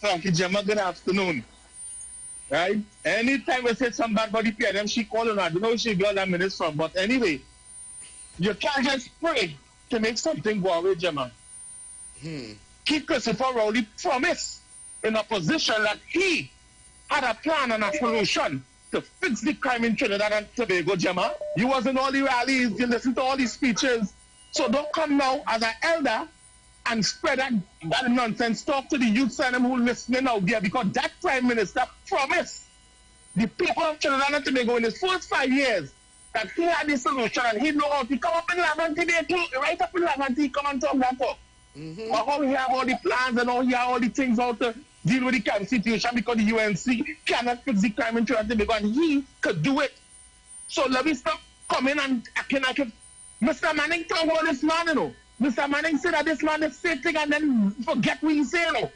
Frankie Gemma good afternoon. Right? Anytime I say something bad about the PNM, she calling her. I don't know if she got that minutes from, but anyway, you can't just pray to make something go away, Gemma. Keith Christopher Rowley promised in a position that he had a plan and a solution to fix the crime in Trinidad and Tobago, Gemma. You was in all the rallies, you listened to all these speeches. So don't come now as an elder and spread that nonsense. Talk to the youth and them who listening out there, because that Prime Minister promised the people of Trinidad and Tobago in his first 5 years that he had the solution and he know how to come up in Lavente there too. Right up in Lavente, he come and talk that talk. But how he have all the plans and how he have all the things how to deal with the crime situation, because the UNC cannot fix the crime in Trinidad and Tobago and he could do it. So let me stop coming and acting like if Mr. Manning talk about this man, you know. Mr. Manning said that this man is sitting and then forget what he said, you know.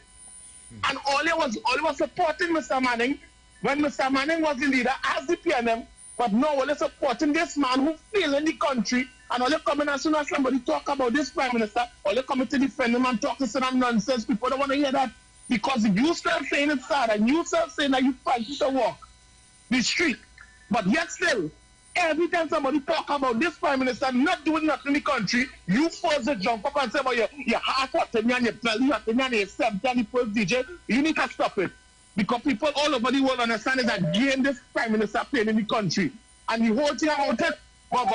And all he was supporting Mr. Manning when Mr. Manning was the leader as the PNM, but now all they supporting this man who failed in the country, and all they coming as soon as somebody talk about this Prime Minister, all they coming to defend him and talk to some nonsense. People don't want to hear that, because you still saying it's sad and you still saying that you fight to walk the street, but yet still, every time somebody talk about this Prime Minister not doing nothing in the country, you force to jump up and say about your heart hurting and your belly hurting and your 70 and the first DJ. You need to stop it. Because people all over the world understand is that again this Prime Minister playing in the country. And the whole thing about it, but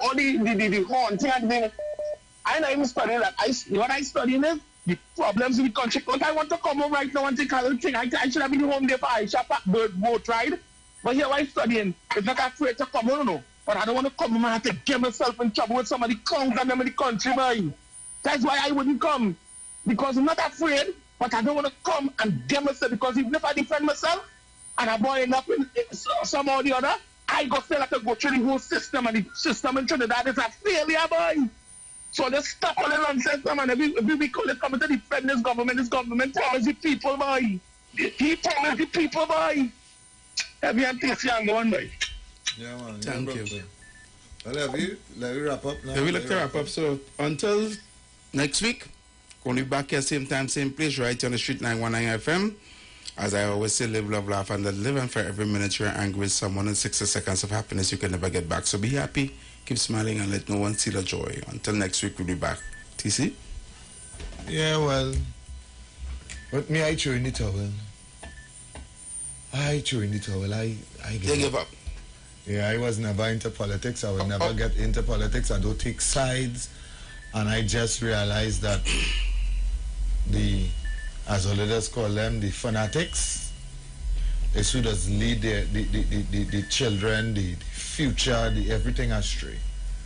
only the whole thing and the I'm not even studying that. What I studying is the problems in the country. Because I want to come home right now and take a little thing. I should have been home there for Aisha boat ride. But here I'm studying, I'm not afraid to come home, no. But I don't want to come home and have to get myself in trouble with some of the clowns and them in the country, man. That's why I wouldn't come. Because I'm not afraid, but I don't want to come and get myself, because even if I defend myself and I'm end up in somehow or the other, I got still have to go through the whole system, and the system in Trinidad is a failure, boy. So just stop all the nonsense, man. We call it coming to defend this government promise the people, boy. He promised the people, boy. Heavy and tasty and going, boy. Yeah, man. Thank you. I love you. Let me wrap up now. Yeah, we like to wrap up. So until next week, going to be back here same time, same place, right on the street 919 FM. As I always say, live, love, laugh, and live. And for every minute you're angry with someone and 60 seconds of happiness you can never get back. So be happy, keep smiling, and let no one steal the joy. Until next week, we'll be back. TC? Yeah, well, but me, I threw in the towel. I give up. Yeah, I was never into politics. I will never get into politics. I don't take sides. And I just realized that as the leaders call them, the fanatics, they should just lead the children, the future, everything astray.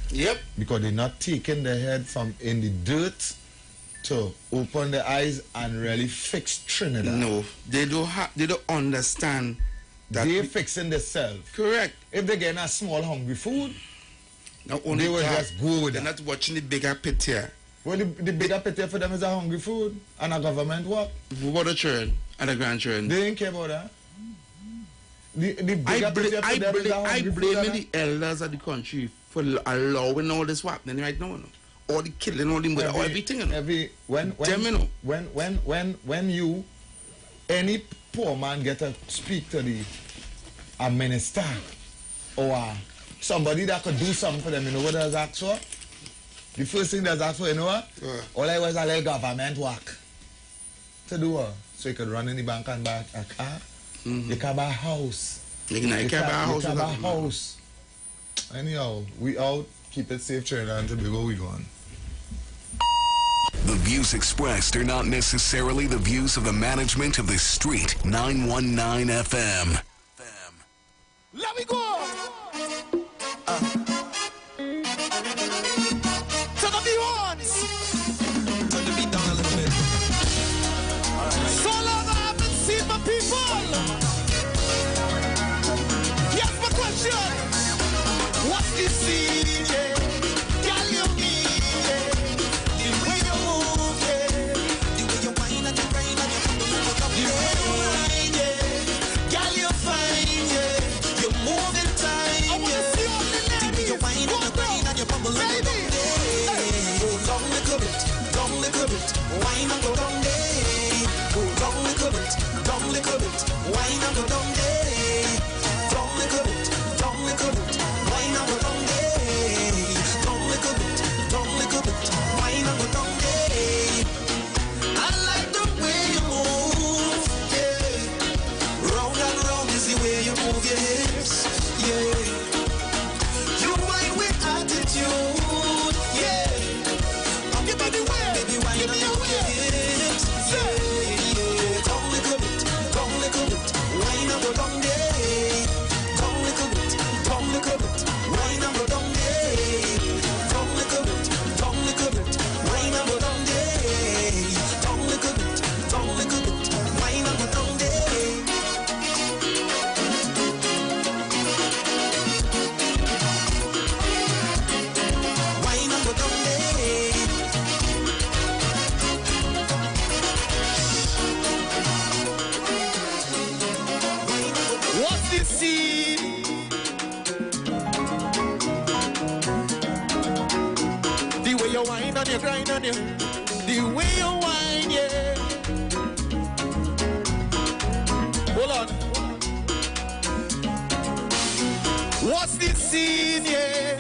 Yep. Because they're not taking their head from in the dirt to open their eyes and really fix Trinidad. No, they don't understand that they're fixing themselves. Correct. If they're getting a small hungry food, not only they will just go with they're not watching the bigger picture. Well, the bigger picture for them is a hungry food and a government what? What the children and the grandchildren. They ain't care about that. The bigger picture for them is a hungry food. I blame the elders of the country for allowing all this happening right now. All the killing, all the murder, everything. When you any poor man get to speak to a minister or somebody that could do something for them, you know what does ask for? The first thing that's asked for, you know what? All I was a little government work. To do what? So you could run in the bank and buy a car. You can buy a house. You can buy a house. Anyhow, we out. Keep it safe, Trinidad and Tobago. We gone. The views expressed are not necessarily the views of the management of the Street 919 FM. Let me go! Turn up the horns! Turn the beat down a little bit. So long I haven't seen my people! Yes, my question! What's this scene, yeah? Girl, you mean, yeah? The way you move, yeah? The way you whine and you grind and you the way you whine, yeah? Girl, you fine, yeah? You move in time, I wanna see all the ladies. The way you whine and you grind and you bubble and you down there. Go down little bit, whine and go down there. Go down little bit, whine and go down there. Down little bit, whine and go down there. Down little bit, whine and go down there. I like the way you move, yeah. Round and round is the way you move your hips, yeah. You whine with attitude, yeah. Give me the way, baby, whine and move your hips, yeah. Down little bit, whine and go down there. Down little bit, whine and go down there. Down little bit, whine and go down there. Down little bit, whine and go down there. Whine and go down there. What's this scene? The way you whine and you grind on you. The way you whine, yeah. Hold on. What's this scene, yeah?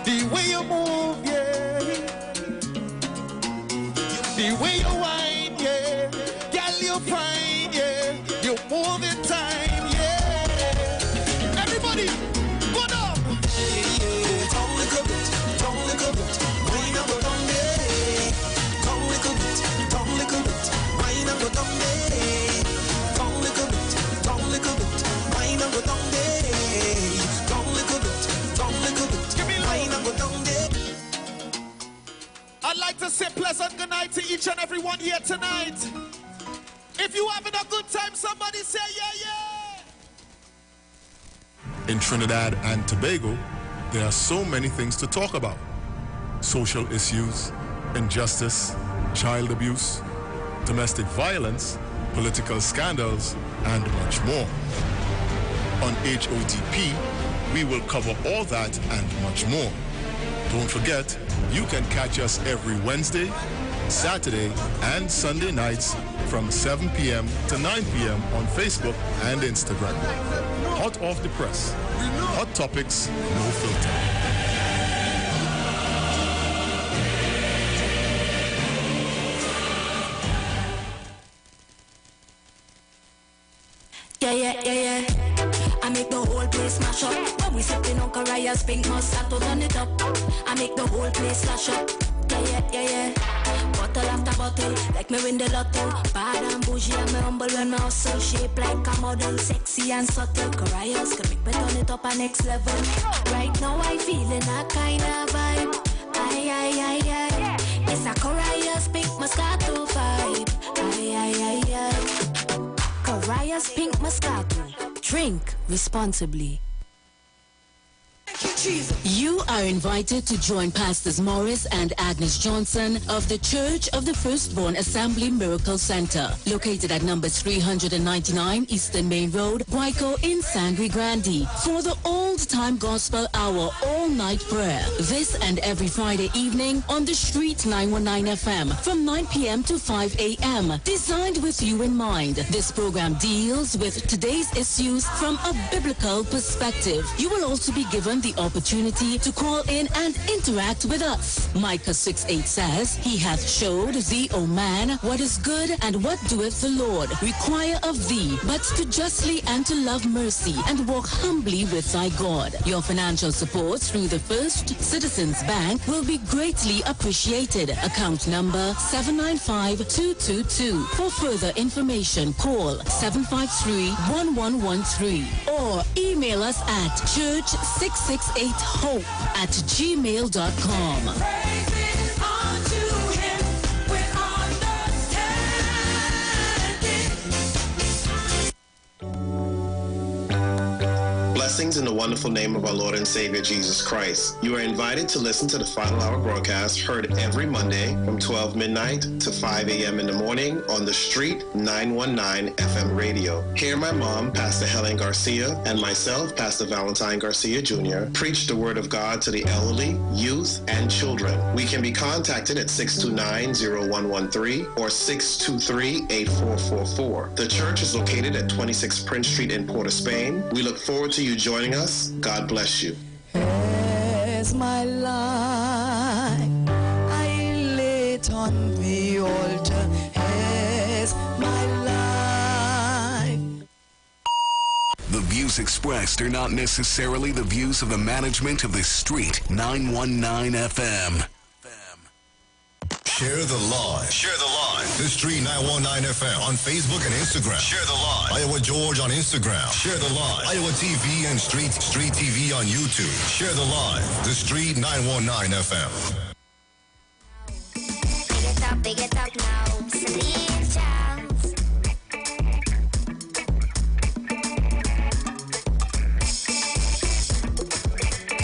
The way you move, yeah. The way you whine, yeah. Girl, you fine, yeah. You move in time, yeah. Everybody, go down. Down little bit, whine and go down there. Down little bit, whine and go down there. Down little bit, whine and go down there. Down little bit, whine and go down there. I'd like to say pleasant good night to each and every one here tonight. If you having a good time, somebody say yeah, yeah. In Trinidad and Tobago, there are so many things to talk about. Social issues, injustice, child abuse, domestic violence, political scandals, and much more. On HOTP, we will cover all that and much more. Don't forget, you can catch us every Wednesday, Saturday, and Sunday nights from 7 p.m. to 9 p.m. on Facebook and Instagram. Hot off the press. Hot topics, no filter. Yeah. I make the whole place smash up. When we sipping on Caria's pink Moscato, turn it up. I make the whole place slash up. Yeah. Bottle after bottle, like me win the lotto. Bad and bougie, I'm humble when my hustle. Shape like a model, sexy and subtle. Caria's can make me turn it up a next level. Right now I feeling a kind of vibe. Aye. It's a Caria's pink Moscato vibe. Aye. Caria's pink Moscato. Drink responsibly. You are invited to join Pastors Morris and Agnes Johnson of the Church of the Firstborn Assembly Miracle Center, located at number 399 Eastern Main Road, Guayco in Sangre Grande, for the old-time gospel hour all-night prayer. This and every Friday evening on the Street 919 FM from 9 p.m. to 5 a.m. Designed with you in mind, this program deals with today's issues from a biblical perspective. You will also be given the opportunity to call in and interact with us. Micah 6:8 says, He hath showed thee, O man, what is good and what doeth the Lord require of thee, but to justly and to love mercy and walk humbly with thy God. Your financial support through the First Citizens Bank will be greatly appreciated. Account number 795-222. For further information, call 753-1113 or email us at church668hope@gmail.com. Blessings in the wonderful name of our Lord and Savior Jesus Christ. You are invited to listen to the Final Hour broadcast heard every Monday from 12 midnight to 5 a.m. in the morning on the Street 919 FM radio. Hear my mom, Pastor Helen Garcia, and myself, Pastor Valentine Garcia Jr., preach the Word of God to the elderly, youth, and children. We can be contacted at 629-0113 or 623-8444. The church is located at 26 Prince Street in Port of Spain. We look forward to you joining us. God bless you. As my life I lay it on the altar, as my life. The views expressed are not necessarily the views of the management of the Street 919 FM. Share the live. Share the live. The Street 919 FM on Facebook and Instagram. Share the live. Iowa George on Instagram. Share the live. Iowa TV and Street TV on YouTube. Share the live. The Street 919 FM. Big it up now. Celine Charles.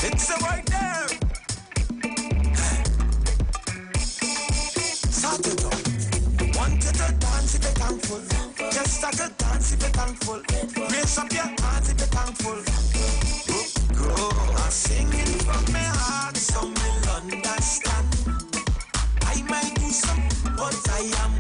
It's right there. Wanted to dance if you're thankful. Just start to dance if you're thankful. Raise up your hands if you're thankful. Grow. I'm singing from my heart, so we'll understand. I might do some, but I am